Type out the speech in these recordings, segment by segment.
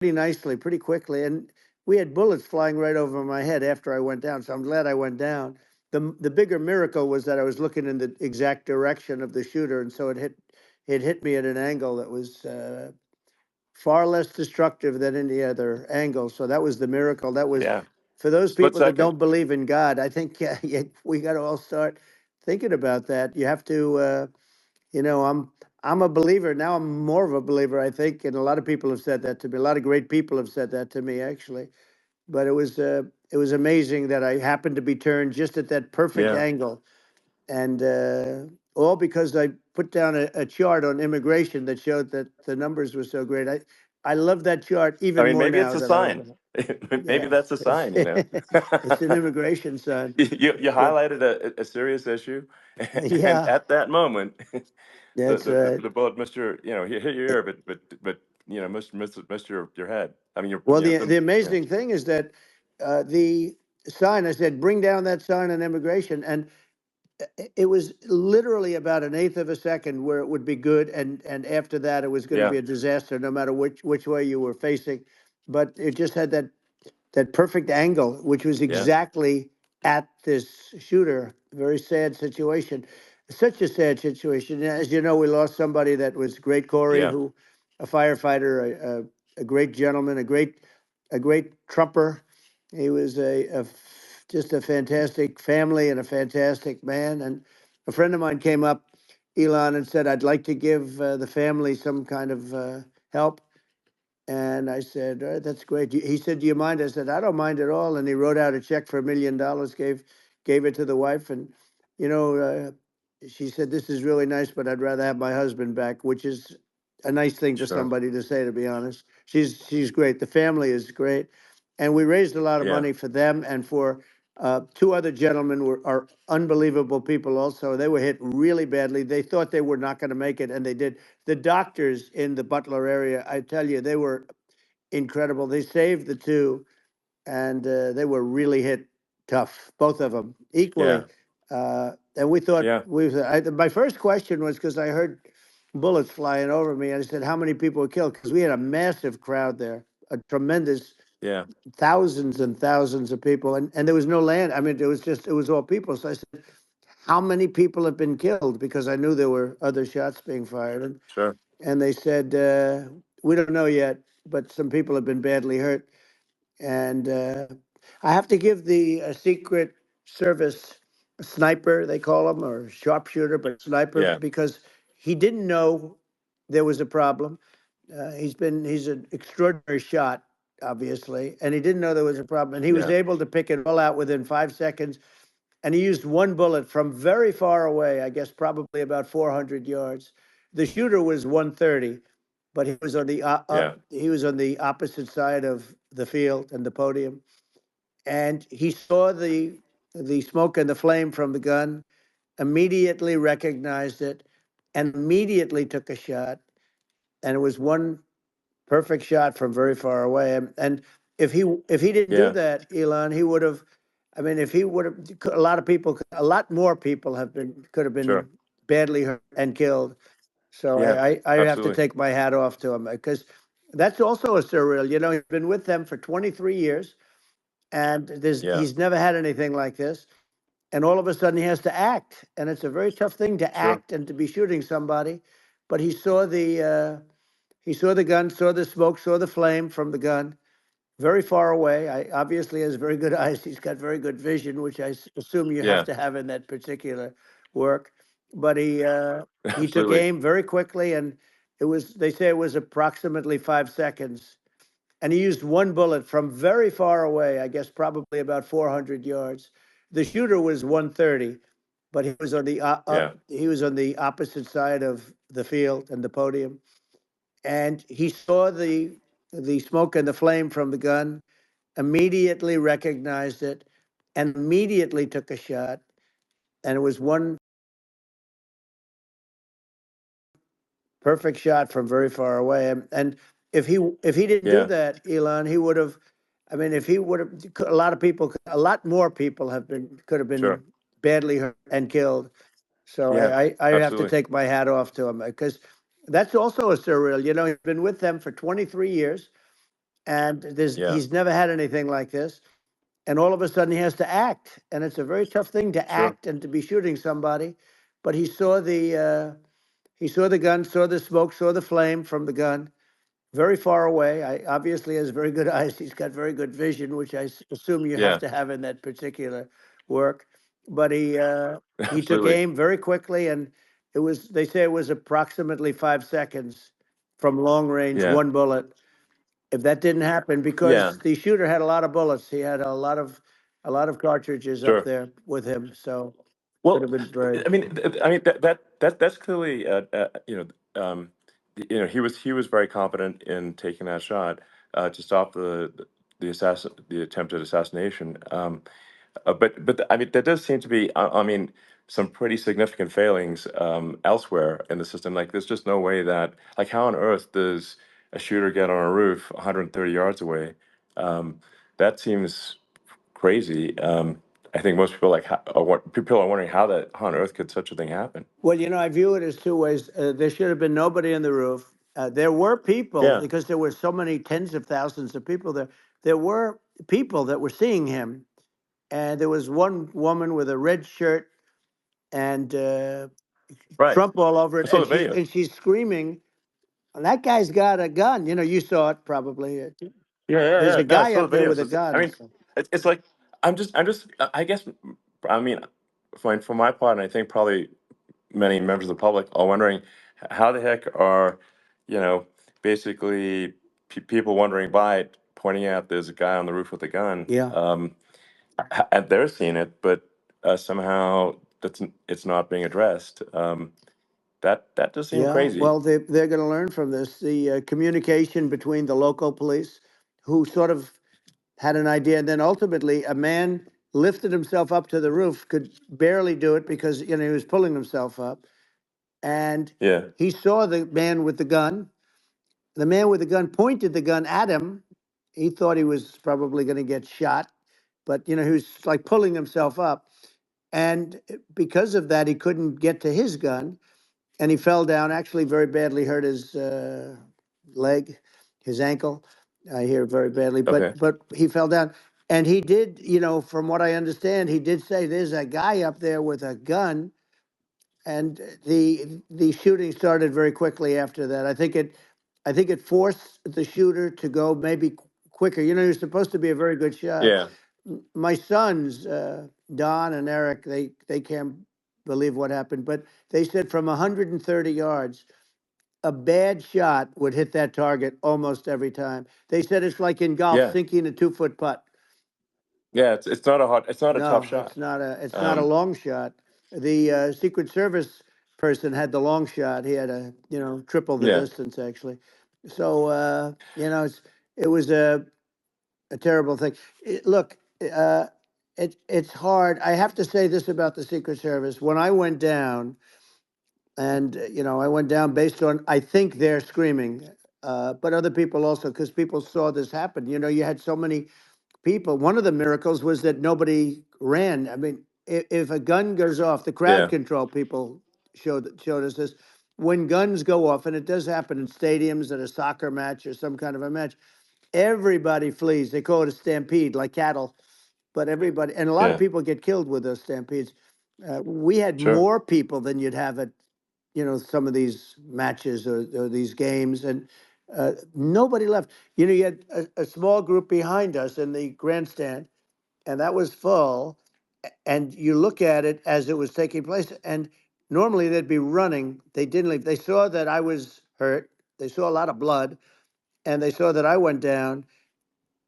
pretty nicely, pretty quickly, and we had bullets flying right over my head after I went down. So I'm glad I went down. The bigger miracle was that I was looking in the exact direction of the shooter, and so it hit me at an angle that was far less destructive than any other angle. So that was the miracle. That was Yeah. for those Split people that second. don't believe in God. I think we got to all start thinking about that. You have to, I'm a believer now. I'm more of a believer, I think, and a lot of people have said that to me. A lot of great people have said that to me, actually. But it was amazing that I happened to be turned just at that perfect Yeah. angle, and all because I put down a chart on immigration that showed that the numbers were so great. I love that chart I even mean, more maybe it's now a that I sign. open it. Maybe Yeah, that's a sign, you know. it's an immigration sign. You Yeah, highlighted a serious issue, and yeah, at that moment, that's right. the bullet missed your, hit your ear, but missed your head. I mean, Well, the amazing thing is that the sign, I said, bring down that sign on immigration, and it was literally about an eighth of a second where it would be good, and after that, it was going to yeah, be a disaster, no matter which way you were facing. But it just had that perfect angle, which was yeah, exactly at this shooter. Very sad situation. Such a sad situation. As you know, we lost somebody that was great, Corey, yeah, who, a firefighter, a great gentleman, a great trumper. He was just a fantastic family and a fantastic man. And a friend of mine came up, Elon, and said, "I'd like to give the family some kind of help." And I said, "All right, that's great." He said, "Do you mind?" I said, "I don't mind at all." And he wrote out a check for $1 million, gave it to the wife. And, you know, she said, "This is really nice, but I'd rather have my husband back," which is a nice thing for sure, somebody to say, to be honest. She's great. The family is great. And we raised a lot of yeah, money for them and for two other gentlemen are unbelievable people also. They were hit really badly. They thought they were not going to make it, and they did. The doctors in the Butler area, I tell you, they were incredible. They saved the two, and they were really hit tough, both of them yeah, equally. And we thought yeah, my first question was because I heard bullets flying over me, and I said, "How many people were killed?" Because we had a massive crowd there, a tremendous yeah, thousands and thousands of people, and there was no land. I mean, it was all people. So I said, "How many people have been killed?" Because I knew there were other shots being fired, sure, and they said, "We don't know yet, but some people have been badly hurt." And I have to give the Secret Service sniper, they call him, or sharpshooter, but sniper, yeah, because he didn't know there was a problem. He's an extraordinary shot, obviously, and he didn't know there was a problem. And he was yeah, able to pick it all out within 5 seconds. And he used one bullet from very far away, I guess probably about 400 yards. The shooter was 130, but yeah, he was on the opposite side of the field and the podium, and he saw the smoke and the flame from the gun, immediately recognized it, and immediately took a shot. And it was one perfect shot from very far away. And if he didn't do yeah, that, Elon, he would have. I mean, if he would have, a lot more people could have been sure, badly hurt and killed. So yeah, I have to absolutely, take my hat off to him because that's also a surreal. You know, he's been with them for 23 years, and yeah, he's never had anything like this. And all of a sudden, he has to act, and it's a very tough thing to sure, act and to be shooting somebody. But he saw the gun, saw the smoke, saw the flame from the gun very far away. I obviously has very good eyes. He's got very good vision, which assume you have yeah, to have in that particular work. But he took absolutely, aim very quickly, and they say it was approximately 5 seconds. And he used one bullet from very far away, I guess probably about 400 yards. The shooter was 130, but yeah, he was on the opposite side of the field and the podium, and he saw the smoke and the flame from the gun, immediately recognized it, and immediately took a shot. And it was one perfect shot from very far away. And if he didn't do yeah, that, Elon, he would have. I mean, if he would have, a lot more people could have been sure, badly hurt and killed. So yeah, I have to absolutely, take my hat off to him because that's also a surreal. You know, he's been with them for 23 years, and Yeah. he's never had anything like this. And all of a sudden, he has to act, and it's a very tough thing to Sure. act and to be shooting somebody. But he saw the gun, saw the smoke, saw the flame from the gun, very far away. I obviously has very good eyes. He's got very good vision, which assume you have Yeah. to have in that particular work. But he took Absolutely. aim very quickly, and they say it was approximately 5 seconds from long range, Yeah. one bullet. If that didn't happen, Yeah. because the shooter had a lot of bullets, he had a lot of cartridges up Sure. there with him, so could Well, have been very. I mean that's clearly he was very confident in taking that shot to stop the attempted assassination. But I mean, there does seem to be, I mean, some pretty significant failings elsewhere in the system. Like, there's just no way that, like, how on earth does a shooter get on a roof 130 yards away? Um, that seems crazy. I think most people people are wondering how on earth could such a thing happen? Well, I view it as two ways. There should have been nobody in the roof. There were people, Yeah, because there were so many tens of thousands of people there. There were people that were seeing him, and there was one woman with a red shirt and right. Trump all over I it, saw and the she's video. and she's screaming, "That guy's got a gun!" You saw it probably. Yeah, yeah, There's yeah. a No, I guy saw up the there with videos. a I gun. mean, So. it's like I guess, I mean, for my part, and I think probably many members of the public are wondering how the heck are, you know, basically people wondering by it, pointing out there's a guy on the roof with a gun, Yeah. and they're seeing it, but somehow it's not being addressed. That does seem Yeah, crazy. well, they're going to learn from this. The communication between the local police, who sort of had an idea, and then ultimately a man lifted himself up to the roof, could barely do it because he was pulling himself up, and Yeah, he saw the man with the gun. The man with the gun pointed the gun at him. He thought he was probably going to get shot, but he was like pulling himself up, and because of that, he couldn't get to his gun, and he fell down. Actually, very badly hurt his leg, his ankle. I hear very badly, okay, but he fell down, and he did. From what I understand, he did say there's a guy up there with a gun, and the shooting started very quickly after that. I think it forced the shooter to go maybe quicker. He was supposed to be a very good shot. yeah, My sons, Don and Eric, they can't believe what happened, but they said from 130 yards, a bad shot would hit that target almost every time. They said it's like in golf, yeah, sinking a 2-foot putt. yeah. It's not a tough No, it's shot. not a Um, long shot. The Secret Service person had the long shot. He had triple the yeah, distance actually. So it was a terrible thing. Look, it's hard. I have to say this about the Secret Service. When I went down, and I went down based on, I think they're screaming, but other people also, because people saw this happen. You had so many people. One of the miracles was that nobody ran. I mean, if a gun goes off, the crowd yeah, control people showed us this. When guns go off, and it does happen in stadiums at a soccer match or some kind of a match, everybody flees. They call it a stampede, like cattle. But everybody, and a lot of yeah. people get killed with those stampedes. We had Sure. more people than you'd have at some of these matches or these games, and nobody left. You had a small group behind us in the grandstand, and that was full. And you look at it as it was taking place, and normally they'd be running. They didn't leave. They saw that I was hurt. They saw a lot of blood, and they saw that I went down,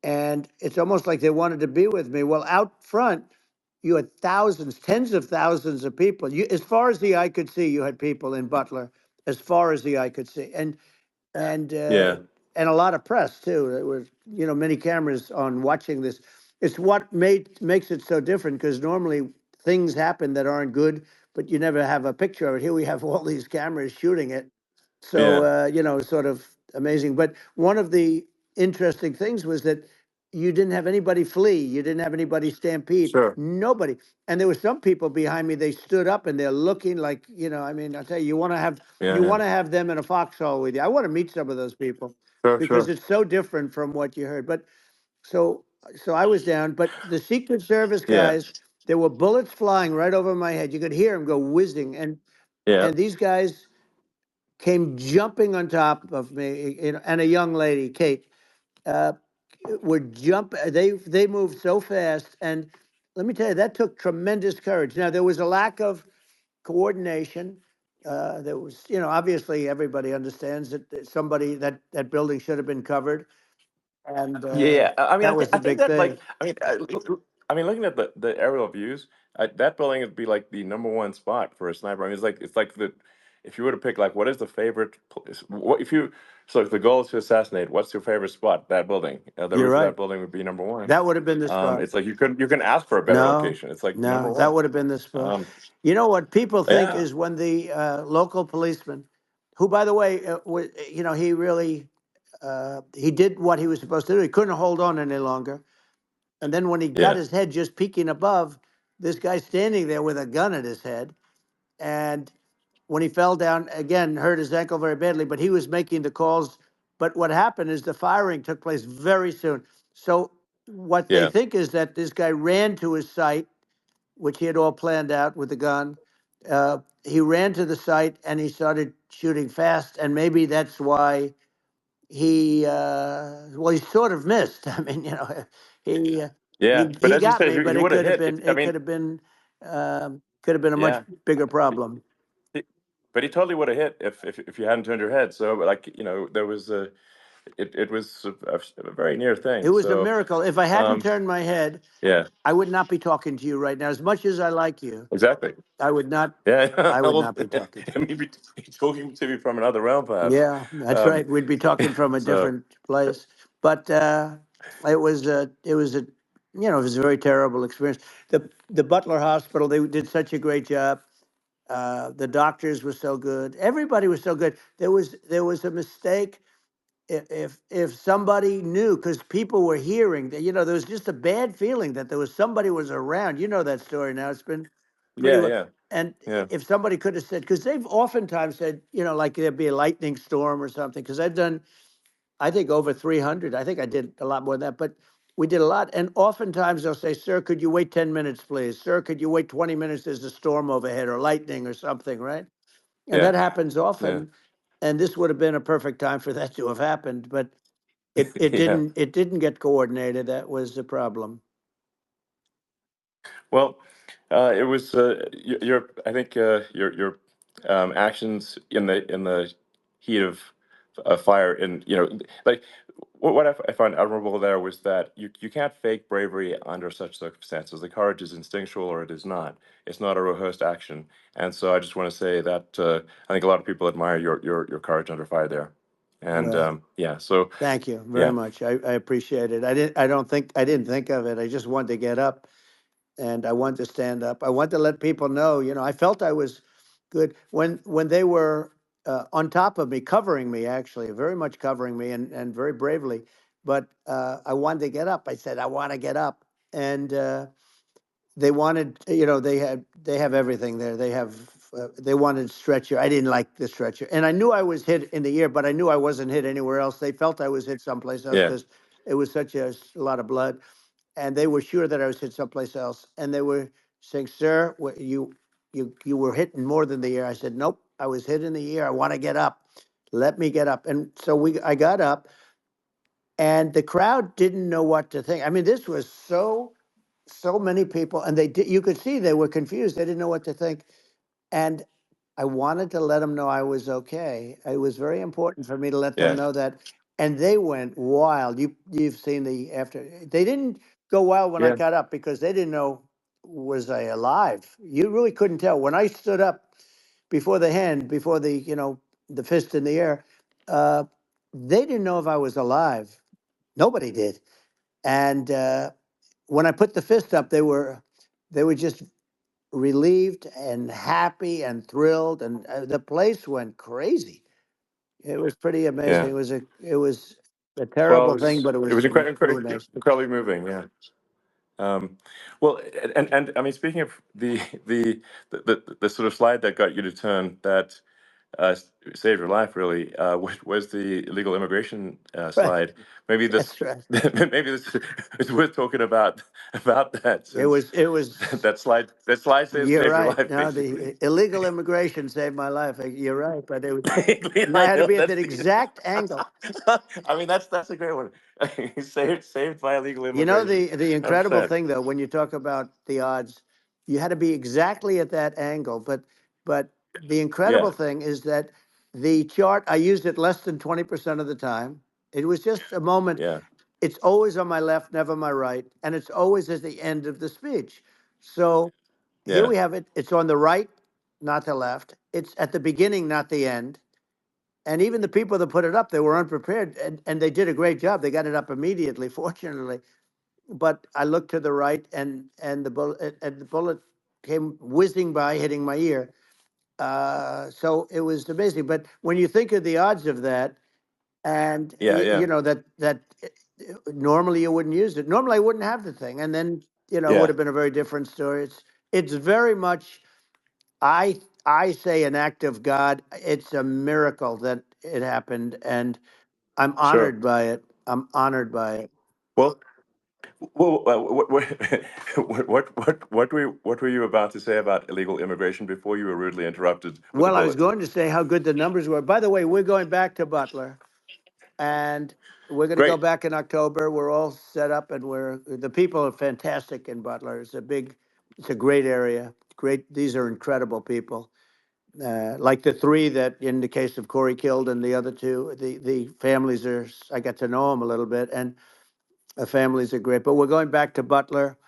and it's almost like they wanted to be with me. Well, out front, you had thousands, tens of thousands of people. As far as the eye could see, you had people in Butler, as far as the eye could see, and uh, Yeah, and a lot of press too. There was many cameras on watching this. It's what makes it so different, because normally things happen that aren't good, but you never have a picture of it. Here we have all these cameras shooting it, so yeah, sort of amazing. But one of the interesting things was that you didn't have anybody flee, you didn't have anybody stampede, sure. nobody. And there were some people behind me. They stood up and they're looking like, I mean, I tell you, you want to have Yeah, yeah. them in a foxhole with you. I want to meet some of those people. Sure, because sure. it's so different from what you heard. But so I was down, but the Secret Service Yeah, guys, there were bullets flying right over my head. You could hear them go whizzing, yeah, and these guys came jumping on top of me, and a young lady, Kate, uh, would jump. They moved so fast, and let me tell you, that took tremendous courage. Now there was a lack of coordination. There was, obviously everybody understands that somebody that building should have been covered, and yeah. I mean, that was I the think big that thing. like, I mean, looking at the aerial views, that building would be like the number one spot for a sniper. I mean, it's like the if you were to pick like what is the favorite place, what if you so if the goal is to assassinate, what's your favorite spot? That building, the You're roof of right. that building would be number one. That would have been the spot. It's like you can ask for a better No, location. It's like number no, that one. would have been the spot. Um, You know what people think yeah, is when the local policeman, who, by the way, he really he did what he was supposed to do. He couldn't hold on any longer. And then when he got yeah, his head just peeking above, this guy standing there with a gun at his head. And when he fell down, again, hurt his ankle very badly, but he was making the calls. But what happened is the firing took place very soon. So what they yeah, think is that this guy ran to his site, which he had all planned out with the gun. He ran to the site and he started shooting fast, and maybe that's why he sort of missed. I mean, he uh, yeah. But he as you got said, me, but he it would have could have hit. If been I mean, could have been a much yeah. bigger problem. But he totally would have hit if you hadn't turned your head. So like there was it was a very near It thing. was a So miracle. If I hadn't um, turned my head, yeah, I would not be talking to you right now. As much as I like you, exactly. I would not. Yeah, I would well, not be talking to you. maybe talking to me from another realm, perhaps. Yeah, that's Um, right. We'd be talking from a so different place. But it was a very terrible experience. The Butler Hospital, they did such a great job. The doctors were so good. Everybody was so good. There was a mistake. If somebody knew, because people were hearing that, there was just a bad feeling that there was somebody was around. You know that story now. It's been pretty yeah, well. yeah, And yeah, if somebody could have said, because they've oftentimes said, like there'd be a lightning storm or something. Because I've done, I think, over 300. I think I did a lot more than that, but we did a lot. And oftentimes they'll say, "Sir, could you wait 10 minutes, please? Sir, could you wait 20 minutes? There's a storm overhead or lightning or something," right? And yeah, that happens yeah, often. And this would have been a perfect time for that to have happened, but it yeah. didn't. It didn't get coordinated. That was the problem. Well, it was your. I think your actions in the heat of fire, and like what I found admirable there was that you can't fake bravery under such circumstances. The courage is instinctual, or it is not. It's not a rehearsed action. And so I just want to say that I think a lot of people admire your courage under fire there. And Well, yeah, so thank you very yeah, much. I appreciate it. I didn't think of it. I just wanted to get up and I wanted to stand up. I wanted to let people know. I felt I was good when they were on top of me, covering me, actually, very much covering me, and very bravely. But I wanted to get up. I said, I want to get up, and they wanted, they have everything there. They wanted stretcher. I didn't like the stretcher, and I knew I was hit in the ear, but I knew I wasn't hit anywhere else. They felt I was hit someplace else yeah, because it was such a lot of blood, and they were sure that I was hit someplace else. And they were saying, "Sir, you were hit in more than the ear." I said, "Nope, I was hit in the ear. I want to get up. Let me get up." And so I got up, and the crowd didn't know what to think. I mean, this was so many people, and you could see they were confused. They didn't know what to think. And I wanted to let them know I was okay. It was very important for me to let them yeah, know that. And they went wild. You've seen the after. They didn't go wild when I yeah, got up because they didn't know, was I alive. You really couldn't tell when I stood up before the hand, before the fist in the air. Uh, they didn't know if I was alive. Nobody did. And when I put the fist up, they were just relieved and happy and thrilled, and the place went crazy. It was pretty amazing. yeah. It was a Well, terrible thing, but it it was was really nice. incredibly moving. Yeah. Well, and I mean, speaking of the sort of slide that got you to turn, that saved your life really was the illegal immigration Right. slide. Maybe this That's right. maybe this is worth talking about that, since It was. that slide You're saved your right. life No, basically. the illegal immigration saved my life. You're right, but it was, and I I had to know be at that's that the. exact angle. I mean, that's a great one. Saved by illegal You know, immigration. the incredible 100%. thing though, when you talk about the odds, you had to be exactly at that angle. But the Yeah, incredible thing is that the chart, I used it less than 20% of the time. It was just a moment. yeah, It's always on my left, never my right, and it's always at the end of the speech. So here yeah, we have it. It's on the right, not the left. It's at the beginning, not the end. And even the people that put it up, they were unprepared, and they did a great job. They got it up immediately, fortunately. But I looked to the right, and the bullet came whizzing by, hitting my ear. So it was amazing. But when you think of the odds of that, and yeah, yeah, you know that normally you wouldn't use it. Normally I wouldn't have the thing, and then it would yeah. have been a very different story. It's very much, I say, an act of God. It's a miracle that it happened, and I'm Sure. honored by it. I'm honored by it. Well, what were you about to say about illegal immigration before you were rudely interrupted with a Well, I was bullet? going to say how good the numbers were. By the way, we're going back to Butler, and we're going to go Great. back in October. We're all set up, and the people are fantastic in Butler. It's a great area. Great, these are incredible people. Like the three that, in the case of Corey, killed, and the other two, the families are. I got to know them a little bit, and the families are great. But we're going back to Butler,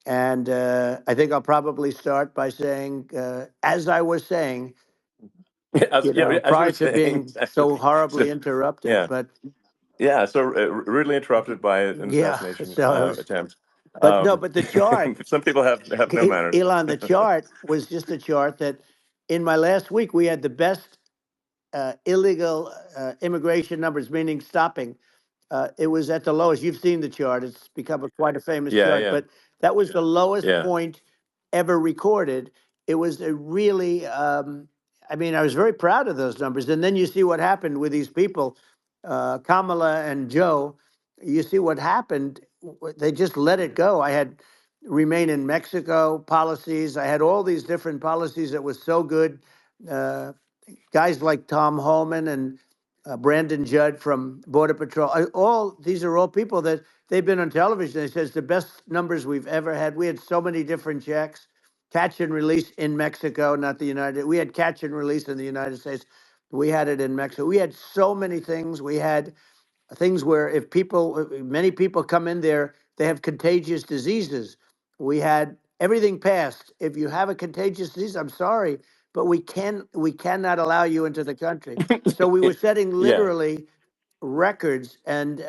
and I think I'll probably start by saying, as I was saying, Yeah, as you were prior to saying, being exactly. so So, horribly interrupted. yeah, But yeah. So rudely interrupted by an yeah, assassination so I was. attempt. But no, but the chart, Some people have no manners. Elon, the chart was just a chart that in my last week we had the best illegal immigration numbers, meaning stopping. It was at the lowest. You've seen the chart. It's become quite a famous Yeah, chart, yeah, but that was the lowest yeah. point ever recorded. It was a really, I mean, I was very proud of those numbers. And then you see what happened with these people, Kamala and Joe. You see what happened. They just let it go. I had remain in Mexico policies. I had all these different policies that was so good. Uh, Guys like Tom Holman and Brandon Judd from Border Patrol. All these are all people that they've been on television. They says the best numbers we've ever had. We had so many different checks, catch and release in Mexico, not the United. We had catch and release in the United States. We had it in Mexico. We had so many things. We had things where if many people come in there, they have contagious diseases. We had everything passed. If you have a contagious disease, I'm sorry, but we cannot allow you into the country. So we were setting Yeah, literally records, and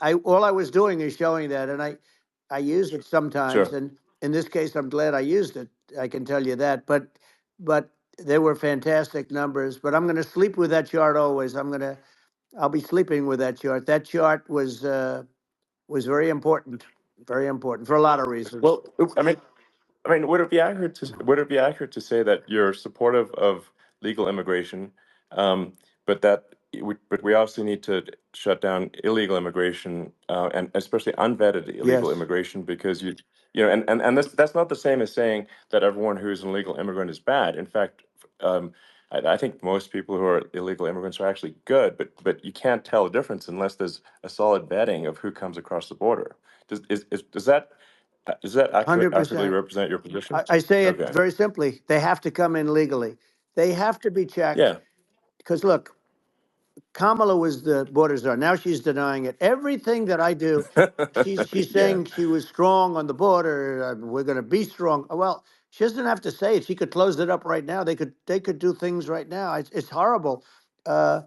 I all I was doing is showing that, and I use it sometimes, sure. and in this case, I'm glad I used it. I can tell you that, but they were fantastic numbers. But I'm going to sleep with that chart always. I'll be sleeping with that chart. That chart was very important for a lot of reasons. Well, I mean, would it be accurate to say that you're supportive of legal immigration, but we also need to shut down illegal immigration, and especially unvetted illegal Yes, immigration, because and that's not the same as saying that everyone who's an illegal immigrant is bad. In fact, I think most people who are illegal immigrants are actually good, but you can't tell the difference unless there's a solid vetting of who comes across the border. Does that accurately 100%. represent your position? I say it Okay. very simply. They have to come in legally. They have to be checked Yeah. because look, Kamala was the border czar. Now she's denying it. Everything that I do, she's Yeah. saying she was strong on the border. We're going to be strong. Well, she doesn't have to say it. She could close it up right now. They could do things right now. It's horrible. Uh,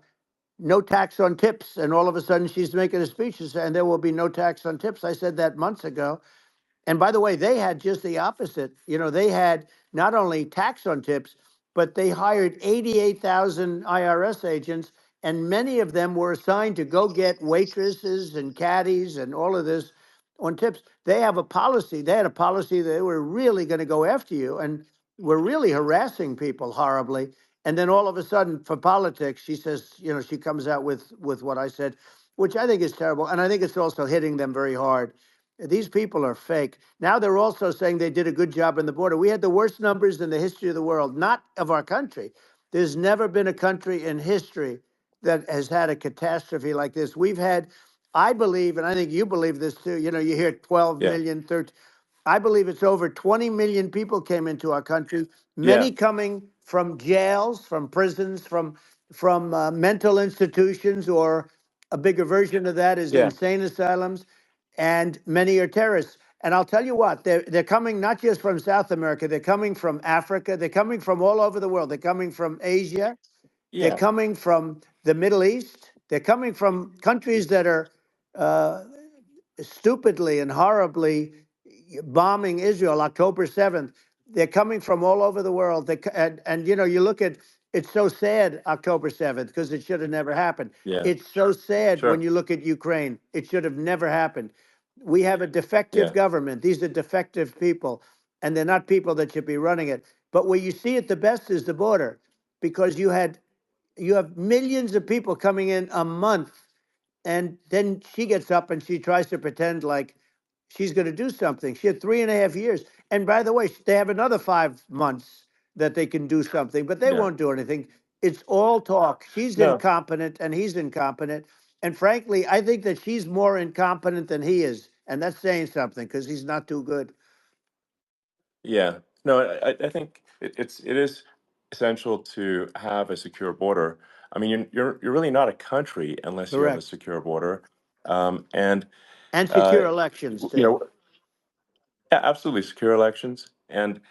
no tax on tips, and all of a sudden she's making a speech and there will be no tax on tips. I said that months ago. And by the way, they had just the opposite. They had not only tax on tips, but they hired 88,000 IRS agents, and many of them were assigned to go get waitresses and caddies and all of this on tips. They have a policy. They had a policy that they were really going to go after you and were really harassing people horribly. And then all of a sudden, for politics, she says, she comes out with what I said, which I think is terrible. And I think it's also hitting them very hard. These people are fake. Now they're also saying they did a good job on the border. We had the worst numbers in the history of the world, not of our country. There's never been a country in history that has had a catastrophe like this. We've had, I believe, and I think you believe this too, you hear 12 Yeah. million, 13. I believe it's over 20 million people came into our country, Yeah. many coming from jails, from prisons, from mental institutions, or a bigger version of that is Yeah. insane asylums, and many are terrorists. And I'll tell you what, they're coming not just from South America, they're coming from Africa, they're coming from all over the world. They're coming from Asia, they're Yeah. coming from the Middle East, they're coming from countries that are uh, stupidly and horribly bombing Israel October 7th. They're coming from all over the world. And you look at, it's so sad October 7th because it should have never happened. Yeah. It's so sad when Sure. you look at Ukraine. It should have never happened. We have a defective Yeah. government. These are defective people, and they're not people that should be running it. But where you see it the best is the border, because you have millions of people coming in a month, and then she gets up and she tries to pretend like she's going to do something. She had 3.5 years. And by the way, they have another 5 months that they can do something, but they Yeah. won't do anything. It's all talk. She's No. incompetent and he's incompetent. And frankly, I think that she's more incompetent than he is. And that's saying something because he's not too good. Yeah. No, I think it is essential to have a secure border. I mean, you're really not a country unless you have a Correct. secure border. And And uh, secure elections, you too. know, yeah, absolutely secure elections, and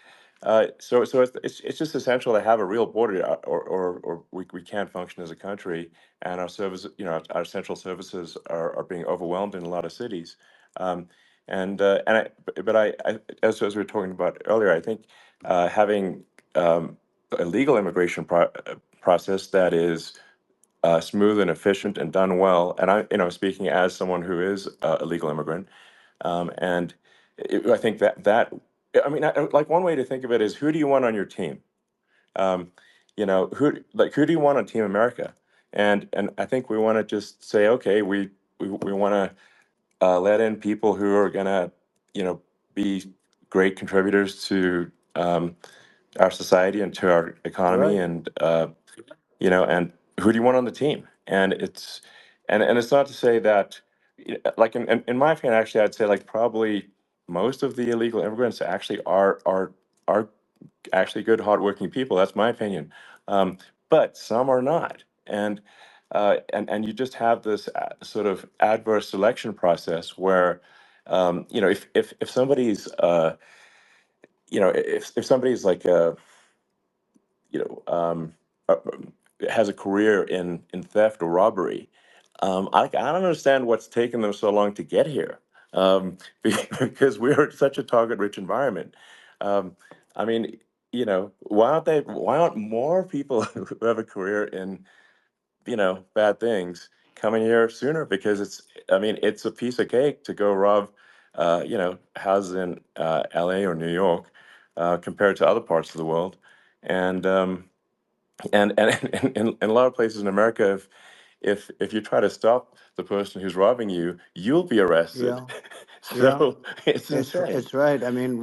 so it's just essential to have a real border, or we can't function as a country, and our service, our central services are being overwhelmed in a lot of cities, and as we were talking about earlier, I think having a legal immigration process that is smooth and efficient and done well, and speaking as someone who is a legal immigrant. And I think I mean, like one way to think of it is, who do you want on your team? Um, who do you want on Team America? And I think we want to just say, okay, we want to let in people who are gonna, be great contributors to our society and to our economy, Right. and and who do you want on the team? And it's not to say that, like in my opinion, actually, I'd say like probably most of the illegal immigrants actually are actually good, hardworking people. That's my opinion. But some are not, and you just have this sort of adverse selection process where, if somebody's if somebody's like you know, uh, has a career in theft or robbery. I don't understand what's taken them so long to get here, because we're in such a target-rich environment. Um, I mean, why aren't more people who have a career in, bad things coming here sooner? Because I mean, it's a piece of cake to go rob, houses in LA or New York, compared to other parts of the world. And in a lot of places in America, if you try to stop the person who's robbing you, you'll be arrested. Yeah. Yeah. So it's insane. It's right. I mean,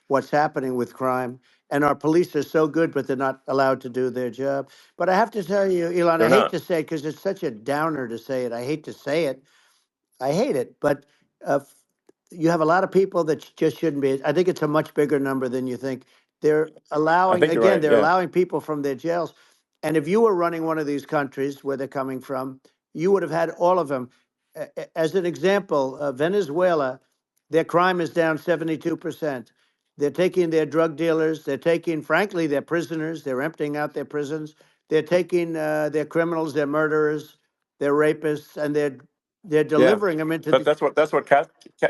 what's happening with crime, and our police are so good, but they're not allowed to do their job. But I have to tell you, Elon, I They're hate not. to say it because it's such a downer to say it. I hate to say it. I hate it, but f- you have a lot of people that just shouldn't be. I think it's a much bigger number than you think. They're I allowing, think you're again, right. they're Yeah. allowing people from their jails. And if you were running one of these countries where they're coming from, you would have had all of them. As an example, Venezuela, their crime is down 72%. They're taking their drug dealers, they're taking, frankly, their prisoners, they're emptying out their prisons. They're taking their criminals, their murderers, their rapists, and they're Yeah. delivering them into But the. that's what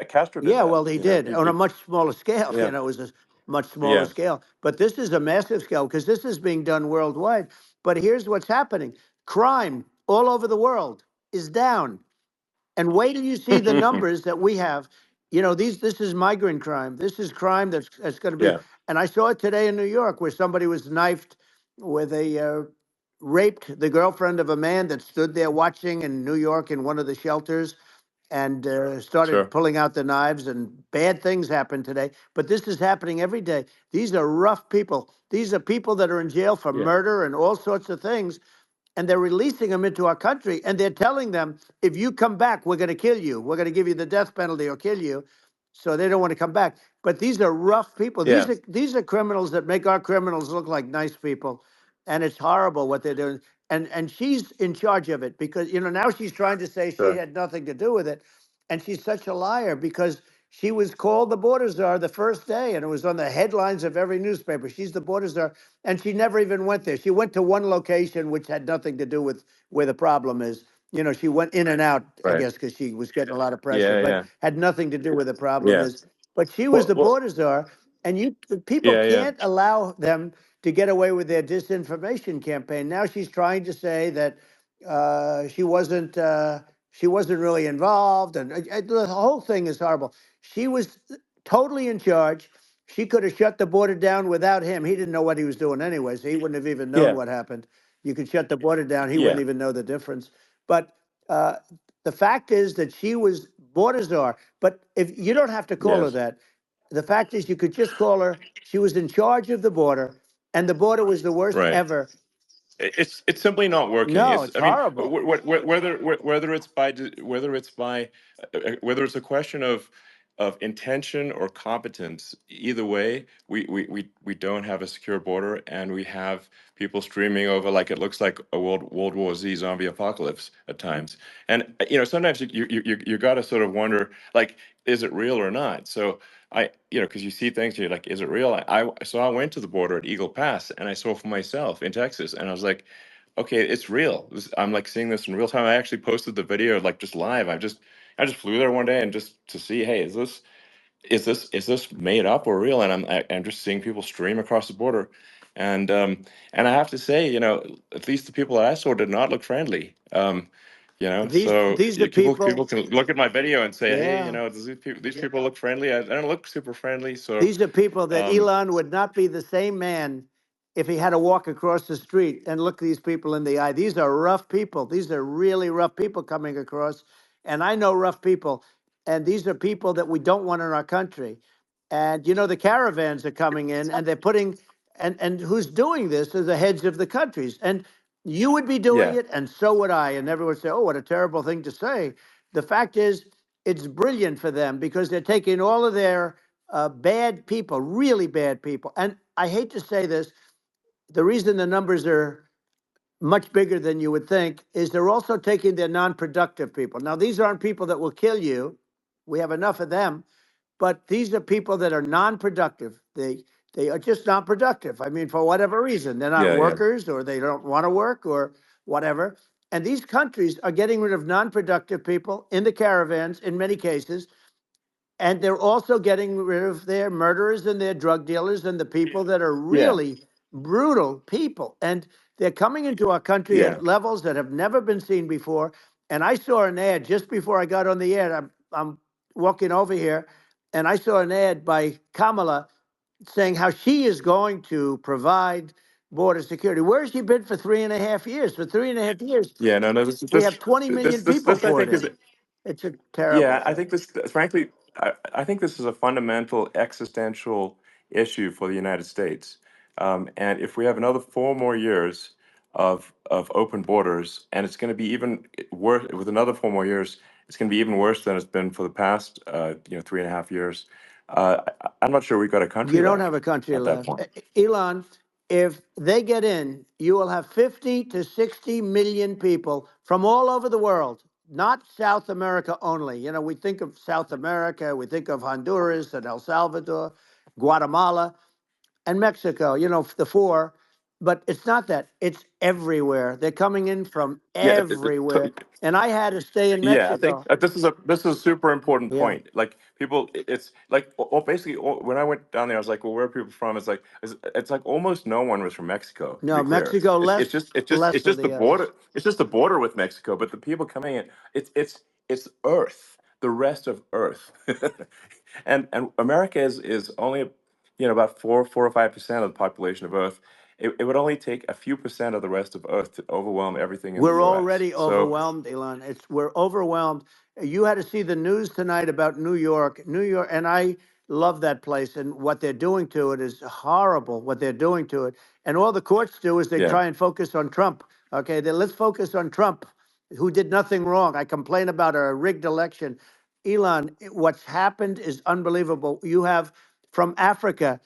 Castro did. Yeah, That well, he did on a he much smaller scale. yeah, It was a much smaller yeah. scale. But this is a massive scale because this is being done worldwide. But here's what's happening: crime all over the world is down. And wait till you see the numbers that we have. This is migrant crime. This is crime that's going to be. Yeah. And I saw it today in New York where somebody was knifed where they raped the girlfriend of a man that stood there watching in New York in one of the shelters, and started Sure. pulling out the knives, and bad things happen today. But this is happening every day. These are rough people. These are people that are in jail for Yeah. murder and all sorts of things, and they're releasing them into our country, and they're telling them, if you come back, we're going to kill you. We're going to give you the death penalty or kill you. So they don't want to come back. But these are rough people. Yeah. These are criminals that make our criminals look like nice people, and it's horrible what they're doing. And she's in charge of it, because now she's trying to say she Sure. had nothing to do with it, and she's such a liar, because she was called the border czar the first day, and it was on the headlines of every newspaper. She's the border czar, and she never even went there. She went to one location which had nothing to do with where the problem is. She went in and out, I Right. guess, because she was getting a lot of pressure, Yeah. but Yeah. had nothing to do where the problem Yeah. is. But she was Well. the Well. border czar, and people Yeah. Yeah. can't allow them to get away with their disinformation campaign. Now she's trying to say that she wasn't really involved, and the whole thing is horrible. She was totally in charge. She could have shut the border down without him. He didn't know what he was doing anyway, so he wouldn't have even known Yeah. what happened. You could shut the border down; he wouldn't Yeah. even know the difference. But uh, the fact is that she was border czar. But if you don't have to call her Yes. that, the fact is you could just call her. She was in charge of the border, and the border was the worst Right. ever. It's simply not working. No, It's, it's I mean, horrible. whether it's by whether it's a question of intention or competence, either way, we don't have a secure border, and we have people streaming over like it looks like a World War Z zombie apocalypse at times. And sometimes you got to sort of wonder, like, is it real or not? So because you see things, you're like, is it real? So I went to the border at Eagle Pass, and I saw for myself in Texas, and I was like, okay, it's real. I'm like seeing this in real time. I actually posted the video like just live. I just flew there one day and just to see, hey, is this made up or real? And I'm just seeing people stream across the border, and I have to say, at least the people that I saw did not look friendly. These So these are people people. can look at my video and say, hey, Yeah. does these people look friendly? I don't look super friendly. So, These are people that um, Elon would not be the same man if he had to walk across the street and look these people in the eye. These are rough people. These are really rough people coming across. And I know rough people. And these are people that we don't want in our country. And the caravans are coming in, and they're putting, and who's doing this are the heads of the countries. And you would be doing yeah, it, and so would I. And everyone would say, oh, what a terrible thing to say. The fact is, it's brilliant for them, because they're taking all of their bad people, really bad people. And I hate to say this, the reason the numbers are much bigger than you would think is they're also taking their non-productive people. Now, these aren't people that will kill you. We have enough of them, but these are people that are non-productive. They are just non-productive. I mean, for whatever reason, they're not yeah, yeah, workers, or they don't want to work, or whatever. And these countries are getting rid of non-productive people in the caravans in many cases, and they're also getting rid of their murderers and their drug dealers and the people that are yeah, really brutal people. And they're coming into our country yeah, at levels that have never been seen before. And I saw an ad just before I got on the air. I'm walking over here, and I saw an ad by Kamala saying how she is going to provide border security. Where has she been for 3.5 years? For 3.5 years, yeah. No, no. we have 20 million people I poured think is in. It's a terrible Yeah, I thing. think frankly, I think this is a fundamental existential issue for the United States. And if we have another 4 more years of open borders, and it's going to be even worse with another 4 more years, it's going to be even worse than it's been for the past, 3.5 years. I'm not sure we've got a country You don't have left a country at that left. point. Elon, if they get in, you will have 50 to 60 million people from all over the world, not South America only. We think of South America, we think of Honduras and El Salvador, Guatemala, and Mexico, the four. But it's not that. It's everywhere. They're coming in from Yeah, everywhere. And I had to stay in yeah, I think Mexico. this is a super important Yeah. point. Like people, it's like basically when I went down there, I was like, well, where are people from? It's like almost no one was from Mexico. To be No, clear, Mexico it's less, it's just it's just less it's than just the the others. border. It's just the border with Mexico. But the people coming in, it's Earth, the rest of Earth, and America is only about 4 or 5% of the population of Earth, it would only take a few percent of the rest of Earth to overwhelm everything in the We're U.S. already So overwhelmed, Elon. We're overwhelmed. You had to see the news tonight about New York. New York, and I love that place, and what they're doing to it is horrible, what they're doing to it. And all the courts do is they yeah, try and focus on Trump. Okay, then let's focus on Trump, who did nothing wrong. I complain about a rigged election. Elon, what's happened is unbelievable. You have from Africa,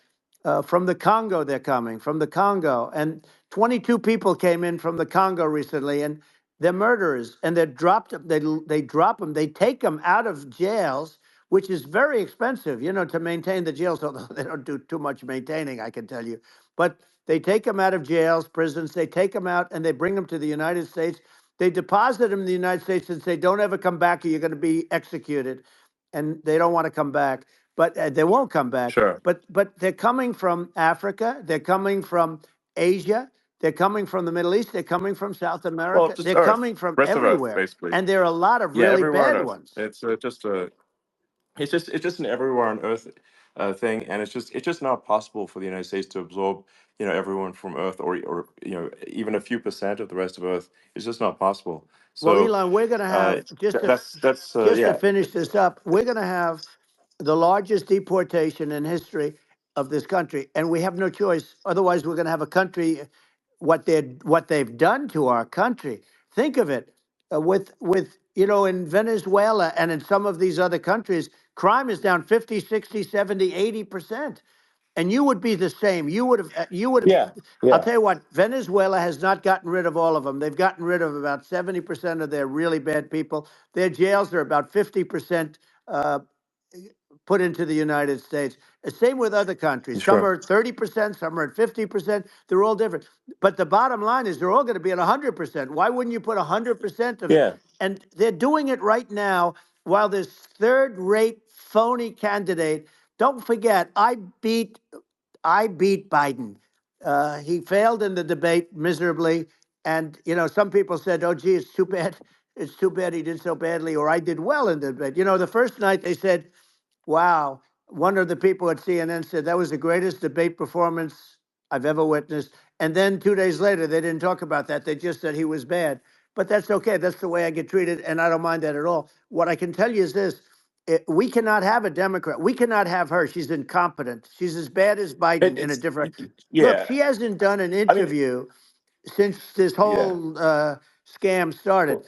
from the Congo, they're coming from the Congo, and 22 people came in from the Congo recently, and they're murderers, and they're dropped. They drop them. They take them out of jails, which is very expensive, to maintain the jails. Although they don't do too much maintaining, I can tell you. But they take them out of jails, prisons. They take them out, and they bring them to the United States. They deposit them in the United States and say, "Don't ever come back, or you're going to be executed." And they don't want to come back, but they won't come back. sure. But they're coming from Africa. They're coming from Asia. They're coming from the Middle East. They're coming from South Well, America. just They're Earth, coming from rest of Earth, everywhere. basically. And there are a lot of Yeah, really everywhere on bad Earth. ones. It's just a it's just an everywhere on Earth thing, and it's just not possible for the United States to absorb everyone from Earth, or even a few percent of the rest of Earth. It's just not possible. Well, So Elon, we're going to have that's just to yeah. finish this up. We're going to have the largest deportation in history of this country, and we have no choice. Otherwise, we're going to have a country. What they've done to our country. Think of it, with in Venezuela and in some of these other countries, crime is down 50, 60, 70, 80%. And you would be the same. You would have. Yeah, I'll yeah, tell you what, Venezuela has not gotten rid of all of them. They've gotten rid of about 70% of their really bad people. Their jails are about 50% uh, put into the United States. Same with other countries. Some sure. are at 30%, some are at 50%. They're all different. But the bottom line is they're all going to be at 100%. Why wouldn't you put 100% of it? Yeah, And they're doing it right now while this third-rate phony candidate. Don't forget, I beat Biden. He failed in the debate miserably. And, some people said, oh, gee, it's too bad. It's too bad he did so badly, or I did well in the debate. The first night they said, wow. One of the people at CNN said that was the greatest debate performance I've ever witnessed. And then 2 days later, they didn't talk about that. They just said he was bad. But that's okay. That's the way I get treated. And I don't mind that at all. What I can tell you is this. We cannot have a Democrat. We cannot have her. She's incompetent. She's as bad as Biden in a it's different. Look, yeah. she hasn't done an I mean, interview since this yeah, whole scam started. well,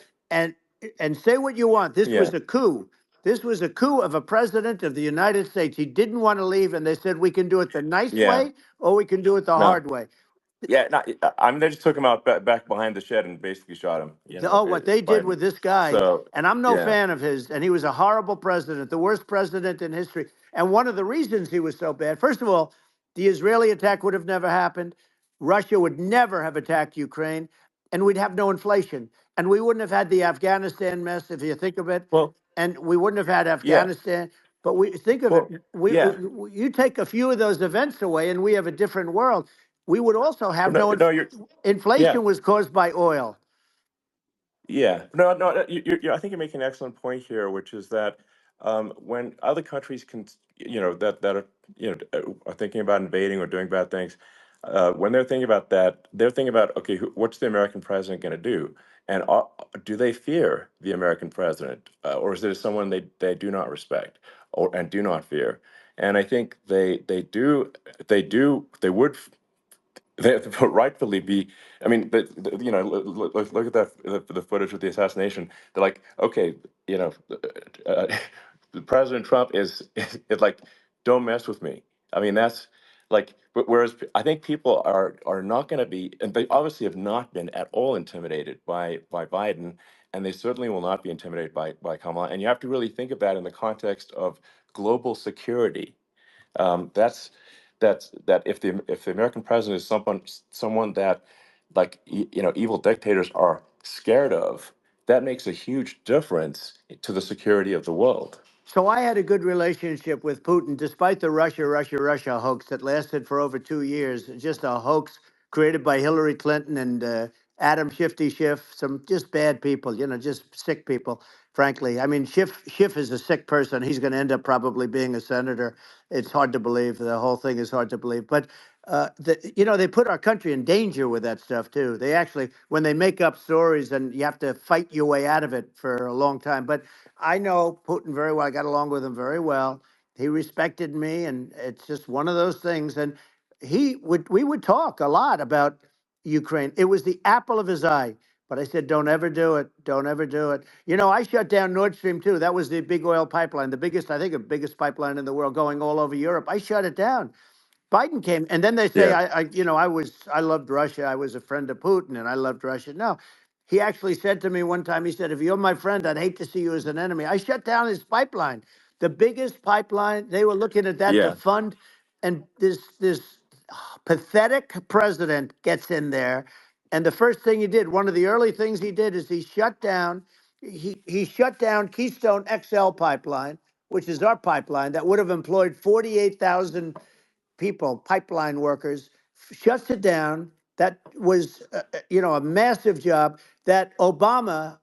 And say what you want. This yeah, was a coup. This was a coup of a president of the United States. He didn't want to leave, and they said we can do it the nice yeah. way or we can do it the No, hard way. yeah. Not, I mean, they just took him out back behind the shed and basically shot him. What they did Biden. with this guy, So and I'm no yeah. fan of his, and he was a horrible president, the worst president in history. And one of the reasons he was so bad, first of all, the Israeli attack would have never happened. Russia would never have attacked Ukraine, and we'd have no inflation. And we wouldn't have had the Afghanistan mess, if you think of it. Well, And we wouldn't have had yeah. Afghanistan. But we think of it, Well, yeah. you take a few of those events away, and we have a different world. We would also have No, no no, you're yeah. inflation was caused by oil. Yeah, no, no. I think you make an excellent point here, which is that when other countries can, that are, are thinking about invading or doing bad things, when they're thinking about that, they're thinking about, okay, what's the American president going to do, and do they fear the American president, or is there someone they do not respect or and do not fear? And I think they would they rightfully be. I mean, look at that the footage of the assassination. They're like, okay, uh, President Trump is like, don't mess with me. I mean, that's like, whereas I think people are not going to be, and they obviously have not been at all intimidated by Biden, and they certainly will not be intimidated by Kamala. And you have to really think of that in the context of global security. That if the American president is someone that, like, evil dictators are scared of, that makes a huge difference to the security of the world. So I had a good relationship with Putin, despite the Russia hoax that lasted for over 2 years. Just a hoax created by Hillary Clinton and Adam Shifty Schiff, some just bad people, just sick people, frankly. I mean, Schiff is a sick person. He's going to end up probably being a senator. It's hard to believe. The whole thing is hard to believe. But they put our country in danger with that stuff too. They actually, when they make up stories, and you have to fight your way out of it for a long time. But I know Putin very well. I got along with him very well. He respected me, and it's just one of those things. And we would talk a lot about Ukraine. It was the apple of his eye. But I said, don't ever do it. Don't ever do it. I shut down Nord Stream 2. That was the big oil pipeline, the biggest, I think, the biggest pipeline in the world going all over Europe. I shut it down. Biden came, and then they say, Yeah. I loved Russia. I was a friend of Putin, and I loved Russia. No, he actually said to me one time, he said, if you're my friend, I'd hate to see you as an enemy. I shut down his pipeline, the biggest pipeline. They were looking at that to Yeah. fund, and this pathetic president gets in there, and the first thing he did, one of the early things he did, is he shut down. He shut down Keystone XL pipeline, which is our pipeline that would have employed 48,000 people, pipeline workers, shuts it down. That was, a massive job that Obama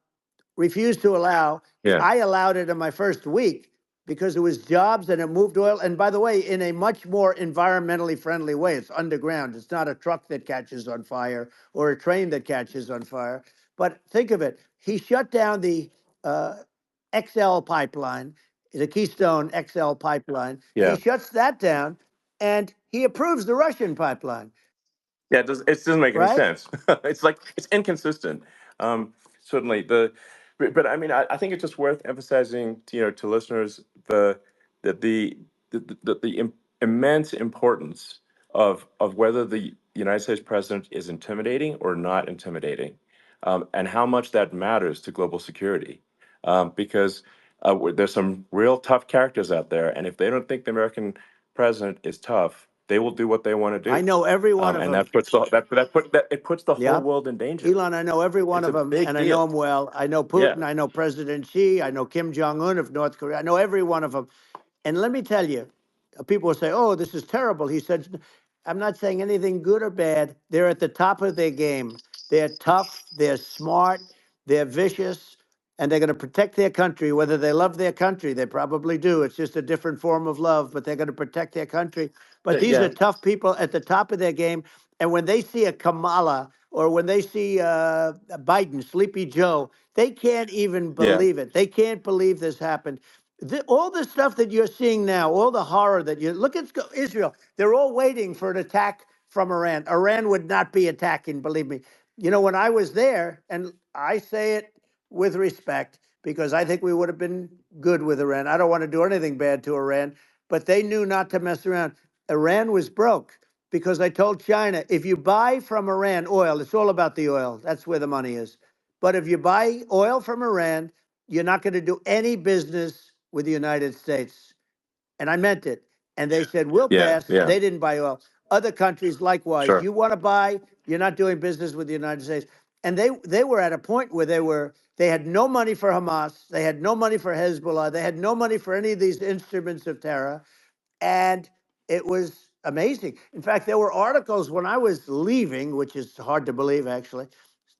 refused to allow. Yeah. I allowed it in my first week because it was jobs and it moved oil. And by the way, in a much more environmentally friendly way. It's underground. It's not a truck that catches on fire or a train that catches on fire. But think of it. He shut down the XL pipeline, the Keystone XL pipeline. He Yeah. shuts that down and he approves the Russian pipeline, Yeah, it doesn't make any right? sense. It's inconsistent. Certainly but I mean, I think it's just worth emphasizing to listeners that the immense importance of whether the United States president is intimidating or not intimidating, and how much that matters to global security, because there's some real tough characters out there, and if they don't think the American president is tough, they will do what they want to I do. know every one of And them. it puts the whole Yeah. world in danger. Elon, I know every one It's of a them, big and I know deal. them well. I know Yeah. Putin. I know President Xi. I know Kim Jong Un of North Korea. I know every one of them. And let me tell you, people will say, "Oh, this is terrible." He said, "I'm not saying anything good or bad. They're at the top of their game. They're tough. They're smart. They're vicious, and they're going to protect their country. Whether they love their country, they probably do. It's just a different form of love, but they're going to protect their country. But these are Yeah. tough people at the top of their game. And when they see a Kamala or when they see Biden, Sleepy Joe, they can't even Yeah. believe it. They can't believe this happened. All the stuff that you're seeing now, all the horror that you look at Israel, they're all waiting for an attack from Iran. Iran would not be attacking, believe me. When I was there, and I say it with respect because I think we would have been good with Iran. I don't want to do anything bad to Iran, but they knew not to mess around. Iran was broke because I told China, if you buy from Iran oil, it's all about the oil. That's where the money is. But if you buy oil from Iran, you're not going to do any business with the United States. And I meant it. And they said, we'll Yeah. pass. Yeah. They didn't buy oil. Other countries, likewise, Sure. you want to buy, you're not doing business with the United States. And they were at a point where they had no money for Hamas. They had no money for Hezbollah. They had no money for any of these instruments of terror. And it was amazing. In fact, there were articles when I was leaving, which is hard to believe, actually,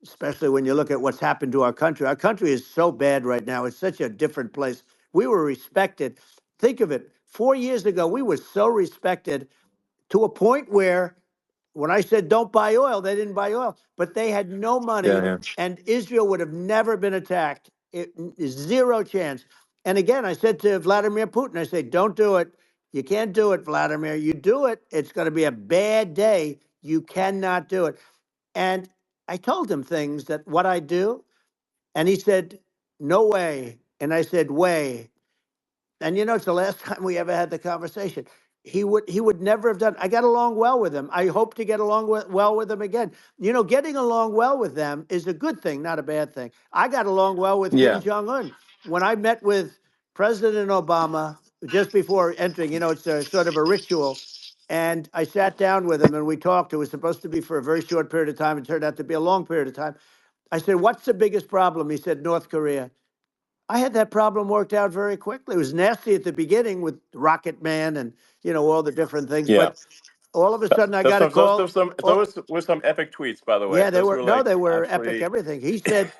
especially when you look at what's happened to our country. Our country is so bad right now. It's such a different place. We were respected. Think of it. 4 years ago, we were so respected to a point where when I said don't buy oil, they didn't buy oil, but they had no Yeah. money Yeah. and Israel would have never been attacked. It is zero chance. And again, I said to Vladimir Putin, I said, don't do it. You can't do it, Vladimir. You do it, it's going to be a bad day. You cannot do it. And I told him things that what I do. And he said, no way. And I said, way. And it's the last time we ever had the conversation. He would never have done. I got along well with him. I hope to get along well with him again. Getting along well with them is a good thing, not a bad thing. I got along well with Kim Yeah. Jong Un when I met with President Obama just before entering. It's a sort of a ritual. And I sat down with him and we talked. It was supposed to be for a very short period of time. It turned out to be a long period of time. I said, "What's the biggest problem?" He said, "North Korea." I had that problem worked out very quickly. It was nasty at the beginning with Rocket Man and all the different things, Yeah. but all of a sudden I Those got a some those call. those some Oh, those were some epic tweets, by the way. yeah, they Those were were no, like they were epic absolutely. everything. He said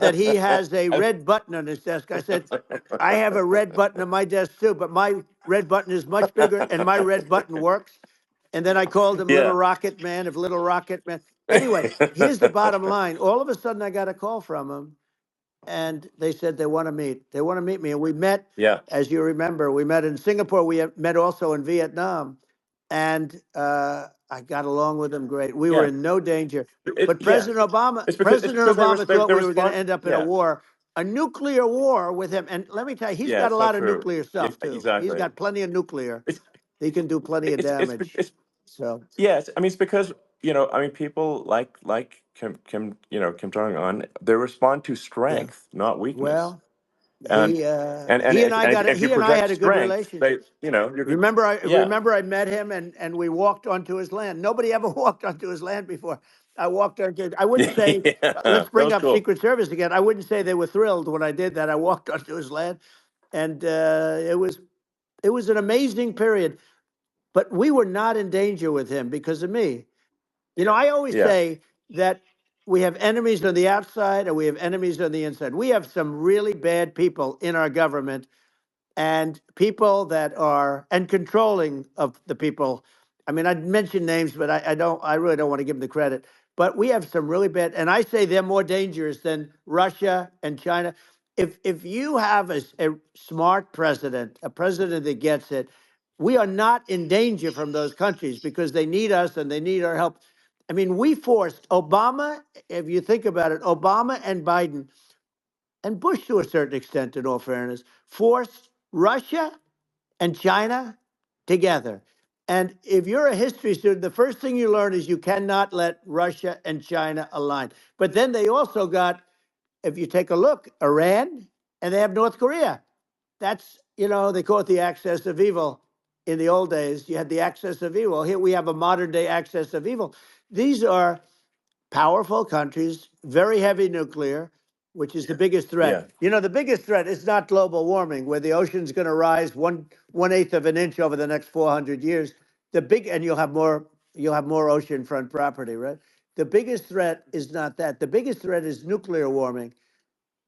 that he has a I- red button on his desk. I said, I have a red button on my desk too, but my red button is much bigger and my red button works. And then I called him Little Yeah. Rocket Man, if Little Rocket Man. Anyway, here's the bottom line. All of a sudden, I got a call from him, and they said they want to meet. They want to meet me. And we met, Yeah. as you remember, we met in Singapore. We met also in Vietnam. And I got along with him great. We were Yeah. in no danger. But Yeah. President Obama, It's President because Obama thought they we were going to respond. end up in a Yeah. war, a nuclear war with him. And let me tell you, he's Yeah. got a It's not lot of true. nuclear Yeah, stuff too. He's exactly. got plenty of nuclear. It's He can do plenty of damage. it's So yes. I mean, it's because I mean, people like Kim Jong Un. They respond to yeah. strength, not weakness. Well, And he and I got it. if you He and I project had a good strength, they relationship. you're good. Yeah. Remember I met him and we walked onto his land. Nobody ever walked onto his land before. I walked onto. I wouldn't say. Yeah. Let's That bring was up cool. Secret Service again. I wouldn't say they were thrilled when I did that. I walked onto his land, and it was an amazing period. But we were not in danger with him because of me. You know, I always Yeah. say that we have enemies on the outside and we have enemies on the inside. We have some really bad people in our government and people that are and controlling of the people. I mean, I'd mention names, but I really don't want to give them the credit. But we have some really bad, and I say they're more dangerous than Russia and China. If you have a smart president, a president that gets it, we are not in danger from those countries because they need us and they need our help. I mean, we forced Obama, if you think about it, Obama and Biden and Bush, to a certain extent, in all fairness, forced Russia and China together. And if you're a history student, the first thing you learn is you cannot let Russia and China align. But then they also got, if you take a look, Iran, and they have North Korea. That's, they call it the axis of evil. In the old days, you had the axis of evil. Here we have a modern day axis of evil. These are powerful countries, very heavy nuclear, which is the biggest threat. Yeah. The biggest threat is not global warming, where the ocean's going to rise one eighth of an inch over the next 400 years. And you'll have more oceanfront property, right? The biggest threat is not that. The biggest threat is nuclear warming,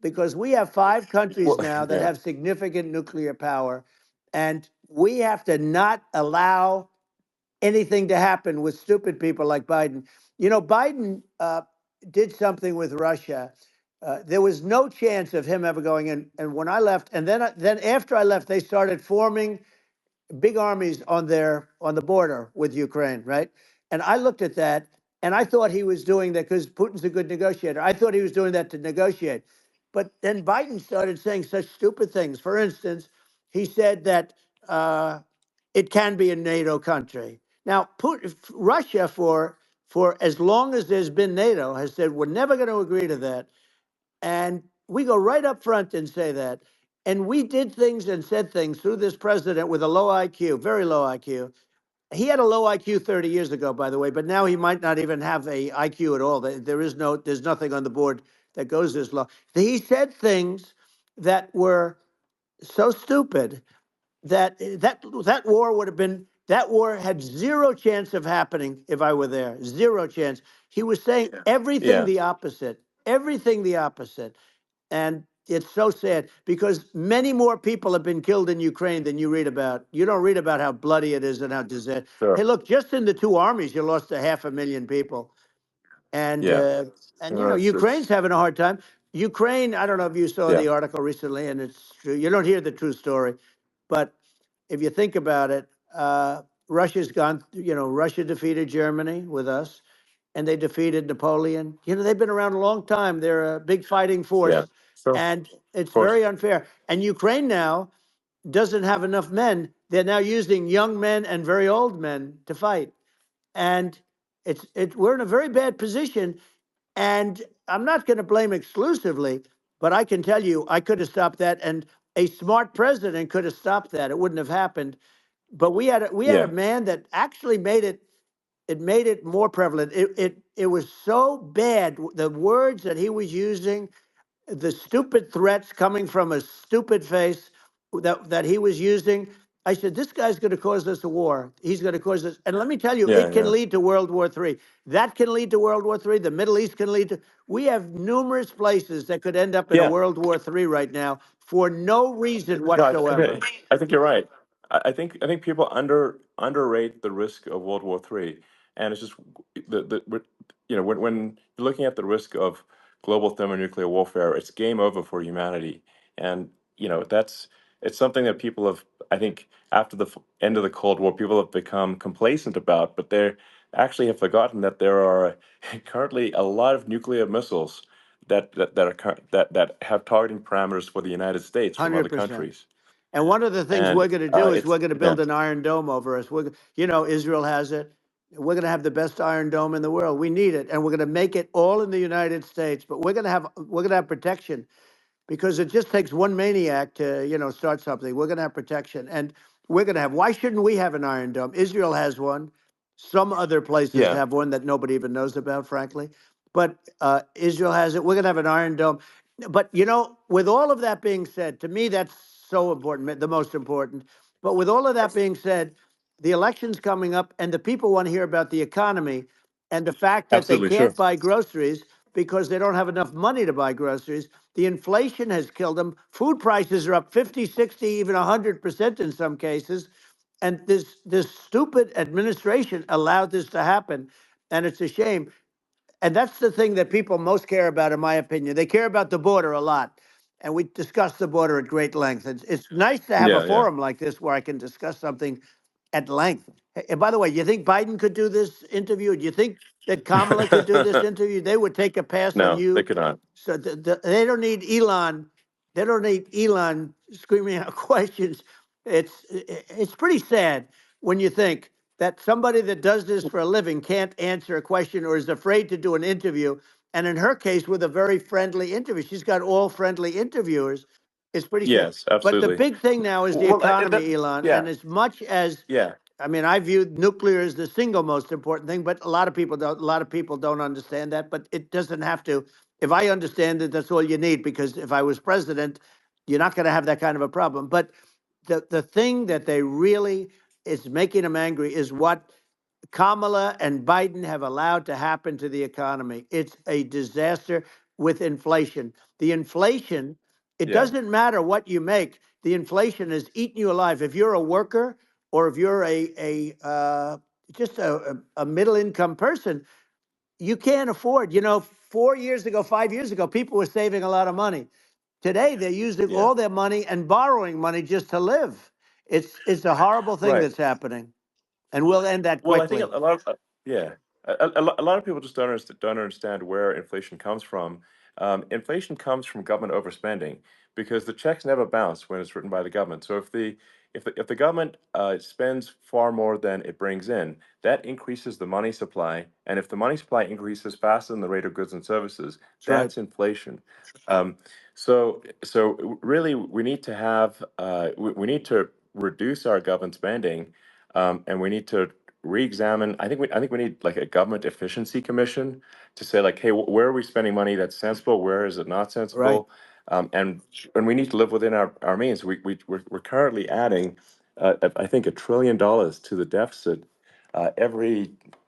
because we have 5 countries Well, now that yeah. have significant nuclear power, and we have to not allow anything to happen with stupid people like Biden. Biden did something with Russia. There was no chance of him ever going in. And when I left, and then after I left, they started forming big armies on the border with Ukraine, right? And I looked at that, and I thought he was doing that because Putin's a good negotiator. I thought he was doing that to negotiate. But then Biden started saying such stupid things. For instance, he said that it can be a NATO country. Now, Russia, for as long as there's been NATO, has said we're never going to agree to that. And we go right up front and say that. And we did things and said things through this president with a low IQ, very low IQ. He had a low IQ 30 years ago, by the way, but now he might not even have a IQ at all. There's nothing on the board that goes this low. He said things that were so stupid that war would have been that war had zero chance of happening if I were there. Zero chance. He was saying everything Yeah. the opposite. Everything the opposite. And it's so sad because many more people have been killed in Ukraine than you read about. You don't read about how bloody it is and how disaster. Hey, Sure. look, just in the 2 armies, you lost 500,000 people. And Yeah. Ukraine's It's having a hard time. Ukraine, I don't know if you saw yeah. the article recently, and it's true. You don't hear the true story, but if you think about it, Russia's gone. Russia defeated Germany with us, and they defeated Napoleon. They've been around a long time. They're a big fighting Yeah. force, So of and it's course. very unfair. And Ukraine now doesn't have enough men. They're now using young men and very old men to fight, and we're in a very bad position. And I'm not going to blame exclusively, but I can tell you I could have stopped that, and a smart president could have stopped that. It wouldn't have happened. But we had a Yeah. man that actually made it. It made it more prevalent. It was so bad. The words that he was using, the stupid threats coming from a stupid face that he was using. I said, this guy's going to cause us a war. He's going to cause us. And let me tell you, Yeah. it can Yeah. lead to World War III. That can lead to World War III. The Middle East can lead to. We have numerous places that could end up in a Yeah. World War III right now for no reason No, whatsoever. I think you're right. I think people underrate the risk of World War III, and it's just when you're looking at the risk of global thermonuclear warfare, it's game over for humanity, and it's something that people have, I think, after the end of the Cold War, people have become complacent about, but they actually have forgotten that there are currently a lot of nuclear missiles that have targeting parameters for the United States from other 100%. countries. And one of the things And we're going to do is it's we're going to yeah, build an iron dome over us. Israel has it. We're going to have the best iron dome in the world. We need it, and we're going to make it all in the United States. But we're going to have protection, because it just takes one maniac to start something. We're going to have protection, and we're going to have. Why shouldn't we have an iron dome? Israel has one. Some other places yeah, have one that nobody even knows about, frankly. But Israel has it. We're going to have an iron dome. But with all of that being said, to me that's so important, the most important. But with all of that being said, the election's coming up, and the people want to hear about the economy and the fact that they absolutely, sure. can't buy groceries because they don't have enough money to buy groceries. The inflation has killed them. Food prices are up 50, 60, even 100% in some cases. And this stupid administration allowed this to happen. And it's a shame. And that's the thing that people most care about, in my opinion. They care about the border a lot. And we discussed the border at great length. It's nice to have a Yeah, yeah. forum like this where I can discuss something at length. And by the way, do you think Biden could do this interview? Do you think that Kamala could do this interview? They would take a pass on No, they you. could not. So they don't need Elon. They don't need Elon screaming out questions. It's pretty sad when you think that somebody that does this for a living can't answer a question or is afraid to do an interview. And in her case, with a very friendly interview, she's got all friendly interviewers. It's pretty sad. Yes, But the absolutely. big thing now is the Well, economy, Elon. yeah, And as much as yeah, I mean, I view nuclear as the single most important thing, but a lot of people don't. A lot of people don't understand that. But it doesn't have to. If I understand it, that's all you need. Because if I was president, you're not going to have that kind of a problem. But the thing that they really is making them angry is what Kamala and Biden have allowed to happen to the economy. It's a disaster with inflation. The inflation, it yeah, doesn't matter what you make. The inflation has eaten you alive. If you're a worker or if you're just a middle income person, you can't afford. 4 years ago, 5 years ago, people were saving a lot of money. Today, they're using yeah. all their money and borrowing money just to live. It's a horrible thing Right. that's happening, and we'll end that Well, I think quickly. a lot of yeah, a lot of people just don't understand where inflation comes from. Inflation comes from government overspending because the checks never bounce when it's written by the government. So if the government spends far more than it brings in, that increases the money supply, and if the money supply increases faster than the rate of goods and services, That's right. that's inflation. Um, so really, we need to reduce our government spending, and we need to re-examine. I think we need like a government efficiency commission to say like, hey, where are we spending money that's sensible? Where is it not Right. sensible? And we need to live within our means. We're currently adding, I think, $1 trillion to the deficit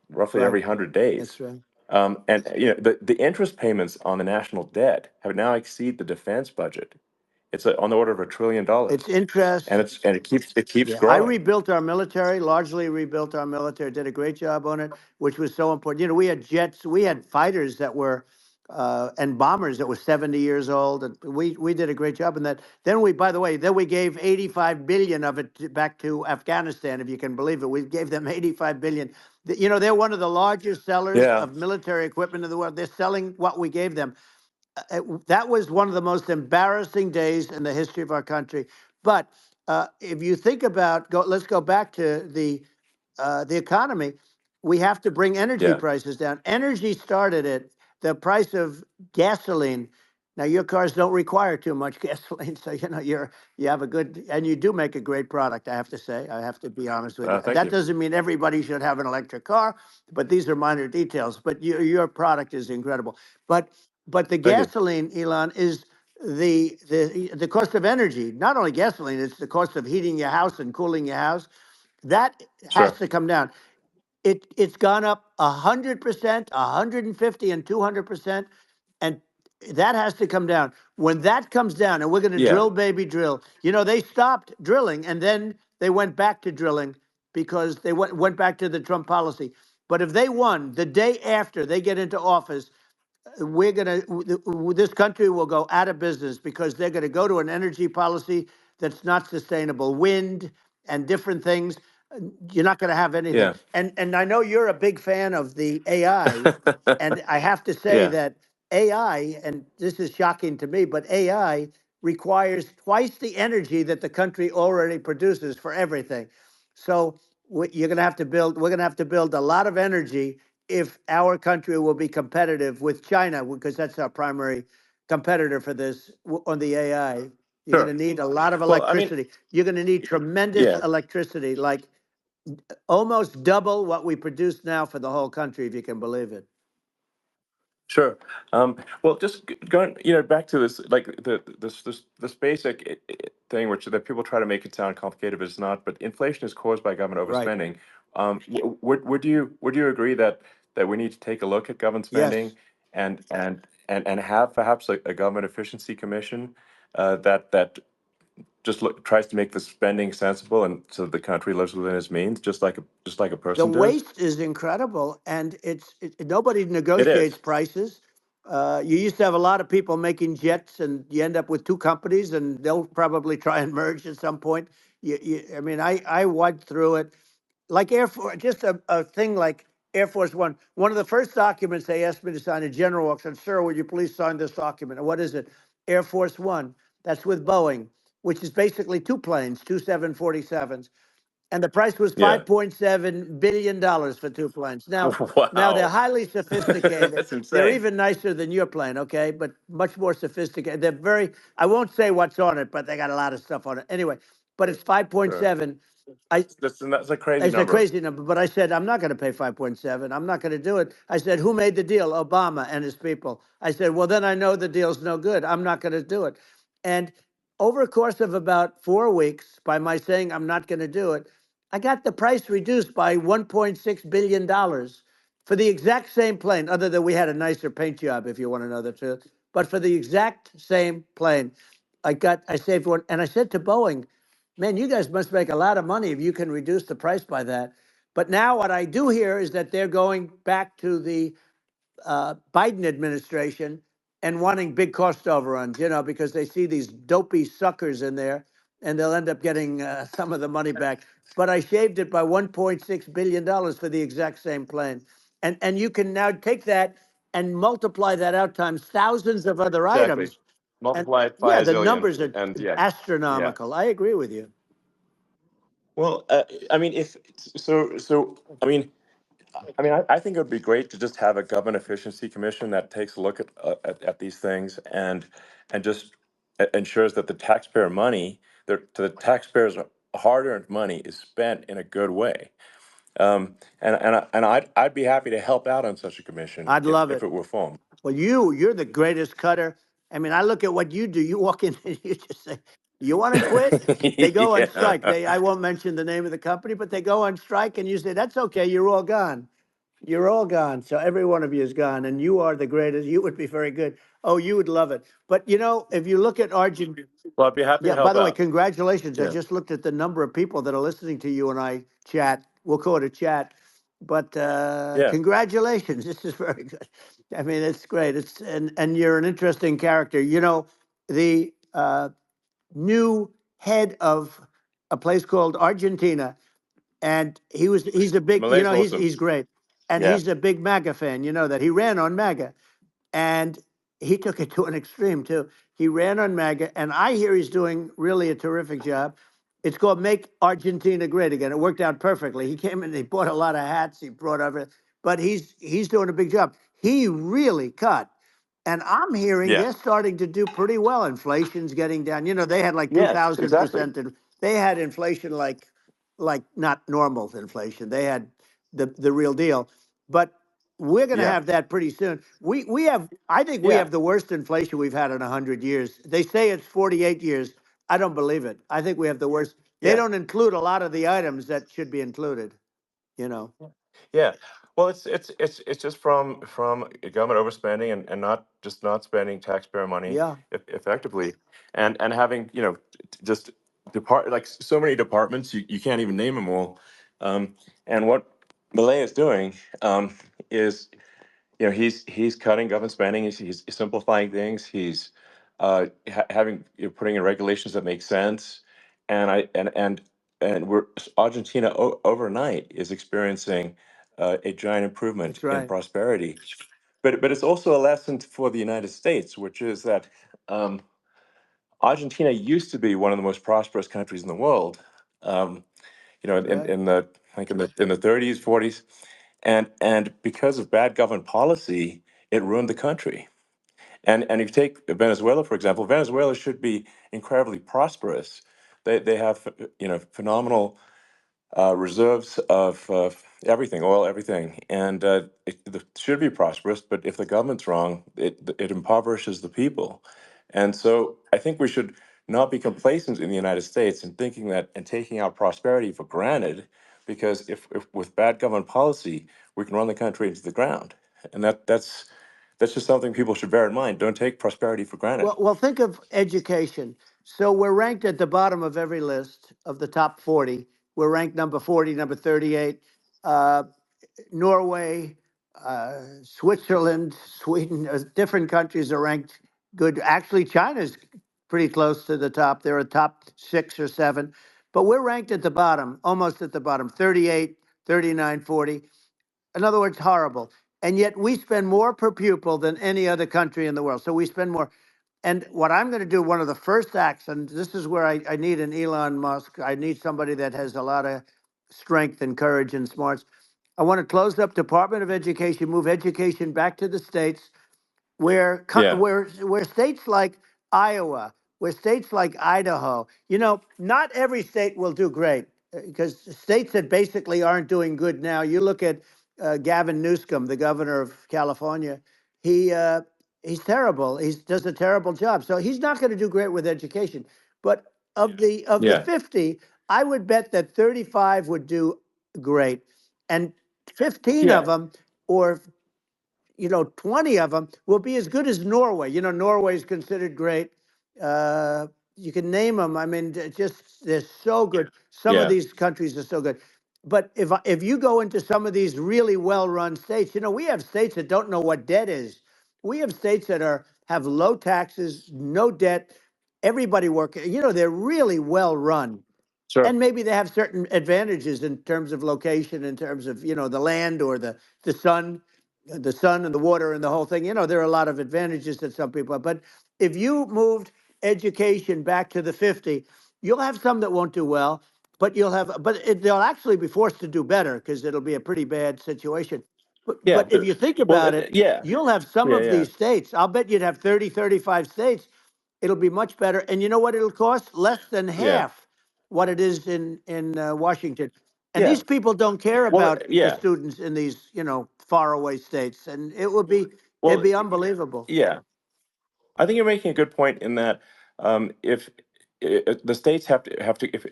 roughly Right. every 100 days. That's right. And the interest payments on the national debt have now exceed the defense budget. It's on the order of $1 trillion, It's interest. and it keeps Yeah, I growing. rebuilt our military, largely rebuilt our military, did a great job on it, which was so important. We had jets, we had fighters that were, and bombers that were 70 years old, and we did a great job in that. Then by the way, then we gave 85 billion of it back to Afghanistan, if you can believe it. We gave them 85 billion. They're one of the largest sellers Yeah, of military equipment in the world. They're selling what we gave them. That was one of the most embarrassing days in the history of our country. But if you think about, let's go back to the economy. We have to bring energy yeah, prices down. Energy started at the price of gasoline. Now your cars don't require too much gasoline, so you have a good, and you do make a great product. I have to say, I have to be honest with you. thank That you. doesn't mean everybody should have an electric car, but these are minor details. But your product is incredible. But the Thank you. gasoline, Elon, is the cost of energy. Not only gasoline, it's the cost of heating your house and cooling your house. That has Sure. to come down. It's gone up 100%, 150, and 200%, and that has to come down. When that comes down, and we're going to Yeah. drill, baby, drill. They stopped drilling, and then they went back to drilling because they went back to the Trump policy. But if they won the day after they get into office, we're going to, this country will go out of business because they're going to go to an energy policy that's not sustainable, wind and different things. You're not going to have anything. Yeah. And I know you're a big fan of the AI, and I have to say Yeah. that AI, and this is shocking to me, but AI requires twice the energy that the country already produces for everything. So you're going to have to build, we're going to have to build a lot of energy if our country will be competitive with China, because that's our primary competitor for this on the AI. You're going Sure. to need a lot of Well, I mean, electricity. You're going to need tremendous yeah. electricity, like almost double what we produce now for the whole country, if you can believe it. Sure. Well, just going, back to this, like this basic thing, which that people try to make it sound complicated, but it's not. But inflation is caused by government Right. overspending. Would you agree that we need to take a look at government Yes. spending and have perhaps a government efficiency commission that just tries to make the spending sensible and so the country lives within its means, just like a The person does. waste is incredible, and nobody It negotiates is. prices. You used to have a lot of people making jets, and you end up with two companies, and they'll probably try and merge at some point. I mean, I went through it like Air Force, just a thing like Air Force One. One of the first documents they asked me to sign, a general walks in, sir, would you please sign this document? And what is it? Air Force One. That's with Boeing, which is basically two planes, two 747s, and the price was Yeah. $5.7 billion for two planes. Now they're Wow. highly sophisticated. That's They're insane. even nicer than your plane, okay? But much more sophisticated. They're very. I won't say what's on it, but they got a lot of stuff on it. Anyway, but it's Sure. 5.7. I That's a crazy It's a number. crazy number, but I said I'm not going to pay 5.7. I'm not going to do it. I said, who made the deal? Obama and his people. I said, well, then I know the deal's no good. I'm not going to do it. And over a course of about 4 weeks, by my saying I'm not going to do it, I got the price reduced by $1.6 billion for the exact same plane, other than we had a nicer paint job, if you want to know the truth. But for the exact same plane, I saved one. And I said to Boeing, man, you guys must make a lot of money if you can reduce the price by that. But now what I do hear is that they're going back to the Biden administration and wanting big cost overruns, because they see these dopey suckers in there, and they'll end up getting some of the money back. But I shaved it by $1.6 billion for the exact same plane, and you can now take that and multiply that out times thousands of other Exactly. items, and Multiply it by yeah, a the zillion, numbers are and yeah, yeah. astronomical. I agree with you. Well, I mean, if so, I think it would be great to just have a government efficiency commission that takes a look at these things and just ensures that the taxpayer money, the taxpayers' hard-earned money, is spent in a good way. I'd be happy to help out on such a commission I'd love if it. it were formed. Well, you're the greatest cutter. I mean, I look at what you do. You walk in and you just say, "You want to quit?" They go on Yeah. strike. I won't mention the name of the company, but they go on strike, and you say, "That's okay. You're all gone. You're all gone." So every one of you is gone, and you are the greatest. You would be very good. Oh, you would love it. But if you look at Argentina. Well, I'd be happy to Yeah, by help the way, out. congratulations. I Yeah. just looked at the number of people that are listening to you and I chat. We'll call it a chat. But Yeah. congratulations. This is very good. I mean, it's great. And you're an interesting character. The new head of a place called Argentina, and he's a big, Malay's awesome. he's great. And Yeah. he's a big MAGA fan, that he ran on MAGA. And he took it to an extreme too. He ran on MAGA, and I hear he's doing really a terrific job. It's called Make Argentina Great Again. It worked out perfectly. He came in, he bought a lot of hats, he brought everything, but he's doing a big job. He really cut. And I'm hearing Yeah. they're starting to do pretty well. Inflation's getting down. They had like Yes, exactly. 2,000%. They had inflation like not normal inflation. They had the real deal. But we're going to Yeah. have that pretty soon. We have, I think we Yeah. have the worst inflation we've had in 100 years. They say it's 48 years. I don't believe it. I think we have the worst. They Yeah. don't include a lot of the items that should be included, you know. Yeah. Well, it's just from government overspending and not spending taxpayer money Yeah. effectively, and having just like so many departments, you can't even name them all. And what Milei is doing is, he's cutting government spending. He's simplifying things. He's having putting in regulations that make sense. And we're Argentina overnight is experiencing a giant improvement That's in right. prosperity. But it's also a lesson for the United States, which is that um, Argentina used to be one of the most prosperous countries in the world. Um, That's right. in the like in the 30s, 40s, and because of bad government policy, it ruined the country. And if you take Venezuela, for example, Venezuela should be incredibly prosperous. They have phenomenal reserves of everything, oil, everything, and it should be prosperous. But if the government's wrong, it impoverishes the people. And so I think we should not be complacent in the United States and thinking that and taking our prosperity for granted, because if with bad government policy, we can run the country into the ground, and that's just something people should bear in mind. Don't take prosperity for granted. Well, think of education. So we're ranked at the bottom of every list of the top 40. We're ranked number 40, number 38. Uh, Norway, Switzerland, Sweden, different countries are ranked good. Actually, China's pretty close to the top. They're a top 6 or 7, but we're ranked at the bottom, almost at the bottom, 38, 39, 40. In other words, horrible. And yet we spend more per pupil than any other country in the world. So we spend more. And what I'm going to do, one of the first acts, and this is where I need an Elon Musk. I need somebody that has a lot of strength and courage and smarts. I want to close up Department of Education, move education back to the states, Yeah, where states like Iowa, where states like Idaho, not every state will do great, because states that basically aren't doing good now. You look at Gavin Newsom, the governor of California. He he's terrible. He does a terrible job. So he's not going to do great with education. But of the yeah, 50, I would bet that 35 would do great, and 15 of yeah, them, or 20 of them will be as good as Norway. Norway is considered great. You can name them. I mean, they're so good. Some of yeah. these countries are so good. But if you go into some of these really well-run states, we have states that don't know what debt is. We have states that have low taxes, no debt, everybody working. They're really well run, Sure. and maybe they have certain advantages in terms of location, in terms of the land, or the sun, and the water and the whole thing. There are a lot of advantages that some people have. But if you moved education back to the 50, you'll have some that won't do well, but they'll actually be forced to do better, because it'll be a pretty bad situation. Yeah, But if you think well, about it, yeah, you'll have some yeah, of yeah, these states. I'll bet you'd have 30, 35 states. It'll be much better. And you know what it'll cost? Less than yeah, half what it is in Washington. And yeah. these people don't care Well, about the yeah, students in these faraway states, and it'd well, be unbelievable. yeah. I think you're making a good point in that if the states have to if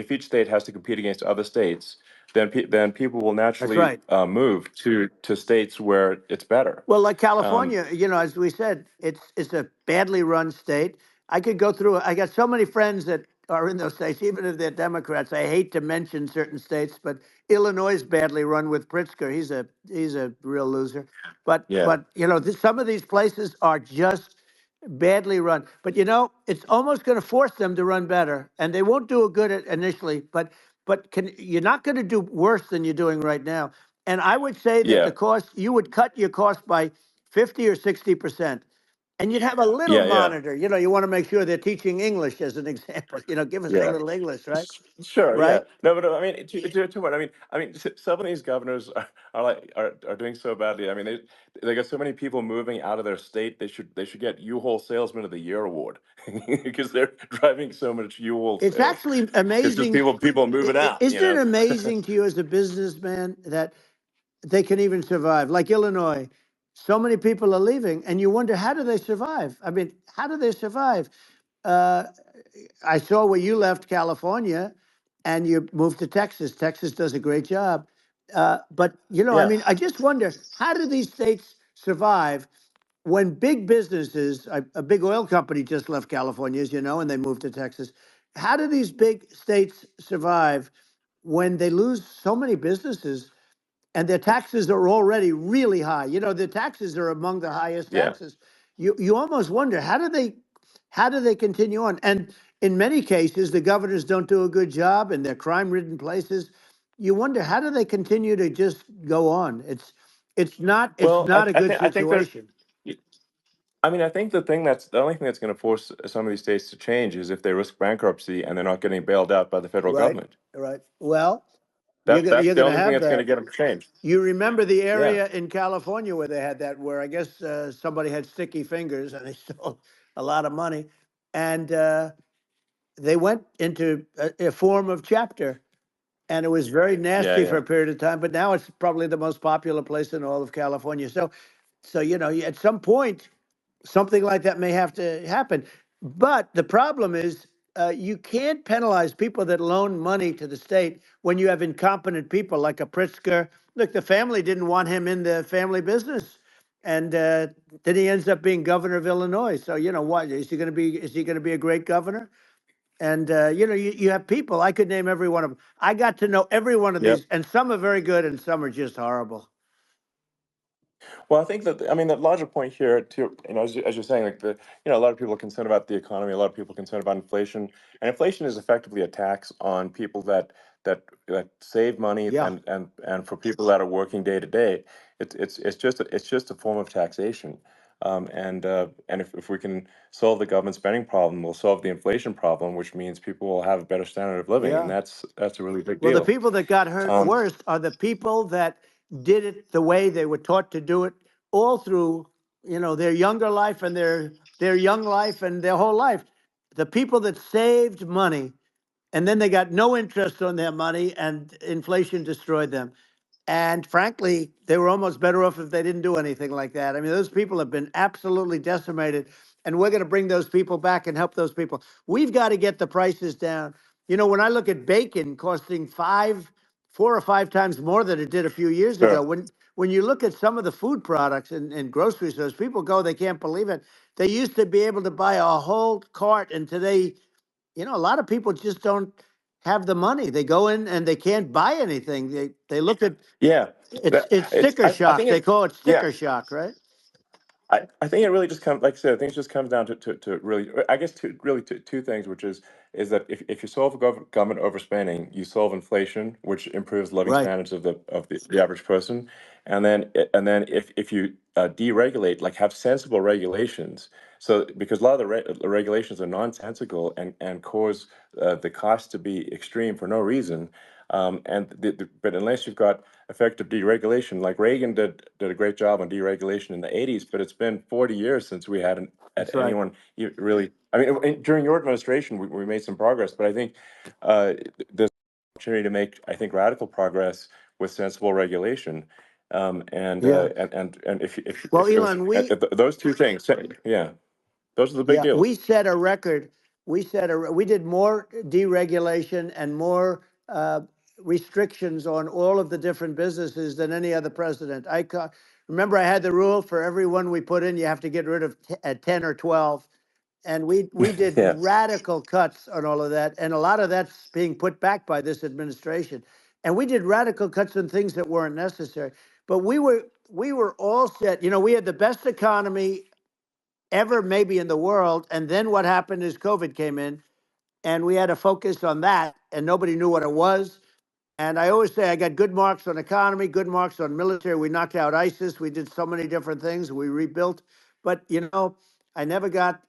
if each state has to compete against other states, then people will That's naturally right. move to states where it's better. Well, like Um, California, as we said, it's a badly run state. I could go through. I got so many friends that are in those states, even if they're Democrats. I hate to mention certain states, but Illinois is badly run with Pritzker. He's a real loser. But yeah, but some of these places are just badly run. But it's almost going to force them to run better, and they won't do a good initially. But you're not going to do worse than you're doing right now. And I would say that yeah, the cost, you would cut your cost by 50 or 60%. And you'd have a little yeah, yeah, monitor. You want to make sure they're teaching English as an example. Give us a yeah. little English, right? Sure, yeah. Right? No, but I mean, to what? Some of these governors are doing so badly. I mean, they got so many people moving out of their state. They should get U-Haul Salesman of the Year award because they're driving so much U-Haul It's sales. actually It's just amazing. people moving out. Isn't it amazing to you as a businessman that they can even survive? Like Illinois, so many people are leaving, and you wonder, how do they survive? I mean, how do they survive? Uh, I saw where you left California and you moved to Texas. Texas does a great job. But, I Yeah, mean, I just wonder, how do these states survive when big businesses, a big oil company just left California, as you know, and they moved to Texas. how do these big states survive when they lose so many businesses and their taxes are already really high? You know, the taxes are among the highest Yeah. taxes. You almost wonder how do they continue on? And in many cases, the governors don't do a good job in their crime-ridden places. You wonder how do they continue to just go on? It's Well, not a good I think there's. situation. I mean, I think the only thing that's going to force some of these states to change is if they risk bankruptcy and they're not getting bailed out by the federal Right, government. right. Well, That's you're the gonna only thing have that's going to that. get them to change. You remember the Yeah. area in California where they had that, where I guess somebody had sticky fingers and they stole a lot of money, and they went into a form of chapter, and it was very Yeah. nasty for Yeah. a period of time. But now it's probably the most popular place in all of California. So you know, at some point, something like that may have to happen. But the problem is, you can't penalize people that loan money to the state when you have incompetent people like a Pritzker. Look, the family didn't want him in the family business, and then he ends up being governor of Illinois. So you know what is he going to be? Is he going to be a great governor? And you know, you have people. I could name every one of them. I got to know every one of Yep. these, and some are very good, and some are just horrible. Well, I think that I mean the larger point here, too, as you're saying, like a lot of people are concerned about the economy, a lot of people are concerned about inflation, and inflation is effectively a tax on people that save money Yeah, and for people that are working day to day, it's just a form of taxation, and if we can solve the government spending problem, we'll solve the inflation problem, which means people will have a better standard of living, and yeah. that's a really big Well, the deal. people that got hurt Um, worst are the people that did it the way they were taught to do it all through, you know, their younger life and their young life and their whole life. The people that saved money and then they got no interest on their money and inflation destroyed them. And frankly, they were almost better off if they didn't do anything like that. I mean, those people have been absolutely decimated, and we're going to bring those people back and help those people. We've got to get the prices down. You know, when I look at bacon costing 4 or 5 times more than it did a few years ago, sure. when you look at some of the food products in grocery stores, people go, they can't believe it. They used to be able to buy a whole cart, and today, you know, a lot of people just don't have the money. They go in and they can't buy anything. They look at Yeah, it's sticker I shock. think They it. call it Yeah, sticker shock, right? I think it really just comes, like I said, I think it just comes down to really, I guess, two things, which is that if you solve government overspending, you solve inflation, which improves living Right. standards of the average person, and then if you deregulate, like have sensible regulations, so because a lot of the regulations are nonsensical and cause the cost to be extreme for no reason, but unless you've got effective deregulation. Like Reagan did a great job on deregulation in the '80s, but it's been 40 years since we had That's right. anyone really. I mean, during your administration, we made some progress, but I think there's an opportunity to make, I think, radical progress with sensible regulation. Yeah. And Well, Elon, those two things, yeah, those are the big yeah, deals. we set a record. We did more deregulation and more restrictions on all of the different businesses than any other president. Remember, I had the rule for everyone we put in, you have to get rid of 10 or 12. And we did Yeah, radical cuts on all of that, and a lot of that's being put back by this administration. And we did radical cuts on things that weren't necessary. But we were all set. You know, we had the best economy ever, maybe in the world. And then what happened is COVID came in, and we had to focus on that, and nobody knew what it was. And I always say I got good marks on economy, good marks on military. We knocked out ISIS. We did so many different things. We rebuilt. But, you know, I never got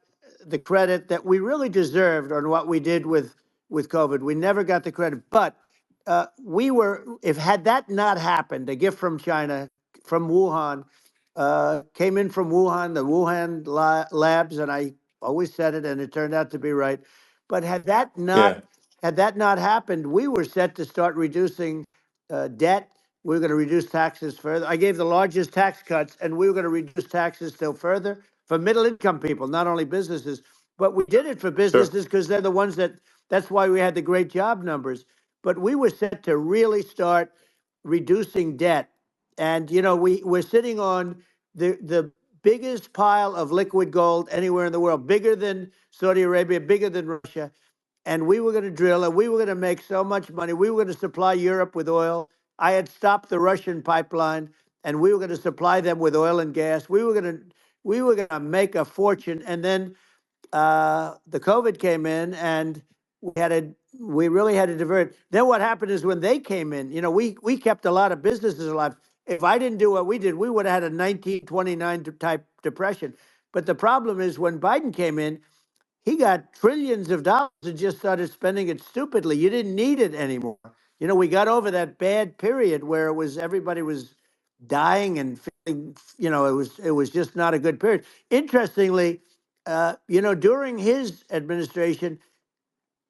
the credit that we really deserved on what we did with COVID. We never got the credit. But if had that not happened, a gift from China, from Wuhan, came in from Wuhan, the Wuhan labs, and I always said it, and it turned out to be right. But yeah, had that not happened, we were set to start reducing debt. We were going to reduce taxes further. I gave the largest tax cuts, and we were going to reduce taxes still further for middle income people, not only businesses. But we did it for sure, businesses because they're the ones that's why we had the great job numbers. But we were set to really start reducing debt. And, you know, we're sitting on the biggest pile of liquid gold anywhere in the world, bigger than Saudi Arabia, bigger than Russia. and we were going to drill, and we were going to make so much money. We were going to supply Europe with oil. I had stopped the Russian pipeline, and we were going to supply them with oil and gas. We were going to make a fortune, and then the COVID came in, and we really had to divert. Then what happened is when they came in, we kept a lot of businesses alive. If I didn't do what we did, we would have had a 1929 type depression. But the problem is when Biden came in, he got trillions of dollars and just started spending it stupidly. You didn't need it anymore. We got over that bad period where everybody was dying and feeling, it was just not a good period. Interestingly, during his administration,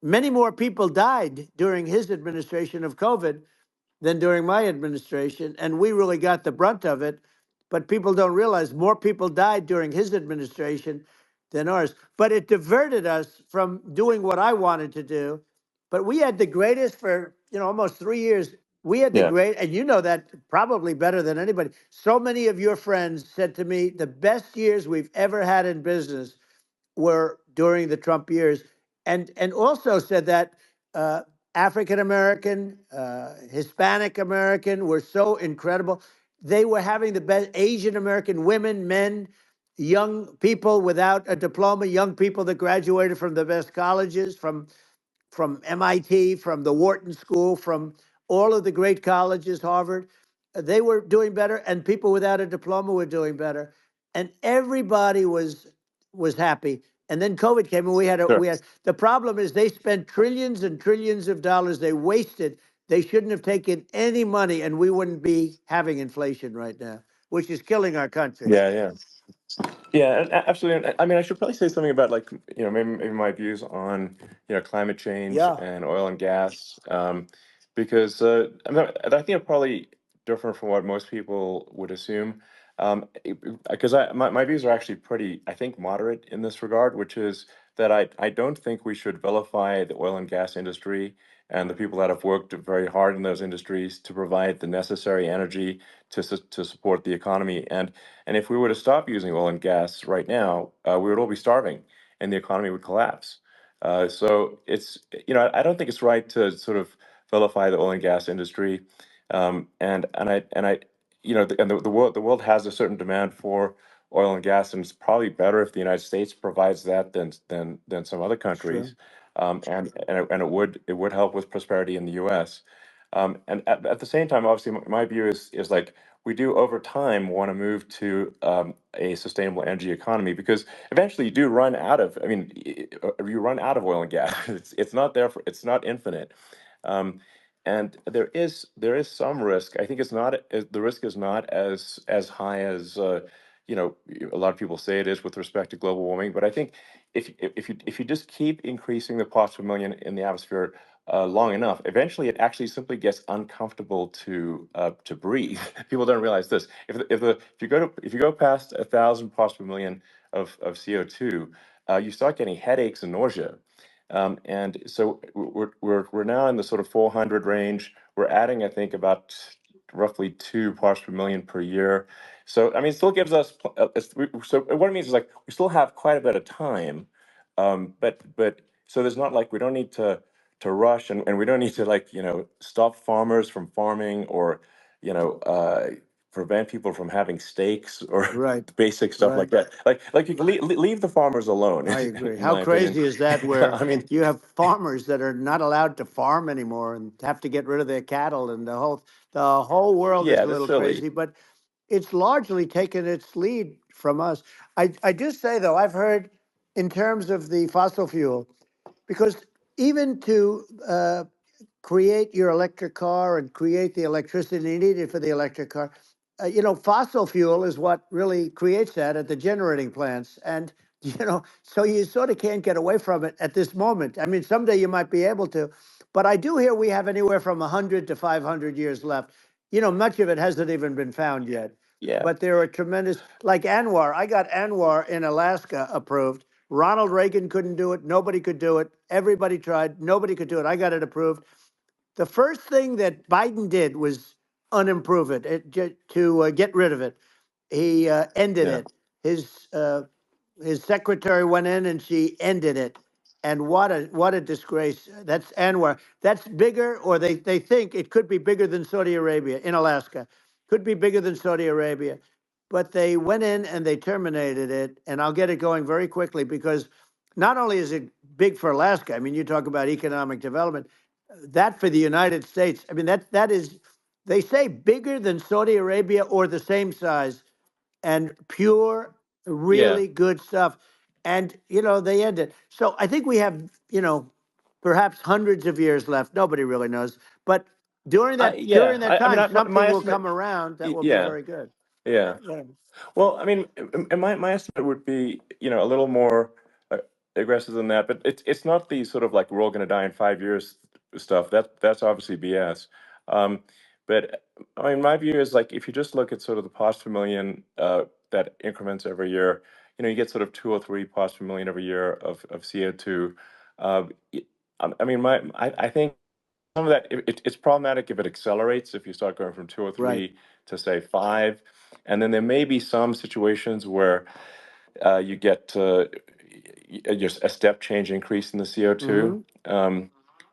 many more people died during his administration of COVID than during my administration, and we really got the brunt of it. But people don't realize more people died during his administration than ours. But it diverted us from doing what I wanted to do. But we had the greatest for almost 3 years. We had the Yeah. great, and you know that probably better than anybody. So many of your friends said to me, the best years we've ever had in business were during the Trump years, and also said that African American, Hispanic American were so incredible. They were having the best. Asian American women, men, young people without a diploma, young people that graduated from the best colleges, from MIT, from the Wharton School, from all of the great colleges, Harvard. They were doing better, and people without a diploma were doing better, and everybody was happy. And then COVID came, and Sure. we had the problem is they spent trillions and trillions of dollars. They wasted. They shouldn't have taken any money, and we wouldn't be having inflation right now, which is killing our country. Yeah, yeah. Yeah, absolutely. And I mean, I should probably say something about like, maybe my views on, climate change Yeah, and oil and gas, because I think I'm probably different from what most people would assume. Because my views are actually pretty, I think, moderate in this regard, which is that I don't think we should vilify the oil and gas industry and the people that have worked very hard in those industries to provide the necessary energy to support the economy. And if we were to stop using oil and gas right now, we would all be starving, and the economy would collapse. So I don't think it's right to sort of vilify the oil and gas industry, and the world has a certain demand for oil and gas, and it's probably better if the United States provides that than some other sure. countries, and it would help with prosperity in the U.S. And at the same time, obviously, my view is like we do over time want to move to a sustainable energy economy because eventually you do run out of. I mean, you run out of oil and gas. It's not there for. It's not infinite. Um, and there is some risk. I think the risk is not as high as a lot of people say it is with respect to global warming. But I think if you just keep increasing the parts per million in the atmosphere long enough, eventually it actually simply gets uncomfortable to breathe. People don't realize this. If you go past 1,000 parts per million of CO2, you start getting headaches and nausea. And so we're now in the sort of 400 range. We're adding, I think, about roughly 2 parts per million per year. So I mean, it still gives us. So what it means is like we still have quite a bit of time, but so there's not like we don't need to rush, and we don't need to like stop farmers from farming or you know uh, prevent people from having steaks or Right, basic stuff like right. that. Like you can leave the farmers alone, I agree. in How my opinion. crazy is that where I mean, you have farmers that are not allowed to farm anymore and have to get rid of their cattle, and the whole world is yeah, a that's little silly. crazy, but it's largely taken its lead from us. I do say though, I've heard in terms of the fossil fuel, because even to create your electric car and create the electricity needed for the electric car. Fossil fuel is what really creates that at the generating plants. And, so you sort of can't get away from it at this moment. I mean, someday you might be able to, but I do hear we have anywhere from 100 to 500 years left. Much of it hasn't even been found yet. Yeah, But there are tremendous, like Anwar. I got Anwar in Alaska approved. Ronald Reagan couldn't do it. Nobody could do it. Everybody tried. Nobody could do it. I got it approved. The first thing that Biden did was unimprove to get rid of it. He ended yeah, it. His secretary went in and she ended it. And what a disgrace. That's Anwar. That's bigger, or they think it could be bigger than Saudi Arabia in Alaska. Could be bigger than Saudi Arabia. But they went in and they terminated it. And I'll get it going very quickly because not only is it big for Alaska, I mean, you talk about economic development, that for the United States, I mean, that is, they say bigger than Saudi Arabia or the same size, and pure, Yeah. really good stuff. And, they end it. So I think we have, perhaps hundreds of years left. Nobody really knows. But during Yeah. that I mean, time, my something will estimate. come around that will be Yeah. very good. Yeah. Yeah. Well, I mean, and my estimate would be, a little more uh, aggressive than that, but it's not the sort of like we're all going to die in 5 years stuff. That's obviously BS. Um, but I mean, my view is like if you just look at sort of the parts per million that increments every year, you get sort of 2 or 3 parts per million every year of CO2. Uh, y- I mean, I think some of that it's problematic if it accelerates if you start going from 2 or Right. 3 to say 5, and then there may be some situations where you get just a step change increase in the CO2, Hmm.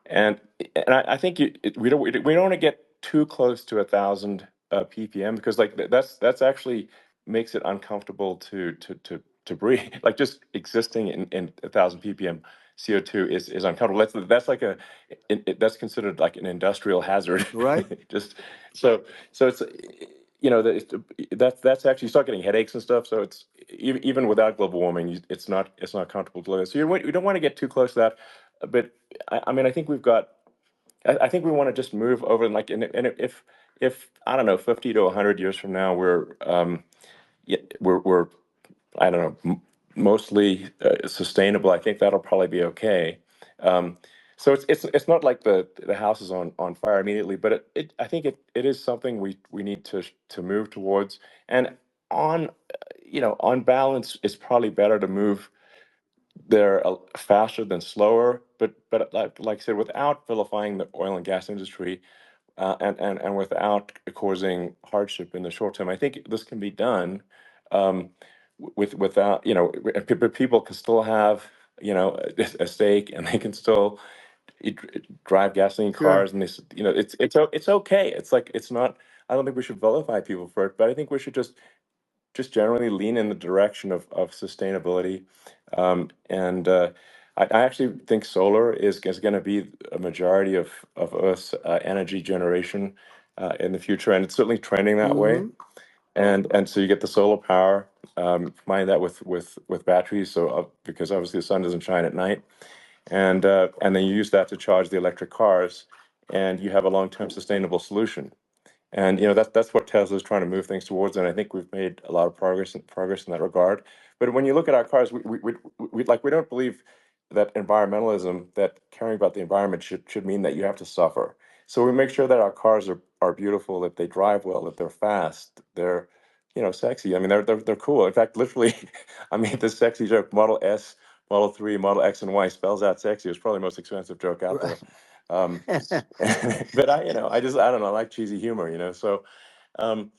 and I think we don't want to get too close to 1,000 ppm because like that's actually makes it uncomfortable to breathe. Like just existing in 1,000 ppm CO2 is uncomfortable. That's like that's considered like an industrial hazard. Right. Just so it's that's actually you start getting headaches and stuff. So it's even without global warming, it's not comfortable to live with. So you don't want to get too close to that. But I mean, I think we've got. I think we want to just move over and like and if I don't know 50 to 100 years from now we're I don't know mostly sustainable. I think that'll probably be okay. Um, so it's not like the house is on fire immediately, but I think it is something we need to move towards. And on on balance, it's probably better to move there faster than slower. But like I said, without vilifying the oil and gas industry, and without causing hardship in the short term. I think this can be done um, without but people can still have a stake, and they can still drive gasoline Sure. cars, and it's okay. It's like it's not. I don't think we should vilify people for it, but I think we should just generally lean in the direction of sustainability. And I actually think solar is going to be a majority of Earth's energy generation in the future, and it's certainly trending that way. Hmm. And so you get the solar power, combine that with batteries, so because obviously the sun doesn't shine at night, and then you use that to charge the electric cars, and you have a long-term sustainable solution. And that's what Tesla's trying to move things towards, and I think we've made a lot of progress in that regard. But when you look at our cars, we don't believe that environmentalism, that caring about the environment should mean that you have to suffer. So we make sure that our cars are beautiful, that they drive well, that they're fast, they're sexy. I mean they're cool. In fact, literally, I made this sexy joke: Model S, Model 3, Model X, and Y spells out sexy. It's probably the most expensive joke out Right. there. Um, but I don't know, I like cheesy humor, So, um,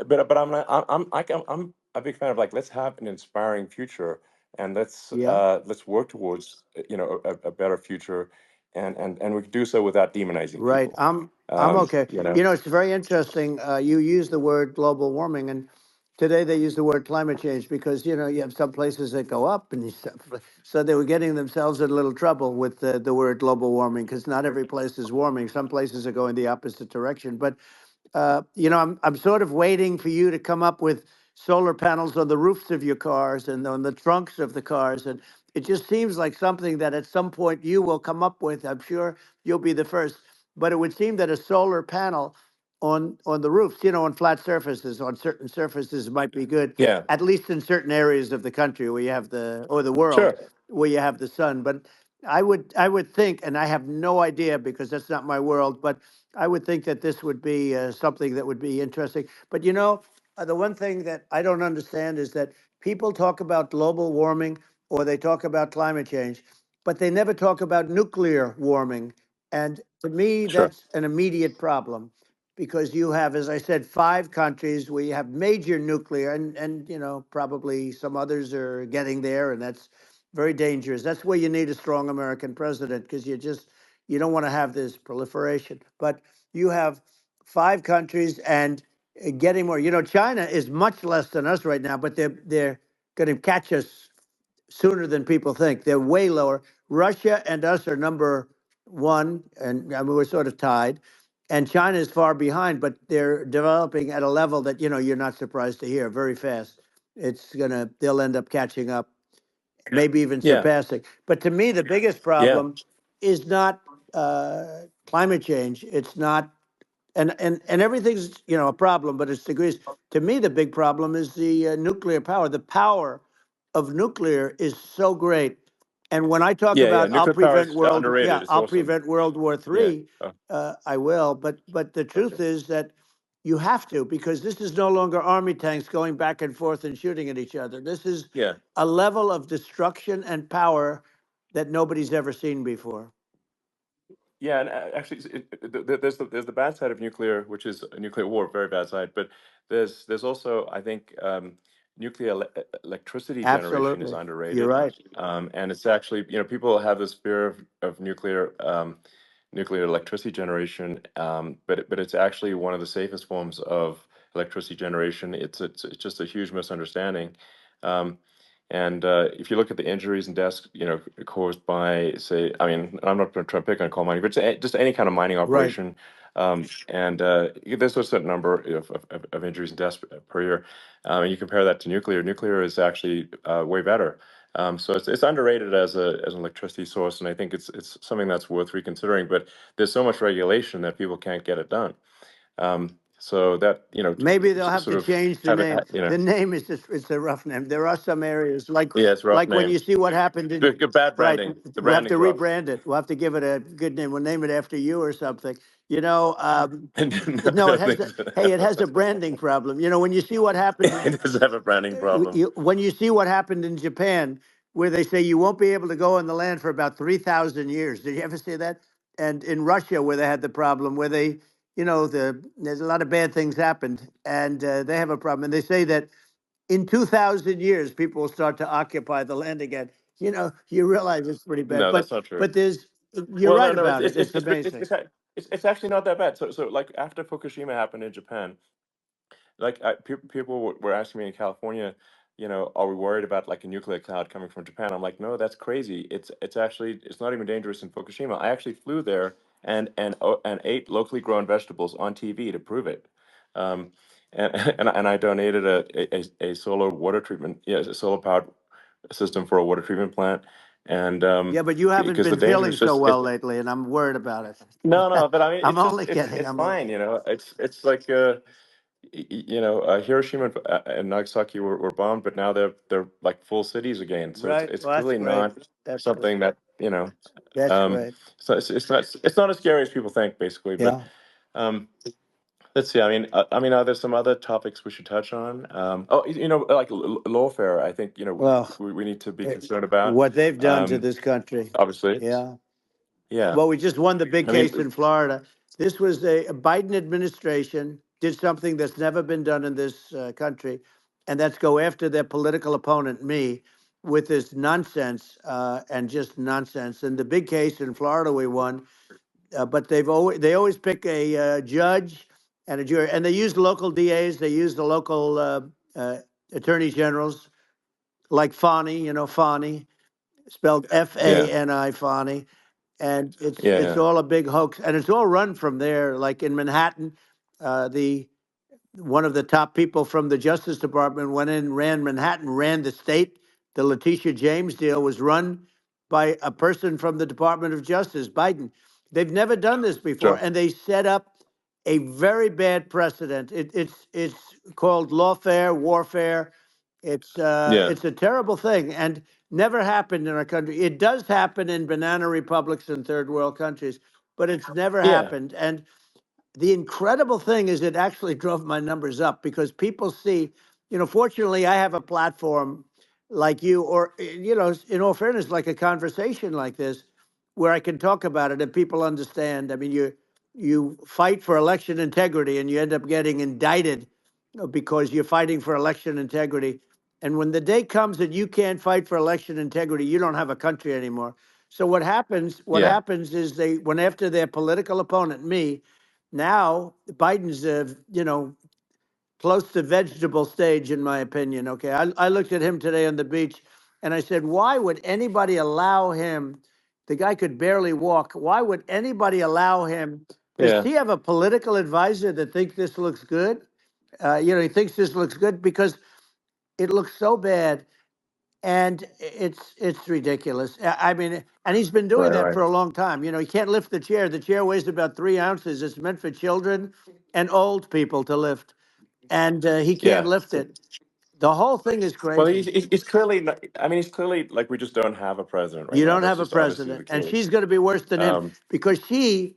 but I'm a big fan of like let's have an inspiring future, and Yeah. let's work towards a better future, and we can do so without demonizing Right. people. I'm okay. You know, It's very interesting. You use the word global warming, and today they use the word climate change because you have some places that go up, and so they were getting themselves in a little trouble with the word global warming because not every place is warming. Some places are going the opposite direction. But I'm sort of waiting for you to come up with solar panels on the roofs of your cars and on the trunks of the cars, and it just seems like something that at some point you will come up with. I'm sure you'll be the first, but it would seem that a solar panel on the roofs, on flat surfaces, on certain surfaces might be good, yeah, at least in certain areas of the country where you have or the world sure, where you have the sun. But I would think, and I have no idea because that's not my world, but I would think that this would be something that would be interesting. But the one thing that I don't understand is that people talk about global warming or they talk about climate change, but they never talk about nuclear warming. And to me, sure, that's an immediate problem because you have, as I said, 5 countries where you have major nuclear, and probably some others are getting there, and very dangerous. That's where you need a strong American president, because you don't want to have this proliferation. But you have 5 countries and getting more. You know, China is much less than us right now, but they're going to catch us sooner than people think. They're way lower. Russia and us are number 1, and I mean, we're sort of tied. And China is far behind, but they're developing at a level that, you know, you're not surprised to hear, very fast. They'll end up catching up, maybe even Yeah, surpassing. But to me, the biggest yeah, problem is not climate change. It's not, and everything's, you know, a problem, but it's degrees. To me, the big problem is the nuclear power. The power of nuclear is so great. And when I talk yeah, yeah. about Nuclear power is underrated. It's I'll awesome. prevent World War Yeah. III, Oh, I will. But the okay. truth is that you have to, because this is no longer army tanks going back and forth and shooting at each other. This is Yeah. a level of destruction and power that nobody's ever seen before. Yeah, and actually, there's the bad side of nuclear, which is a nuclear war, very bad side. But there's also, I think, nuclear electricity generation is Absolutely. You're underrated, right. and it's actually, people have this fear of nuclear electricity generation, but it's actually one of the safest forms of electricity generation. It's just a huge misunderstanding. Um, and if you look at the injuries and deaths, caused by, say, I mean, I'm not trying to pick on coal mining, but just any kind of mining Right. operation, and there's a certain number of injuries and deaths per year. And you compare that to nuclear. Nuclear is actually way better. So it's underrated as an electricity source, and I think it's something that's worth reconsidering. But there's so much regulation that people can't get it done. So that Maybe they'll have sort to of change the have it, name. The name is just, it's a rough name. There are some areas yeah, it's a rough when name. you see what happened in, Good bad right, branding. The we'll have to branding's rough. rebrand it. We'll have to give it a good name. We'll name it after you or something. You know, No, no, it has it it has a branding problem. You know, when you see what happened in, does have a branding problem. when you see what happened in Japan, where they say you won't be able to go on the land for about 3,000 years. Did you ever see that? And in Russia, where they had the problem, where they, you know, there's a lot of bad things happened, and they have a problem. And they say that in 2,000 years, people will start to occupy the land again. You know, you realize it's pretty bad. No, that's not true. But you're Well, no, right no, about it. It's amazing. it's actually not that bad. So like after Fukushima happened in Japan, like people were asking me in California, are we worried about like a nuclear cloud coming from Japan? I'm like, no, that's crazy. It's actually it's not even dangerous in Fukushima. I actually flew there and ate locally grown vegetables on TV to prove it. Um, and and I donated a solar water treatment, yeah, a solar powered system for a water treatment plant, and Yeah, but you haven't because the been danger feeling is so just well lately, and I'm worried about no, it. no, but I mean, I'm it's just only kidding. it's fine, It's like Hiroshima and Nagasaki were bombed, but now they're like full cities again. So Right. it's Well, that's really great. not That's something great. that That's um, great. so it's not as scary as people think, basically. But Yeah. um, let's see. I mean, are there some other topics we should touch on? Like lawfare. I think Well, we need to be eh, concerned about. what they've done to Um, this country. obviously, Yeah. yeah. Well, we just won the big I mean, case in Florida. This was a Biden administration did something that's never been done in this country, and that's go after their political opponent, me, with this nonsense and just nonsense. And the big case in Florida we won, but they always pick a judge and a jury, and they use the local DAs, they use the local attorney generals, like Fani, Fani, spelled yeah, Fani, Fani, and yeah, it's yeah. all a big hoax, and it's all run from there. Like in Manhattan, the one of the top people from the Justice Department went in, ran Manhattan, ran the state. The Letitia James deal was run by a person from the Department of Justice, Biden. They've never done this before, Sure. and they set up a very bad precedent. It's called lawfare, warfare. Yeah, It's a terrible thing, and never happened in our country. It does happen in banana republics and third world countries, but it's never yeah, happened. And the incredible thing is it actually drove my numbers up because people see, fortunately I have a platform like you, or, in all fairness, like a conversation like this, where I can talk about it and people understand. I mean, you fight for election integrity and you end up getting indicted because you're fighting for election integrity. And when the day comes that you can't fight for election integrity, you don't have a country anymore. So what happens? What Yeah. happens is they went after their political opponent, me. Now Biden's, close to vegetable stage, in my opinion. Okay, I looked at him today on the beach, and I said, why would anybody allow him? The guy could barely walk. Why would anybody allow him? Does Yeah. he have a political advisor that thinks this looks good? He thinks this looks good because it looks so bad, and it's ridiculous. I mean, and he's been doing Right. that Right. for a long time. He can't lift the chair. The chair weighs about 3 ounces. It's meant for children and old people to lift, and he can't Yeah. lift it. The whole thing is Well, crazy. he's clearly not, I mean, he's clearly like we just don't have a president right You now. don't That's have a just obviously the president, and case. she's going to be worse than him Um, because she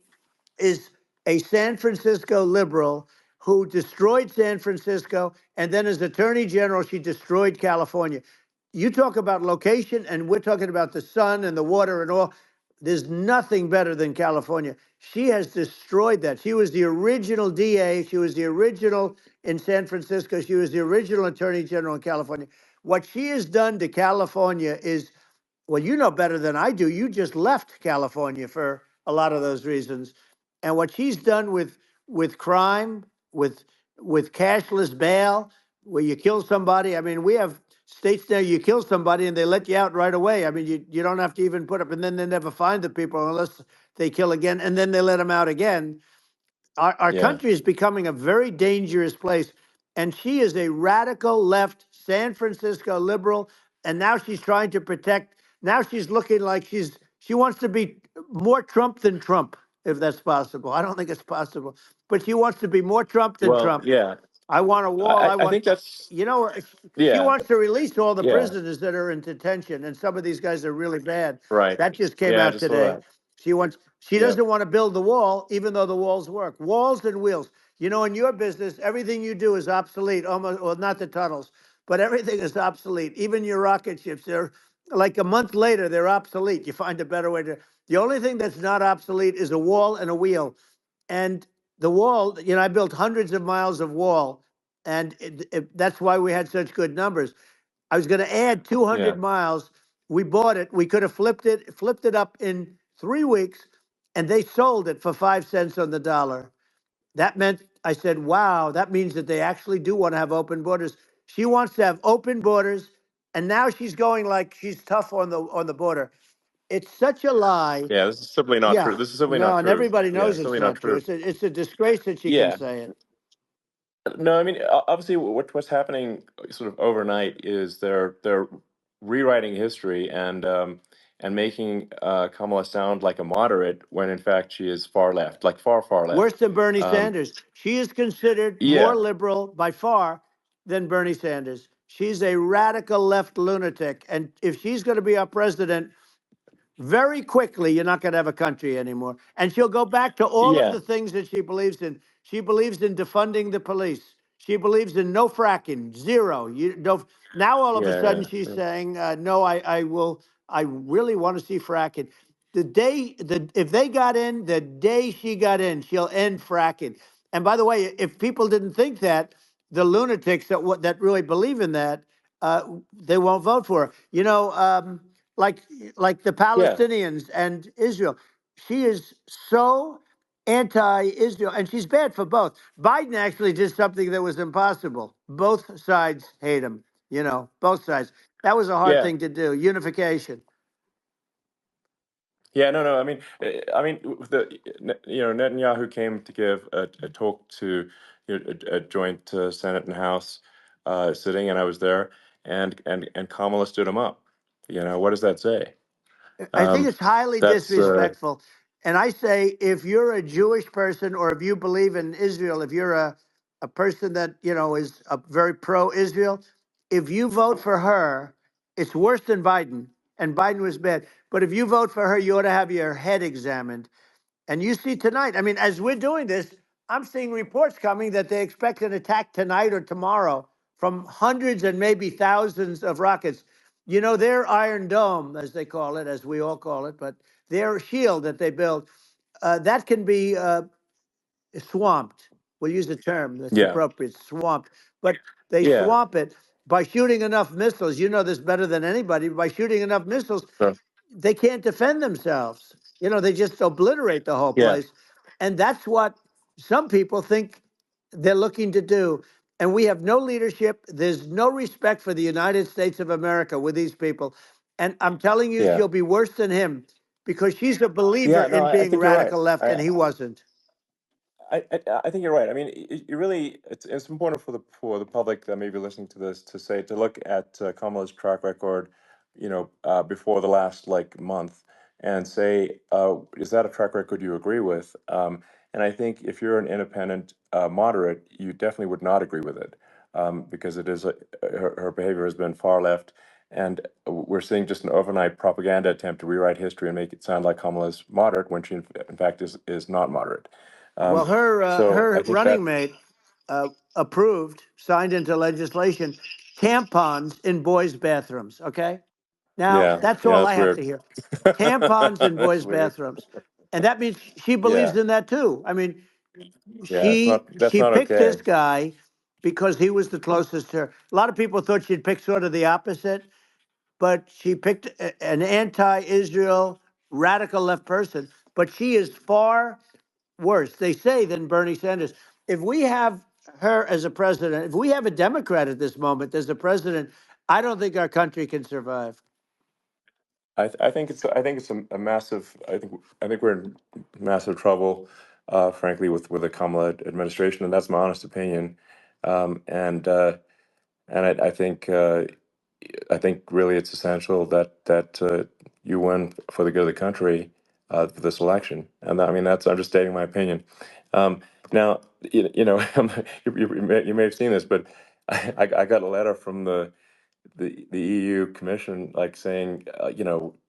is a San Francisco liberal who destroyed San Francisco, and then as Attorney General, she destroyed California. You talk about location, and we're talking about the sun and the water and all. There's nothing better than California. She has destroyed that. She was the original DA. She was the original in San Francisco. She was the original Attorney General in California. What she has done to California is, well, you know better than I do. You just left California for a lot of those reasons. And what she's done with crime, with cashless bail, where you kill somebody. I mean, we have states now you kill somebody and they let you out right away. I mean, you don't have to even put up, and then they never find the people unless they kill again, and then they let them out again. Our yeah. country is becoming a very dangerous place. And she is a radical left San Francisco liberal. And now she's trying to protect. Now she's looking like she wants to be more Trump than Trump, if that's possible. I don't think it's possible, but she wants to be more Trump than Well, Trump. yeah. I want a wall. I I want, think that's you know, she yeah. wants to release all the Yeah. prisoners that are in detention, and some of these guys are really bad. Right. That just came Yeah. I out just saw today. that. She Yeah. doesn't want to build the wall, even though the walls work. Walls and wheels. In your business, everything you do is obsolete. Almost, well, not the tunnels, but everything is obsolete. Even your rocket ships, they're like a month later, they're obsolete. You find a better way to. The only thing that's not obsolete is a wall and a wheel. And the wall, I built hundreds of miles of wall, and that's why we had such good numbers. I was going to add Yeah. 200 miles. We bought it. We could have flipped it up in 3 weeks, and they sold it for 5 cents on the dollar. That meant, I said, wow, that means that they actually do want to have open borders. She wants to have open borders, and now she's going like she's tough on the border. It's such a lie. Yeah. This is simply not true. Yeah, This is simply not no, and true. everybody Yeah. knows It's it's simply not not true. true. It's a disgrace that she can Yeah. say it. No, I mean, obviously, what's happening sort of overnight is they're rewriting history and making Kamala sound like a moderate when in fact she is far left, like far Worse left. than Bernie Um, Sanders. She is considered more yeah, liberal by far than Bernie Sanders. She's a radical left lunatic. And if she's going to be our president, very quickly, you're not going to have a country anymore. And she'll go back to all of yeah, the things that she believes in. She believes in defunding the police. She believes in no fracking, zero. You know, now all of a sudden she's yeah. saying, no, I will. I really want to see fracking. If they got in, the day she got in, she'll end fracking. And by the way, if people didn't think that, the lunatics that really believe in that, they won't vote for her. Like the Yeah. Palestinians and Israel. She is so anti-Israel, and she's bad for both. Biden actually did something that was impossible. Both sides hate him. Both sides. That was a hard Yeah, thing to do. Unification. yeah, no. I mean, Netanyahu came to give a talk to a joint Senate and House sitting, and I was there, and Kamala stood him up. What does that say? I think Um, it's highly that's disrespectful. And I say, if you're a Jewish person or if you believe in Israel, if you're a person that, is a very pro-Israel, if you vote for her, it's worse than Biden. And Biden was bad. But if you vote for her, you ought to have your head examined. And you see tonight, I mean, as we're doing this, I'm seeing reports coming that they expect an attack tonight or tomorrow from hundreds and maybe thousands of rockets. Their Iron Dome, as they call it, as we all call it, but their shield that they build, that can be swamped. We'll use the term that's yeah, appropriate, swamped. But they yeah, swamp it. by shooting enough missiles, you know this better than anybody, by shooting enough missiles, Sure. they can't defend themselves. They just obliterate the whole Yeah. place. And that's what some people think they're looking to do. And we have no leadership. There's no respect for the United States of America with these people. And I'm telling you, Yeah. she'll be worse than him because she's a believer Yeah. No, in I being think you're right. radical left, and he wasn't. I think you're right. I mean, you really, it's important for the public that may be listening to this to look at Kamala's track record, before the last like month, and say, is that a track record you agree with? And I think if you're an independent moderate, you definitely would not agree with it, because it is her behavior has been far left, and we're seeing just an overnight propaganda attempt to rewrite history and make it sound like Kamala's moderate when she in fact is not moderate. Well, So I her think that, running mate approved, signed into legislation, tampons in boys' bathrooms. Okay, now yeah, that's yeah, all I that's have to weird. hear. Tampons in That's boys' weird. bathrooms, and that means she believes Yeah, in that too. I mean, yeah, that's she not picked okay. this guy because he was the closest to her. A lot of people thought she'd pick sort of the opposite, but she picked an anti-Israel radical left person. But she is far worse, they say, than Bernie Sanders. If we have her as a president, if we have a Democrat at this moment as a president, I don't think our country can survive. I think it's a massive. I think we're in massive trouble, frankly, with the Kamala administration, and that's my honest opinion. Um, and uh, and I think really it's essential that you win for the good of the country for this election. And I mean, I'm just stating my opinion. Um, Now, you may have seen this, but I got a letter from the EU Commission, like saying,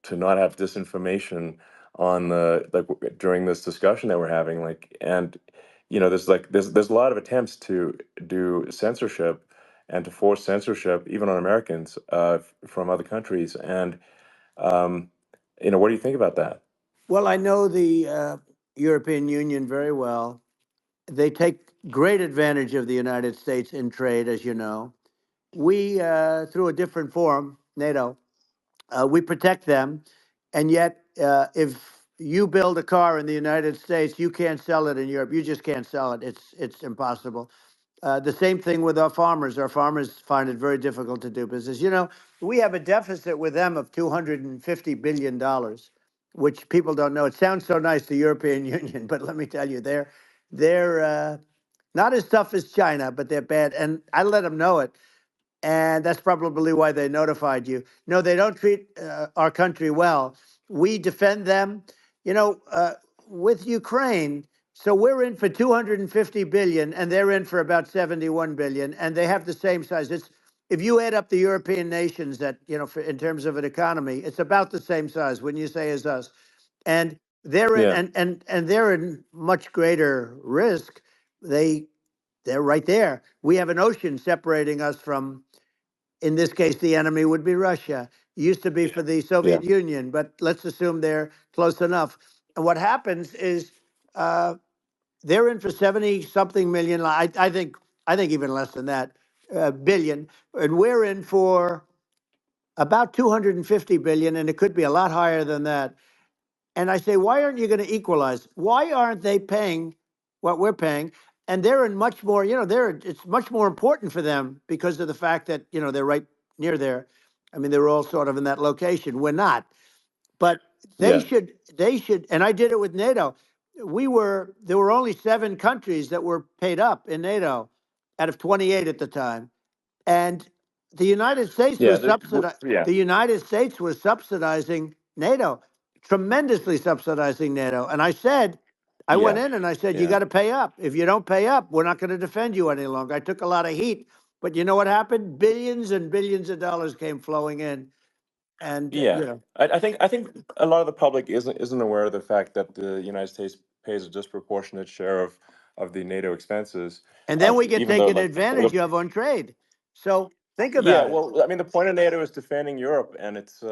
to not have disinformation on during this discussion that we're having, and there's a lot of attempts to do censorship and to force censorship even on Americans from other countries, and um, what do you think about that? Well, I know the European Union very well. They take great advantage of the United States in trade, as you know. We, through a different forum, NATO, we protect them. And yet, if you build a car in the United States, you can't sell it in Europe. You just can't sell it. It's impossible. The same thing with our farmers. Our farmers find it very difficult to do business. We have a deficit with them of $250 billion, which people don't know. It sounds so nice, the European Union, but let me tell you, they're not as tough as China, but they're bad. And I let them know it, and that's probably why they notified you. No, they don't treat our country well. We defend them, with Ukraine. So we're in for 250 billion, and they're in for about 71 billion, and they have the same size. It's If you add up the European nations that in terms of an economy, it's about the same size. When you say as us, and they're in, Yeah, and they're in much greater risk. They they're right there. We have an ocean separating us from, in this case, the enemy would be Russia. It used to be for the yeah, Soviet Union, but let's assume they're close enough. And what happens is uh, they're in for 70 something million. I think even less than that, billion, and we're in for about 250 billion, and it could be a lot higher than that. And I say, why aren't you going to equalize? Why aren't they paying what we're paying? And they're in much more, it's much more important for them because of the fact that, they're right near there. I mean, they're all sort of in that location. We're not. But yeah, they should, and I did it with NATO. There were only 7 countries that were paid up in NATO out of 28 at the time. And the United States yeah. was the United States was subsidizing NATO, tremendously subsidizing NATO. And I went Yeah, in and I said, you yeah, got to pay up. If you don't pay up, we're not going to defend you any longer. I took a lot of heat, but you know what happened? Billions and billions of dollars came flowing in, and yeah. I think a lot of the public isn't aware of the fact that the United States pays a disproportionate share of the NATO expenses, and then we get even though taken advantage of on trade. So think yeah, about it. well, I mean, the point of NATO is defending Europe, and it's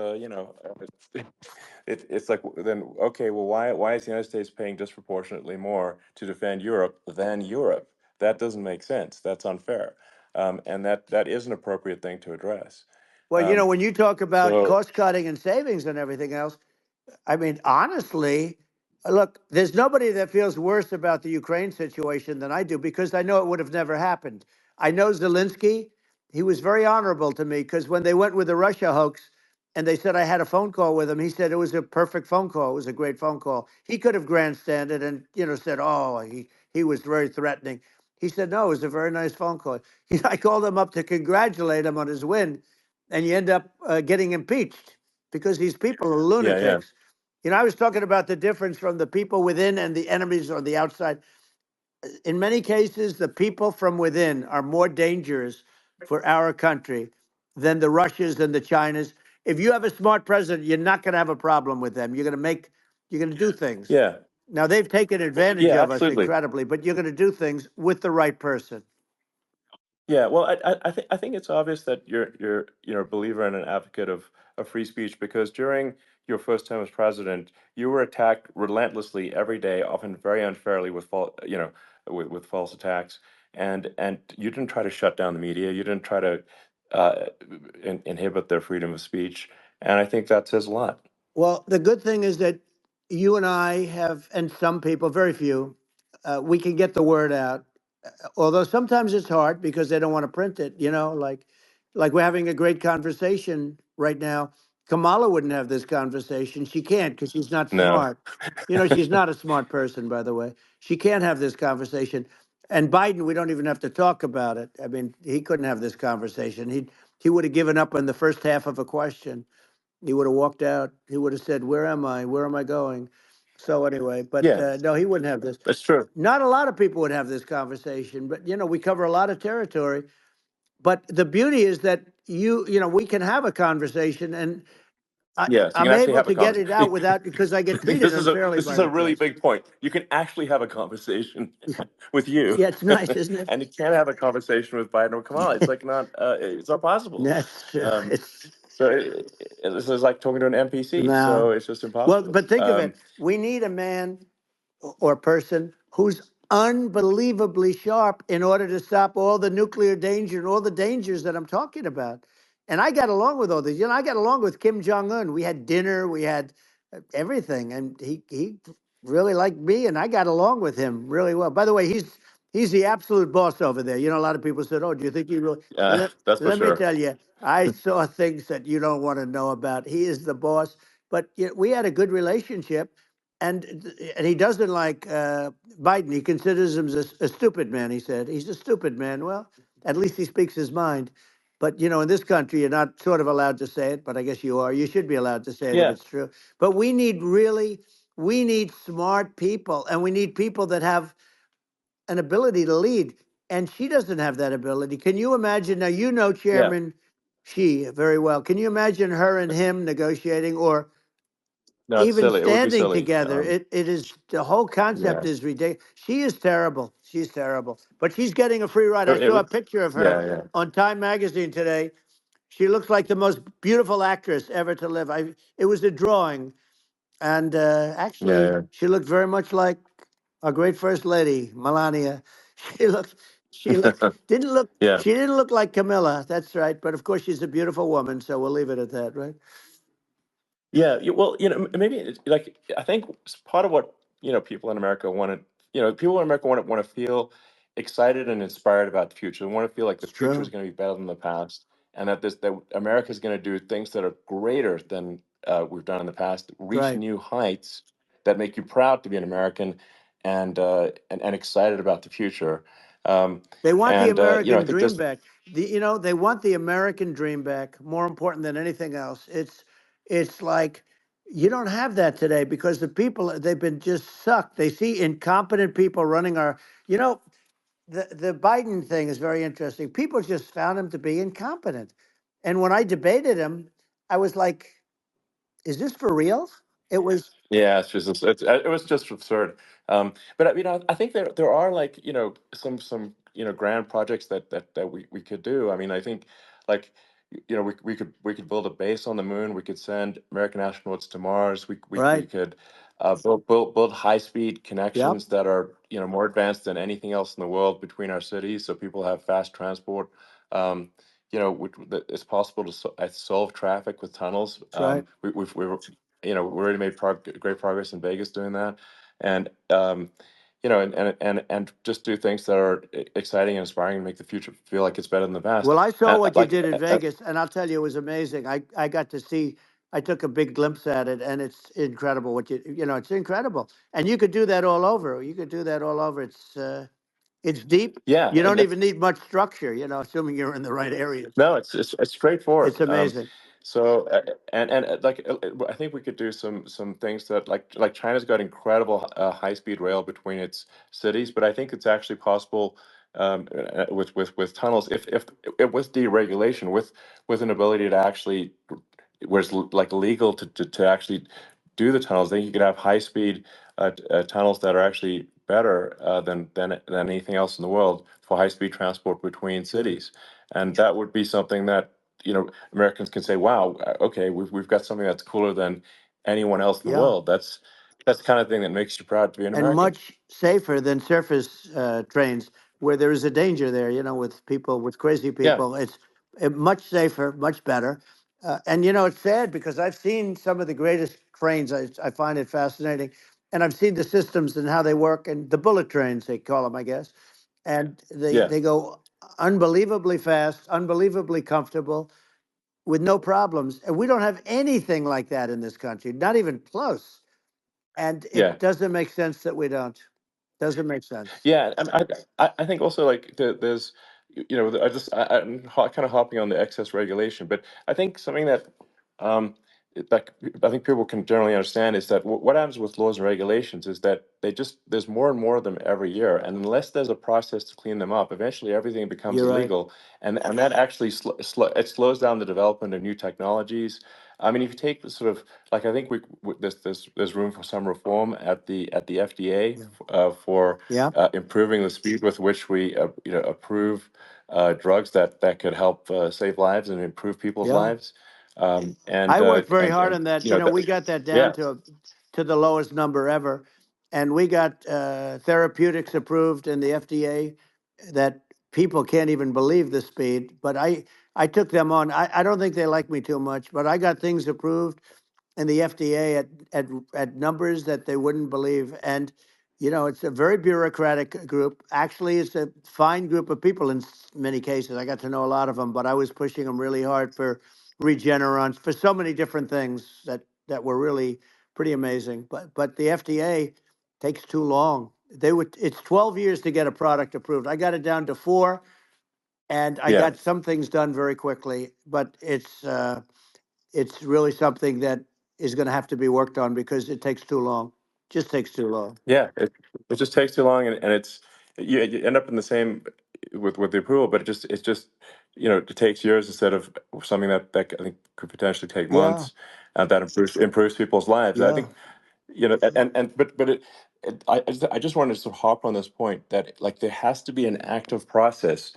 it's like, then okay, well, why is the United States paying disproportionately more to defend Europe than Europe? That doesn't make sense. That's unfair. and that is an appropriate thing to address. Well, Um, when you talk about so cost cutting and savings and everything else, I mean, honestly, look, there's nobody that feels worse about the Ukraine situation than I do because I know it would have never happened. I know Zelensky. He was very honorable to me because when they went with the Russia hoax and they said I had a phone call with him, he said it was a perfect phone call. It was a great phone call. He could have grandstanded and, said, oh, he was very threatening. He said, no, it was a very nice phone call. I called him up to congratulate him on his win, and you end up getting impeached because these people are yeah, yeah, lunatics. I was talking about the difference from the people within and the enemies on the outside. In many cases, the people from within are more dangerous for our country than the Russias and the Chinas. If you have a smart president, you're not going to have a problem with them. You're going to do things. yeah, Now, they've taken advantage yeah, of us absolutely. incredibly, but you're going to do things with the right person. Yeah, well, I think it's obvious that you're a believer and an advocate of free speech because during your first term as president, you were attacked relentlessly every day, often very unfairly with with false attacks, and you didn't try to shut down the media, you didn't try to inhibit their freedom of speech, and I think that says a lot. Well, the good thing is that you and I have, and some people, very few, we can get the word out. Although sometimes it's hard because they don't want to print it. Like we're having a great conversation right now. Kamala wouldn't have this conversation. She can't because she's not No. smart. She's not a smart person, by the way. She can't have this conversation. And Biden, we don't even have to talk about it. I mean, he couldn't have this conversation. He would have given up on the first half of a question. He would have walked out. He would have said, "Where am I? Where am I going?" So anyway, but Yeah, no, he wouldn't have this. that's true. Not a lot of people would have this conversation, but we cover a lot of territory. But the beauty is that we can have a conversation, and Yes, you I'm can actually able have a to get it out conversation. without because I get treated This is a unfairly this is by a the really press. big point. You can actually have a conversation with you, Yeah, it's nice, isn't it? and you can't have a conversation with Biden or Kamala. It's like it's not possible. That's true. Um, It's so this is like talking to an NPC. no. So it's just Well, impossible. but think of it. We need a man or person who's unbelievably sharp in order to stop all the nuclear danger and all the dangers that I'm talking about. And I got along with all these. I got along with Kim Jong Un. We had dinner, we had everything, and he really liked me, and I got along with him really well. By the way, he's the absolute boss over there. A lot of people said, "Oh, do you think he really?" That's for Let me sure. tell you, I saw things that you don't want to know about. He is the boss. But we had a good relationship, and he doesn't like Biden. He considers him a stupid man. He said he's a stupid man. Well, at least he speaks his mind. But in this country, you're not sort of allowed to say it. But I guess you are. You should be allowed to say it if Yeah, it's true. But we need smart people, and we need people that have an ability to lead. And she doesn't have that ability. Can you imagine? Now yeah. Chairman Xi very well. Can you imagine her and him negotiating, or No, it's even silly. It would be standing silly. together? It is, the whole Yeah. concept is ridiculous. She is terrible. She's terrible. But she's getting a free ride. I saw a picture of her Yeah, yeah, on Time Magazine today. She looks like the most beautiful actress ever to live. It was a drawing, and yeah, actually, yeah. she looked very much like our great First Lady, Melania. She looked, didn't look, Yeah. she didn't look like Camilla. That's right. But of course, she's a beautiful woman, so we'll leave it at that, right? Yeah, well, maybe like I think part of what people in America want to, people in America want to feel excited and inspired about the future. They want to feel like the It's future is true. going to be better than the past, and that America is going to do things that are greater than we've done in the past, reach Right. new heights that make you proud to be an American, and excited about the future. Um, They want the and I American think dream this, back. They want the American dream back. More important than anything else. It's like you don't have that today because the people they've been just sucked. They see incompetent people running our. You know, the Biden thing is very interesting. People just found him to be incompetent, and when I debated him, I was like, "Is this for real?" It was yeah, it was just absurd. But I think there are like some grand projects that we could do. I mean, I think like we could build a base on the moon. We could send American astronauts to Mars. We right. could build high-speed Yep. connections that are, more advanced than anything else in the world between our cities, so people have fast transport. Um, that it's possible to solve traffic with tunnels. That's right. We already made great progress in Vegas doing that, and and just do things that are exciting and inspiring and make the future feel like it's better than the past. Well, I saw And what you did in Vegas, and I'll tell you, it was amazing. I got to see. I took a big glimpse at it, and it's incredible. It's incredible, and you could do that all over. You could do that all over. It's deep. yeah, You and don't even need much structure. Assuming you're in the right areas. no, it's straightforward. It's amazing. So I think we could do some things that like China's got incredible high speed rail between its cities, but I think it's actually possible with tunnels if with deregulation with an ability to actually where it's like legal to actually do the tunnels. Then you could have high speed tunnels that are actually better than anything else in the world for high speed transport between Yeah. cities, and that would be something that Americans can say, "Wow, okay, we've got something that's cooler than anyone else in the Yeah. world." That's the kind of thing that makes you proud to be an And American. much safer than surface trains, where there is a danger there. With people, with crazy Yeah, people, it's much safer, much better. And it's sad because I've seen some of the greatest trains. I find it fascinating, and I've seen the systems and how they work, and the bullet trains they call them, I guess. And they yeah, they go unbelievably fast, unbelievably comfortable, with no problems. And we don't have anything like that in this country, not even close. And yeah. it doesn't make sense that we don't. Doesn't make sense. Yeah, and I think also like there's I'm kind of hopping on the excess regulation, but I think something that um like I think people can generally understand is that what happens with laws and regulations is that there's more and more of them every year, and unless there's a process to clean them up, eventually everything becomes You're right. illegal, and that actually it slows down the development of new technologies. I mean, if you take the sort of like I think there's room for some reform at the FDA Yeah. for Yeah. improving the speed with which we approve drugs that could help save lives and improve people's Yeah. lives. And I worked very hard and on that. that, We got that down yeah, to the lowest number ever, and we got therapeutics approved in the FDA that people can't even believe the speed. But I took them on. I don't think they like me too much, but I got things approved and the FDA at numbers that they wouldn't believe. And it's a very bureaucratic group. Actually, it's a fine group of people in many cases. I got to know a lot of them, but I was pushing them really hard for Regenerons, for so many different things that were really pretty amazing. But the FDA takes too long. It's 12 years to get a product approved. I got it down to 4, and I yeah. got some things done very quickly. But it's really something that is going to have to be worked on because it takes too long. Just takes too long. Yeah, it just takes too long, and it's you end up in the same with the approval, but it's just it takes years instead of something that I think could potentially take Yeah, months, and that improves people's lives. I yeah, think but I just wanted to sort of hop on this point that like there has to be an active process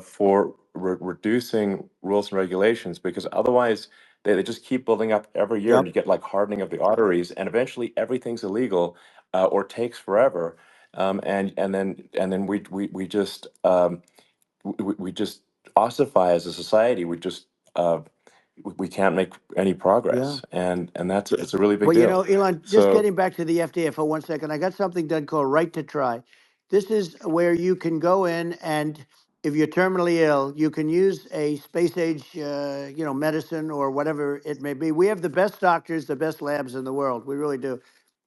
for reducing rules and regulations, because otherwise they just keep building up every year, yep. and you get like hardening of the arteries, and eventually everything's illegal or takes forever, and then we just we just ossify as a society. We can't make any Yeah. progress, and that's it's a really big Well, deal. Elon, just So getting back to the FDA for 1 second, I got something done called Right to Try. This is where you can go in and if you're terminally ill, you can use a space age, medicine or whatever it may be. We have the best doctors, the best labs in the world. We really do.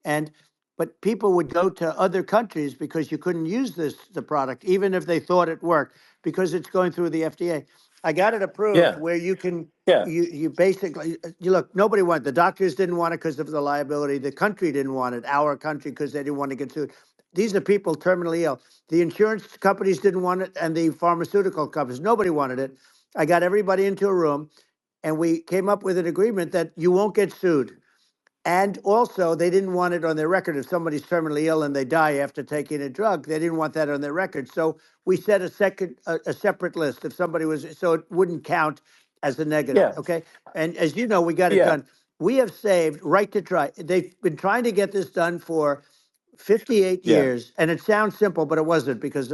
And but people would go to other countries because you couldn't use the product, even if they thought it worked, because it's going through the FDA. I got it approved yeah, where you can yeah, you basically you look, nobody wanted, the doctors didn't want it because of the liability, the country didn't want it, our country, because they didn't want to get sued. These are people terminally ill. The insurance companies didn't want it, and the pharmaceutical companies, nobody wanted it. I got everybody into a room, and we came up with an agreement that you won't get sued. And also, they didn't want it on their record. If somebody's terminally ill and they die after taking a drug, they didn't want that on their record. So we set a separate list. If somebody was, so it wouldn't count as a negative. yeah, Okay. And as you know, we got it yeah, done. we have saved, right to try. They've been trying to get this done for 58 Yeah, years, and it sounds simple, but it wasn't because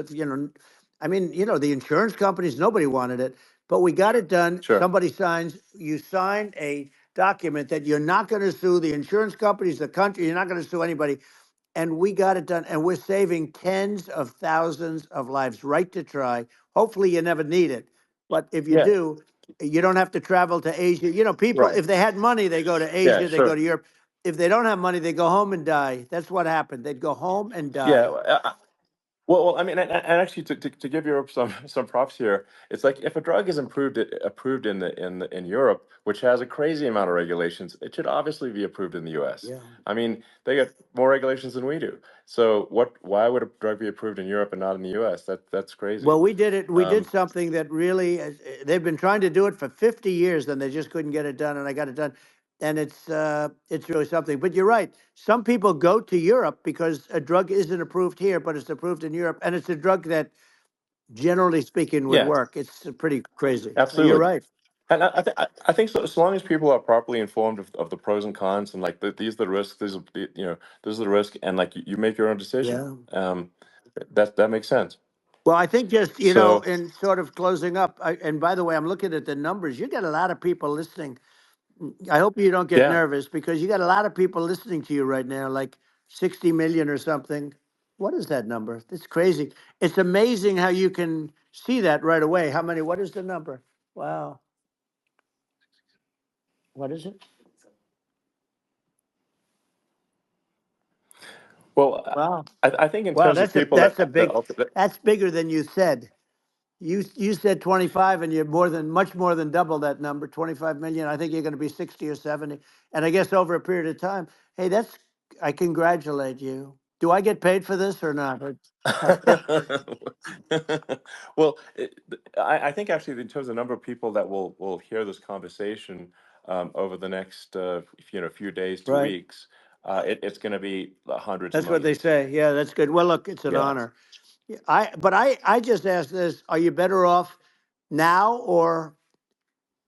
I mean, the insurance companies, nobody wanted it, but we got it done. sure. Somebody signs, you sign a document that you're not going to sue the insurance companies, the country, you're not going to sue anybody. And we got it done, and we're saving tens of thousands of lives. Right to try. Hopefully, you never need it, but if you Yeah, do, you don't have to travel to Asia. People, right. if they had money, they go to Yeah, Asia, they go sure. to Europe. If they don't have money, they go home and die. That's what happened. They'd go home and Yeah. die. Well, I mean, and actually, to give Europe some props here, it's like if a drug is approved in Europe, which has a crazy amount of regulations, it should obviously be approved in the U.S. Yeah. I mean, they get more regulations than we do. So why would a drug be approved in Europe and not in the U.S.? That's crazy. Well, we did it. We did Um, something that really, they've been trying to do it for 50 years, and they just couldn't get it done, and I got it done. And it's really something. But you're right. Some people go to Europe because a drug isn't approved here, but it's approved in Europe, and it's a drug that, generally speaking, would yeah, work. It's pretty crazy. You're absolutely. right. And I think so long as people are properly informed of the pros and cons and like these are the risks, this is the risk, and like you make your own decision. Yeah. That makes sense. Well, I think just, So in sort of closing up, and by the way, I'm looking at the numbers. You got a lot of people listening. I hope you don't get yeah. nervous because you got a lot of people listening to you right now, like 60 million or something. What is that number? It's crazy. It's amazing how you can see that right away. What is the number? Wow. What is it? Well, Wow. I think in Wow, terms of that's a people that's a that big ultimately, that's bigger than you said. You said 25 and you're much more than double that number, 25 million. I think you're going to be 60 or 70. And I guess over a period of time, hey, I congratulate you. Do I get paid for this or not? well, I think actually in terms of the number of people that will hear this conversation over the next few days to Right. weeks, it's going to be hundreds of That's what they millions. say. Yeah, that's good. Well, look, it's an Yeah. honor. Yeah, I just asked this, are you better off now or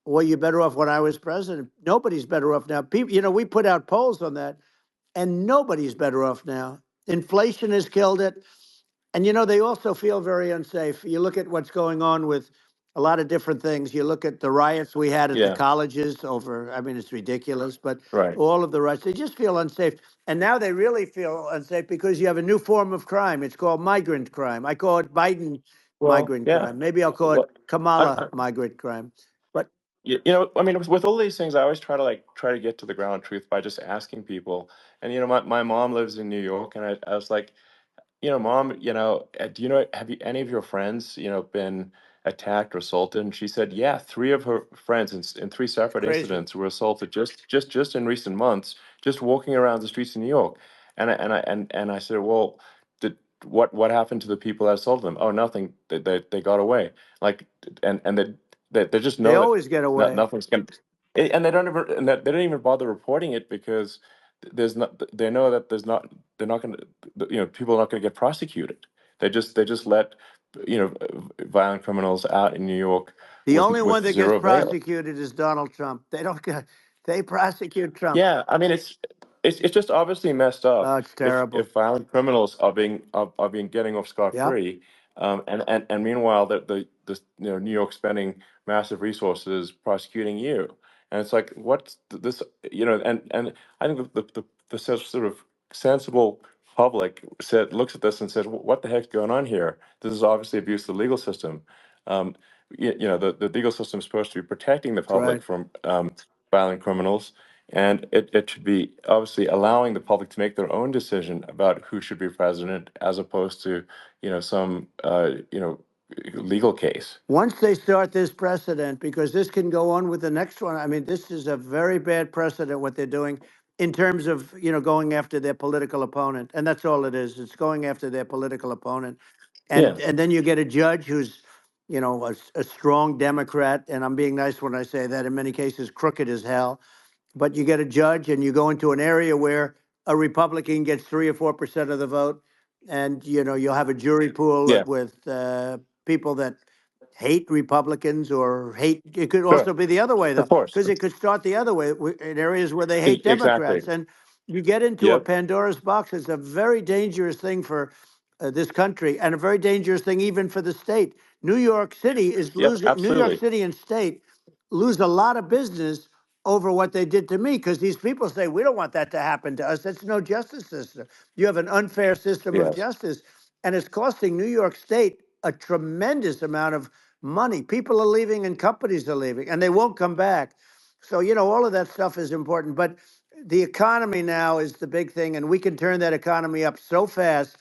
were you better off when I was president? Nobody's better off now. People, we put out polls on that and nobody's better off now. Inflation has killed it. And they also feel very unsafe. You look at what's going on with a lot of different things. You look at the riots we had at the Yeah. colleges over, I mean, it's ridiculous, but Right. all of the riots, they just feel unsafe. And now they really feel unsafe because you have a new form of crime. It's called migrant crime. I call it Biden Well, migrant yeah. crime. Maybe I'll call it Well, Kamala I, migrant crime. But I mean, with all these things, I always try to get to the ground truth by just asking people. And my mom lives in New York, and I was like, Mom, do have any of your friends, been attacked or assaulted? And she said, yeah, three of her friends in three it's separate crazy. incidents were assaulted just in recent months, just walking around the streets of New York. And I said, well, did what happened to the people that assaulted them? Oh, nothing. They got away. Like, and they just They know that always get away. nothing's going. And they don't even bother reporting it because there's not. They know that they're not going to, people are not going to get prosecuted. They just let, violent criminals out in New York The only with one that gets zero bail. prosecuted is Donald Trump. They don't get, they prosecute Trump. Yeah, I mean it's just obviously messed Oh, up it's terrible. if violent criminals are being getting off scot Yep. free, and meanwhile New York spending massive resources prosecuting you, and it's like what's this, and I think the sort of sensible public looks at this and says, what the heck's going on here? This is obviously abuse of the legal system. Um, the legal system is supposed to be protecting the That's right. public from violent criminals, and it should be obviously allowing the public to make their own decision about who should be president, as opposed to some legal case. Once they start this precedent, because this can go on with the next one, I mean, this is a very bad precedent what they're doing in terms of, going after their political opponent. And that's all it is. It's going after their political opponent. Yeah, And then you get a judge who's, a strong Democrat. And I'm being nice when I say that, in many cases, crooked as hell. But you get a judge and you go into an area where a Republican gets 3 or 4% of the vote. And, you'll have a jury pool yeah, with people that hate Republicans or hate. It could Sure, also be the other way, though, of course. because it could start the other way in areas where they hate Democrats. Exactly. And you get into a Yep. Pandora's box. It's a very dangerous thing for this country, and a very dangerous thing even for the state. New York City is Yep. losing. New York Absolutely. City and state lose a lot of business over what they did to me, because these people say we don't want that to happen to us. That's no justice system. You have an unfair system of Yes. justice, and it's costing New York State a tremendous amount of money. People are leaving and companies are leaving, and they won't come back. So, all of that stuff is important. But the economy now is the big thing, and we can turn that economy up so fast,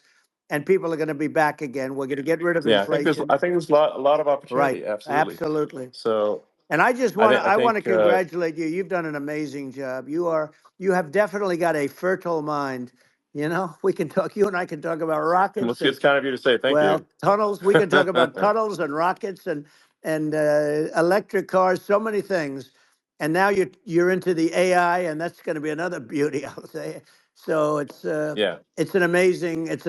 and people are going to be back again. We're going to get rid of Yeah. inflation. I think there's a lot of Right. opportunity. Absolutely. Absolutely. So And I just I want to think I I want to think congratulate you. You've done an amazing job. You have definitely got a fertile mind. We can talk. You and I can talk about rockets and, it's kind of you to say. Thank you. well, tunnels. We can talk about tunnels and rockets and electric cars. So many things. And now you're into the AI, and that's going to be another beauty, I'll say. So Yeah. it's an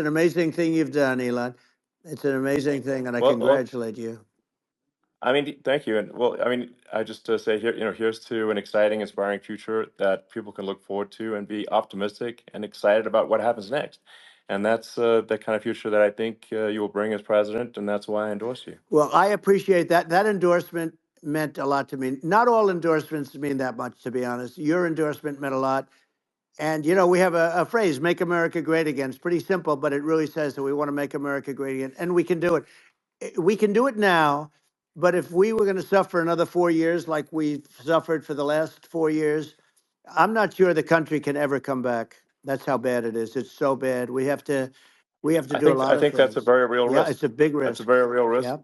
amazing thing you've done, Elon. It's an amazing thing, and I Well, congratulate you. I mean, thank you. And well, I mean, I just say here, here's to an exciting, inspiring future that people can look forward to and be optimistic and excited about what happens next. And that's the kind of future that I think you will bring as president, and that's why I endorse you. Well, I appreciate that. That endorsement meant a lot to me. Not all endorsements mean that much, to be honest. Your endorsement meant a lot. And, we have a phrase, make America great again. It's pretty simple, but it really says that we want to make America great again. And we can do it. We can do it now. But if we were going to suffer another 4 years like we've suffered for the last 4 years, I'm not sure the country can ever come back. That's how bad it is. It's so bad. We have to do a I lot of think that's a things. very real Yeah, risk. it's a big That's a risk. very real risk. Yeah.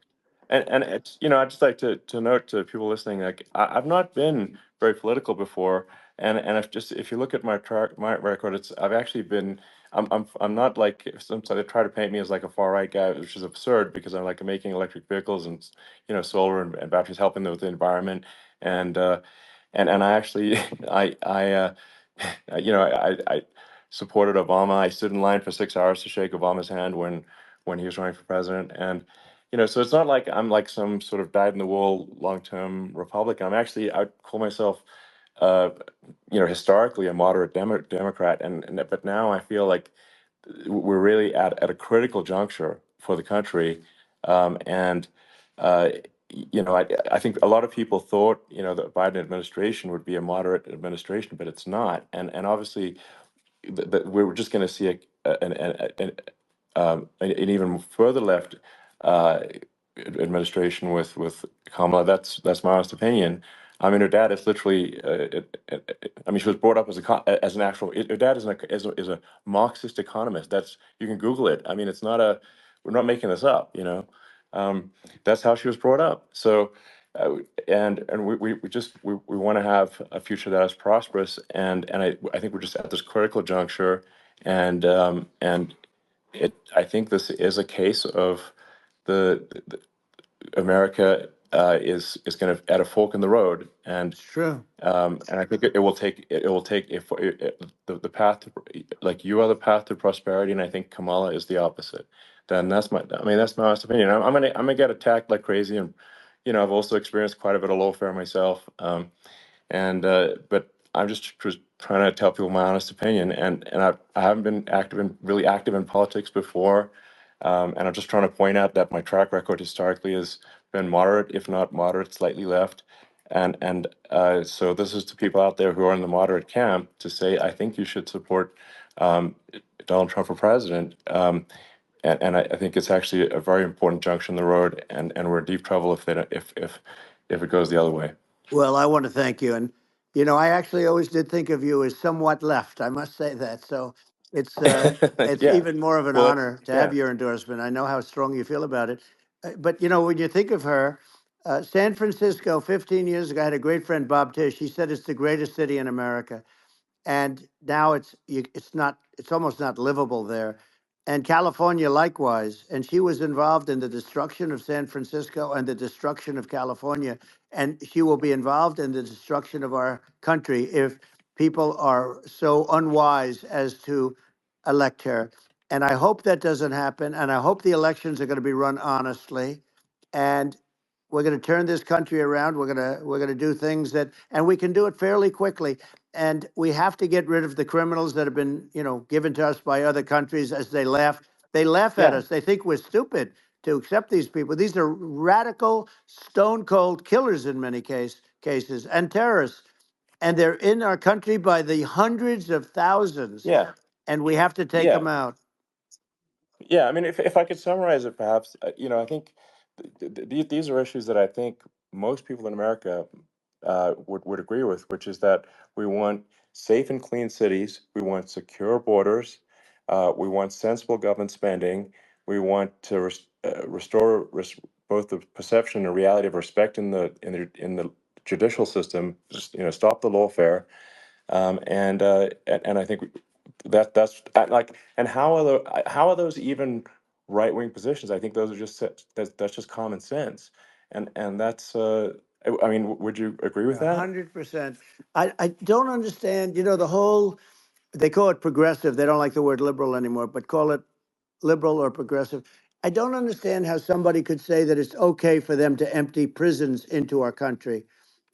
And it's, I'd just like to note to people listening, like I've not been very political before, and if you look at my record, I've actually been. I'm not like, sometimes they try to paint me as like a far right guy, which is absurd because I'm like making electric vehicles and solar and batteries, helping with the environment, and and I actually I supported Obama. I stood in line for 6 hours to shake Obama's hand when he was running for president, and so it's not like I'm like some sort of dyed-in-the-wool long-term Republican. I'd call myself, uh, historically a moderate Democrat, but now I feel like we're really at a critical juncture for the country, and uh, I think a lot of people thought the Biden administration would be a moderate administration, but it's not, and obviously we're just going to see an even further left uh, administration with Kamala. That's my honest opinion. I mean, her dad is literally. I mean, she was brought up as an actual. Her dad is a Marxist economist. You can Google it. I mean, it's not a. We're not making this up. That's how she was brought up. So, and we want to have a future that is prosperous, and I think we're just at this critical juncture, and I think this is a case of the America is kind of at a fork in the road, It's true. and I think it will take if the path to, like, you are the path to prosperity, and I think Kamala is the opposite. Then that's my honest opinion. I'm gonna get attacked like crazy, and I've also experienced quite a bit of lawfare myself, and but I'm just trying to tell people my honest opinion, and I haven't been really active in politics before, and I'm just trying to point out that my track record historically has been moderate, if not moderate, slightly left. And so this is to people out there who are in the moderate camp to say, I think you should support um, Donald Trump for president. And I think it's actually a very important junction in the road, and we're in deep trouble if they don't, if it goes the other way. Well, I want to thank you. And, I actually always did think of you as somewhat left. I must say that. So it's Yeah. even more of an Well, honor to have yeah. your endorsement. I know how strong you feel about it. But, when you think of her, San Francisco, 15 years ago, I had a great friend, Bob Tish. He said it's the greatest city in America, and now it's almost not livable there. And California likewise. And she was involved in the destruction of San Francisco and the destruction of California, and she will be involved in the destruction of our country if people are so unwise as to elect her. And I hope that doesn't happen, and I hope the elections are going to be run honestly. And we're going to turn this country around. We're going to do things that, and we can do it fairly quickly. And we have to get rid of the criminals that have been, given to us by other countries as they laugh. They laugh at Yeah. us. They think we're stupid to accept these people. These are radical, stone cold killers in many cases and terrorists. And they're in our country by the hundreds of thousands. Yeah. And we have to take Yeah. them out. Yeah, I mean, if I could summarize it, perhaps, I think these are issues that I think most people in America would agree with, which is that we want safe and clean cities, we want secure borders, we want sensible government spending, we want to restore both the perception and reality of respect in the judicial system, just, stop the lawfare, and I think that's like, and how are those even right wing positions? I think those are just that's just common sense, and that's I mean, would you agree with that? 100%. I don't understand, the whole, they call it progressive. They don't like the word liberal anymore, but call it liberal or progressive. I don't understand how somebody could say that it's okay for them to empty prisons into our country.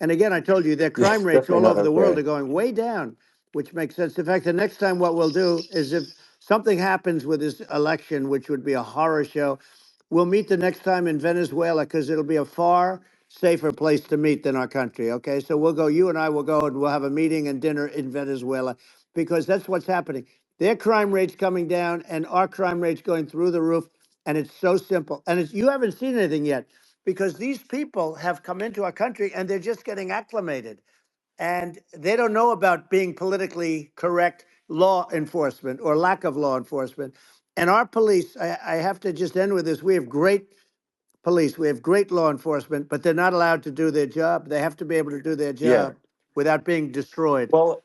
And again, I told you their Yeah, crime rates definitely all not over the world okay. are going way down, which makes sense. In fact, the next time what we'll do is if something happens with this election, which would be a horror show, we'll meet the next time in Venezuela because it'll be a far safer place to meet than our country. Okay. So we'll go, you and I will go and we'll have a meeting and dinner in Venezuela because that's what's happening. Their crime rate's coming down and our crime rate's going through the roof. And it's so simple. And you haven't seen anything yet because these people have come into our country and they're just getting acclimated. And they don't know about being politically correct law enforcement or lack of law enforcement. And our police, I have to just end with this. We have great police. We have great law enforcement, but they're not allowed to do their job. They have to be able to do their Yeah. job without being destroyed. Well,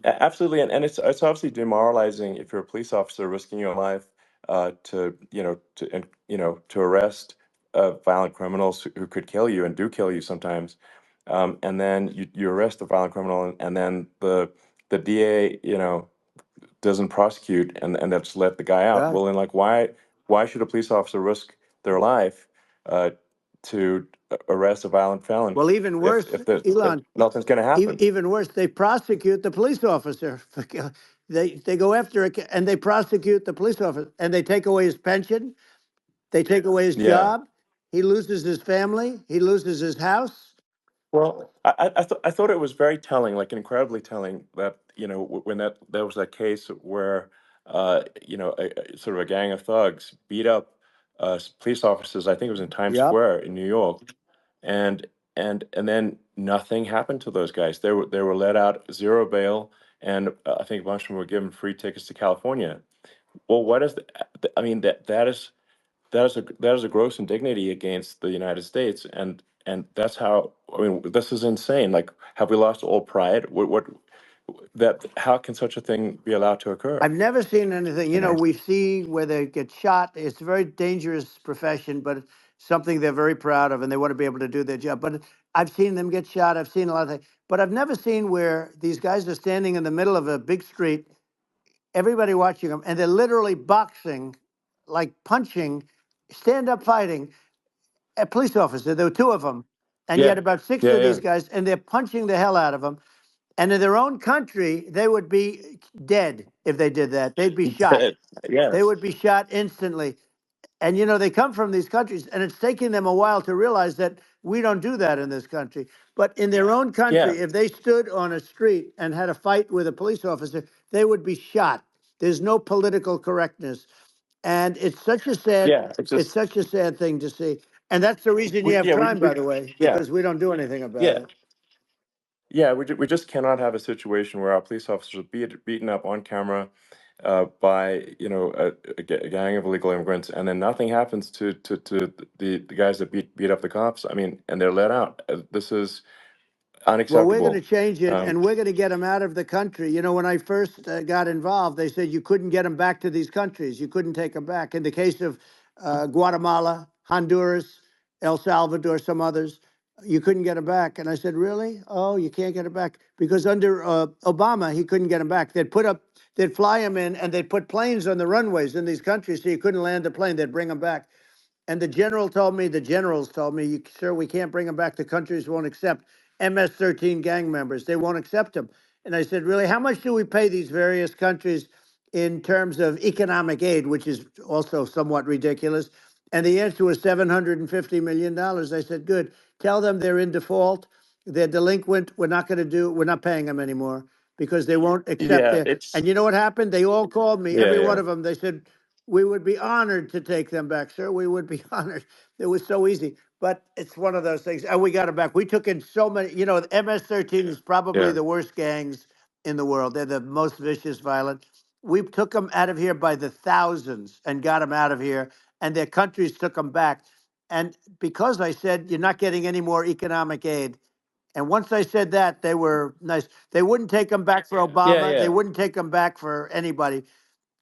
absolutely, and it's obviously demoralizing if you're a police officer risking your life to arrest violent criminals who could kill you and do kill you sometimes, and then you arrest the violent criminal, and then the DA doesn't prosecute, and that's let the guy out. Yeah. Well, then, like, why should a police officer risk their life uh, to arrest a violent felon Well, even if worse, if Elon, nothing's going to happen? even worse, they prosecute the police officer. They go after it and they prosecute the police officer and they take away his pension. They take away his Yeah. job. He loses his family. He loses his house. Well, I thought it was very telling, like incredibly telling, that when there was that case where sort of a gang of thugs beat up police officers. I think it was in Times Yep. Square in New York, and and then nothing happened to those guys. They were let out, zero bail, and I think a bunch of them were given free tickets to California. Well, what is I mean, that is a gross indignity against the United States, and that's how, I mean, this is insane. Like, have we lost all pride? What that how can such a thing be allowed to occur? I've never seen anything. You know? We see where they get shot. It's a very dangerous profession, but it's something they're very proud of and they want to be able to do their job. But I've seen them get shot. I've seen a lot of things. But I've never seen where these guys are standing in the middle of a big street, everybody watching them, and they're literally boxing, like punching, stand up fighting a police officer. There were two of them, and Yeah, yet about six yeah, of yeah. these guys, and they're punching the hell out of them. And in their own country, they would be dead if they did that. They'd be shot. They Yes. would be shot instantly. And they come from these countries, and it's taking them a while to realize that we don't do that in this country. But in their own Yeah, country, if they stood on a street and had a fight with a police officer, they would be shot. There's no political correctness, and yeah. It's it's just such a sad thing to see. And that's the reason you have crime, by the way, yeah, because we don't do anything about yeah. it. Yeah, we just cannot have a situation where our police officers are beaten up on camera by a gang of illegal immigrants, and then nothing happens to the guys that beat up the cops. I mean, and they're let out. This is Well, we're going to unacceptable. change it, Um, and we're going to get them out of the country. When I first got involved, they said you couldn't get them back to these countries. You couldn't take them back. In the case of Guatemala, Honduras, El Salvador, some others, you couldn't get them back. And I said, really? Oh, you can't get them back? Because under Obama, he couldn't get them back. They'd fly them in, and they'd put planes on the runways in these countries, so you couldn't land the plane. They'd bring them back. And the generals told me, sir, we can't bring them back. The countries won't accept MS-13 gang members. They won't accept them. And I said, really, how much do we pay these various countries in terms of economic aid, which is also somewhat ridiculous? And the answer was $750 million. I said, good. Tell them they're in default. They're delinquent. We're not paying them anymore because they won't accept Yeah, it. it's And you know what happened? They all called me, yeah, every one yeah, of them. They said, we would be honored to take them back, sir. We would be honored. It was so easy. But it's one of those things. And we got them back. We took in so many, the MS-13 is probably yeah. the worst gangs in the world. They're the most vicious, violent. We took them out of here by the thousands and got them out of here. And their countries took them back. And because I said, you're not getting any more economic aid. And once I said that, they were nice. They wouldn't take them back for Yeah, Obama. They yeah. wouldn't take them back for anybody.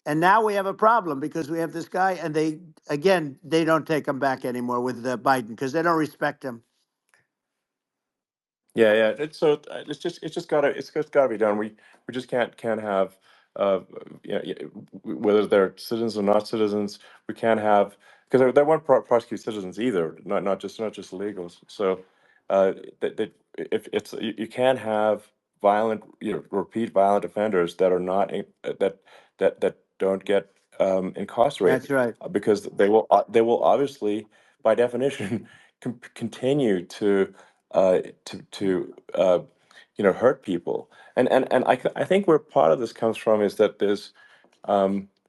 And now we have a problem because we have this guy, and they don't take him back anymore with Biden because they don't respect him. Yeah, yeah. It's just gotta be done. We just can't have whether they're citizens or not citizens. We can't have because they won't prosecute citizens either. Not just illegals. So that if it's you can't have violent repeat violent offenders that are not that don't get That's incarcerated right. because they will obviously by definition continue to hurt people. And I think where part of this comes from is that there's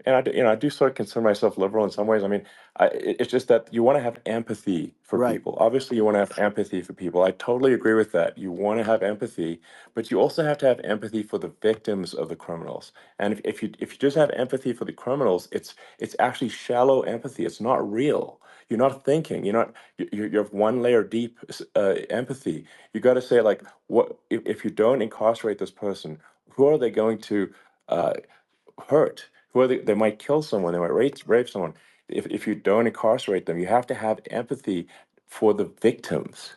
and I do sort of consider myself liberal in some ways. I mean, it's just that you want to have empathy for Right. people. Obviously, you want to have empathy for people. I totally agree with that. You want to have empathy, but you also have to have empathy for the victims of the criminals. And if you just have empathy for the criminals, it's actually shallow empathy. It's not real. You're not thinking. You have one layer deep empathy. You got to say like, what if you don't incarcerate this person? Who are they going to uh, hurt? Who are they might kill someone. They might rape someone. If you don't incarcerate them, you have to have empathy for the victims.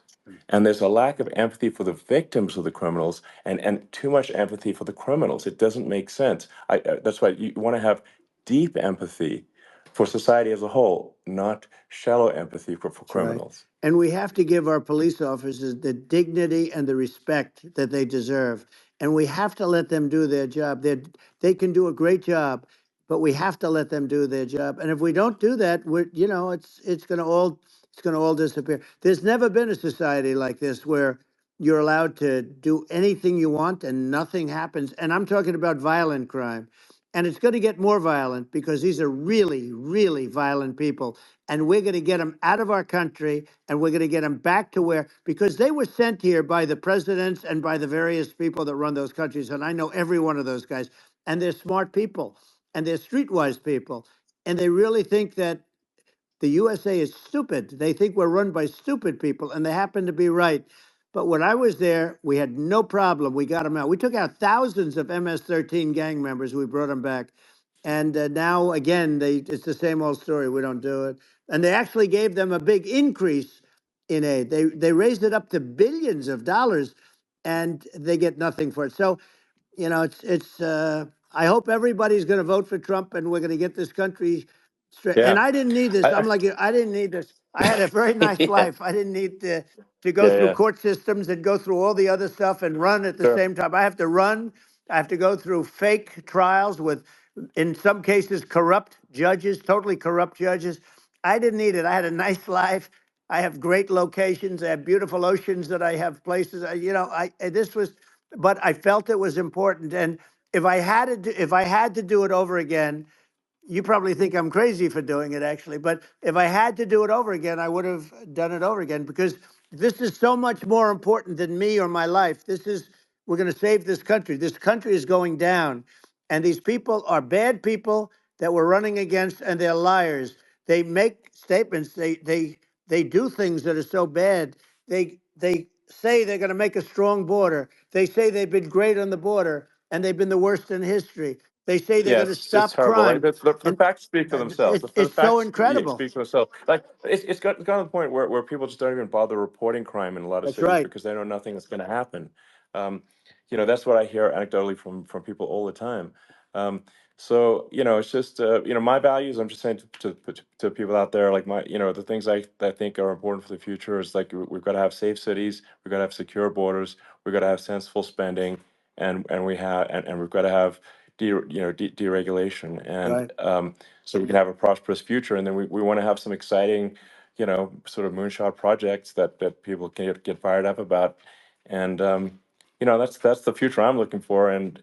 And there's a lack of empathy for the victims of the criminals, and too much empathy for the criminals. It doesn't make sense. That's why you want to have deep empathy for society as a whole, not shallow empathy for That's right. criminals. And we have to give our police officers the dignity and the respect that they deserve. And we have to let them do their job. They can do a great job, but we have to let them do their job. And if we don't do that, it's going to all disappear. There's never been a society like this where you're allowed to do anything you want and nothing happens. And I'm talking about violent crime. And it's going to get more violent because these are really, really violent people, and we're going to get them out of our country, and we're going to get them back to where, because they were sent here by the presidents and by the various people that run those countries. And I know every one of those guys, and they're smart people, and they're streetwise people. And they really think that the USA is stupid. They think we're run by stupid people, and they happen to be right. But when I was there, we had no problem. We got them out. We took out thousands of MS-13 gang members. We brought them back. And now, again, it's the same old story. We don't do it. And they actually gave them a big increase in aid. They raised it up to billions of dollars, and they get nothing for it. So I hope everybody's going to vote for Trump, and we're going to get this country straight. And Yeah. I didn't need this. I, I'm I, like you. I didn't need this. I had a very nice yeah. life. I didn't need to go Yeah. through Yeah. court systems and go through all the other stuff and run at the Sure. same time. I have to run. I have to go through fake trials with, in some cases, corrupt judges, totally corrupt judges. I didn't need it. I had a nice life. I have great locations. I have beautiful oceans that I have places. This was, but I felt it was important. And if I had to do it over again, you probably think I'm crazy for doing it, actually. But if I had to do it over again, I would have done it over again because this is so much more important than me or my life. We're going to save this country. This country is going down. And these people are bad people that we're running against, and they're liars. They make statements. They do things that are so bad. They say they're going to make a strong border. They say they've been great on the border, and they've been the worst in history. They say they're Yeah, going to it's stop horrible. Like crime, the and facts speak for themselves. The it's so facts incredible. speak for themselves. Like it's gotten to the point where people just don't even bother reporting crime in a lot of That's cities right. because they know nothing is going to happen. Um, that's what I hear anecdotally from people all the time. Um, So, it's just, my values. I'm just saying to people out there, like the things I think are important for the future is like we've got to have safe cities, we've got to have secure borders, we've got to have sensible spending, and we've got to have deregulation, and Right. so we can have a prosperous future. And then we want to have some exciting, sort of moonshot projects that people can get fired up about, and that's the future I'm looking for. And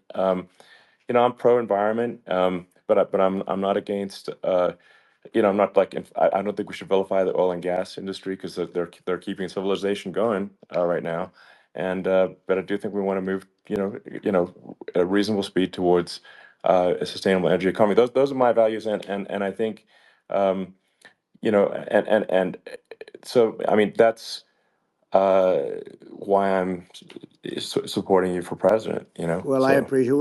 I'm pro environment, but I'm not against. I'm not like I don't think we should vilify the oil and gas industry because they're keeping civilization going right now, and but I do think we want to move at a reasonable speed towards a sustainable energy economy. Those are my values, and I think um, and so I mean that's uh, why I'm supporting you for president. Well, I So. appreciate it.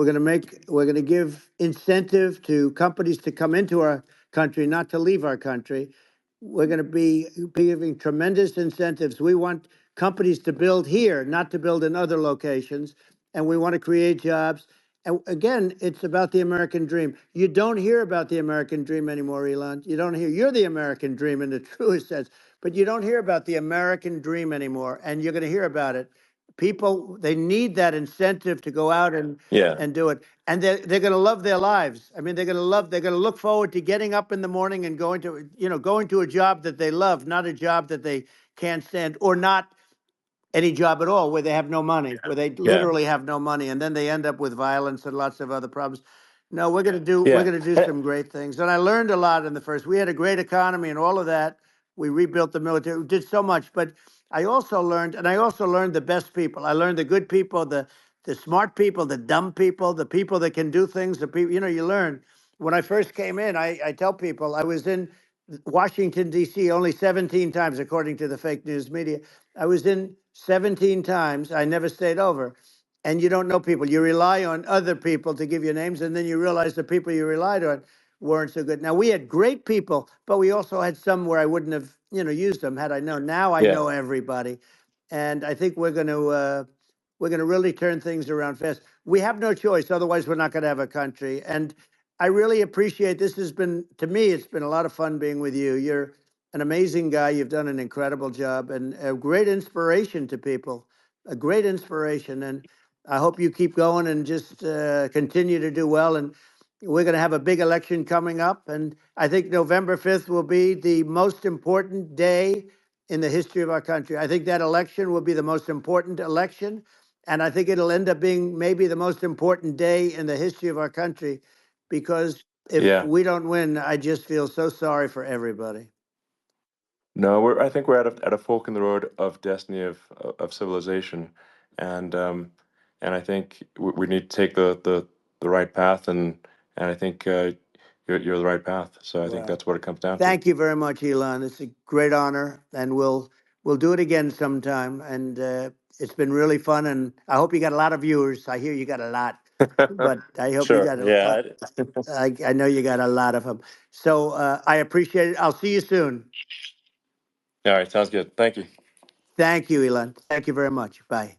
We're going to give incentive to companies to come into our country, not to leave our country. We're going to be giving tremendous incentives. We want companies to build here, not to build in other locations. And we want to create jobs. And again, it's about the American dream. You don't hear about the American dream anymore, Elon. You don't hear, you're the American dream in the truest sense, but you don't hear about the American dream anymore. And you're going to hear about it. People, they need that incentive to go out Yeah. and do it, and they're going to love their lives. I mean, they're going to look forward to getting up in the morning and going to a job that they love, not a job that they can't stand, or not any job at all where they have no money, where they Yeah. literally have no money, and then they end up with violence and lots of other problems. No, we're Yeah. going to do some great things, and I learned a lot in the first. We had a great economy and all of that. We rebuilt the military, we did so much, but I also learned, and I also learned the best people. I learned the good people, the smart people, the dumb people, the people that can do things. The people, you learn. When I first came in, I tell people I was in Washington D.C. only 17 times, according to the fake news media. I was in 17 times. I never stayed over. And you don't know people. You rely on other people to give you names, and then you realize the people you relied on weren't so good. Now, we had great people, but we also had some where I wouldn't have, used them had I known. Now I Yeah. know everybody. And I think we're going to really turn things around fast. We have no choice. Otherwise, we're not going to have a country. And I really appreciate this. Has been, to me, it's been a lot of fun being with you. You're an amazing guy. You've done an incredible job and a great inspiration to people, a great inspiration. And I hope you keep going and just continue to do well. And we're going to have a big election coming up. And I think November 5th will be the most important day in the history of our country. I think that election will be the most important election. And I think it'll end up being maybe the most important day in the history of our country, because if Yeah. we don't win, I just feel so sorry for everybody. No, I think we're at a fork in the road of destiny of civilization, and I think we need to take the right path, and I think you're the right path. So I think Well, that's what it comes down to. thank you very much, Elon. It's a great honor, and we'll do it again sometime. And it's been really fun, and I hope you got a lot of viewers. I hear you got a lot, but I hope you Sure. got Yeah. I know you got a lot of them. So I appreciate it. I'll see you soon. All right. Sounds good. Thank you. Thank you, Elon. Thank you very much. Bye.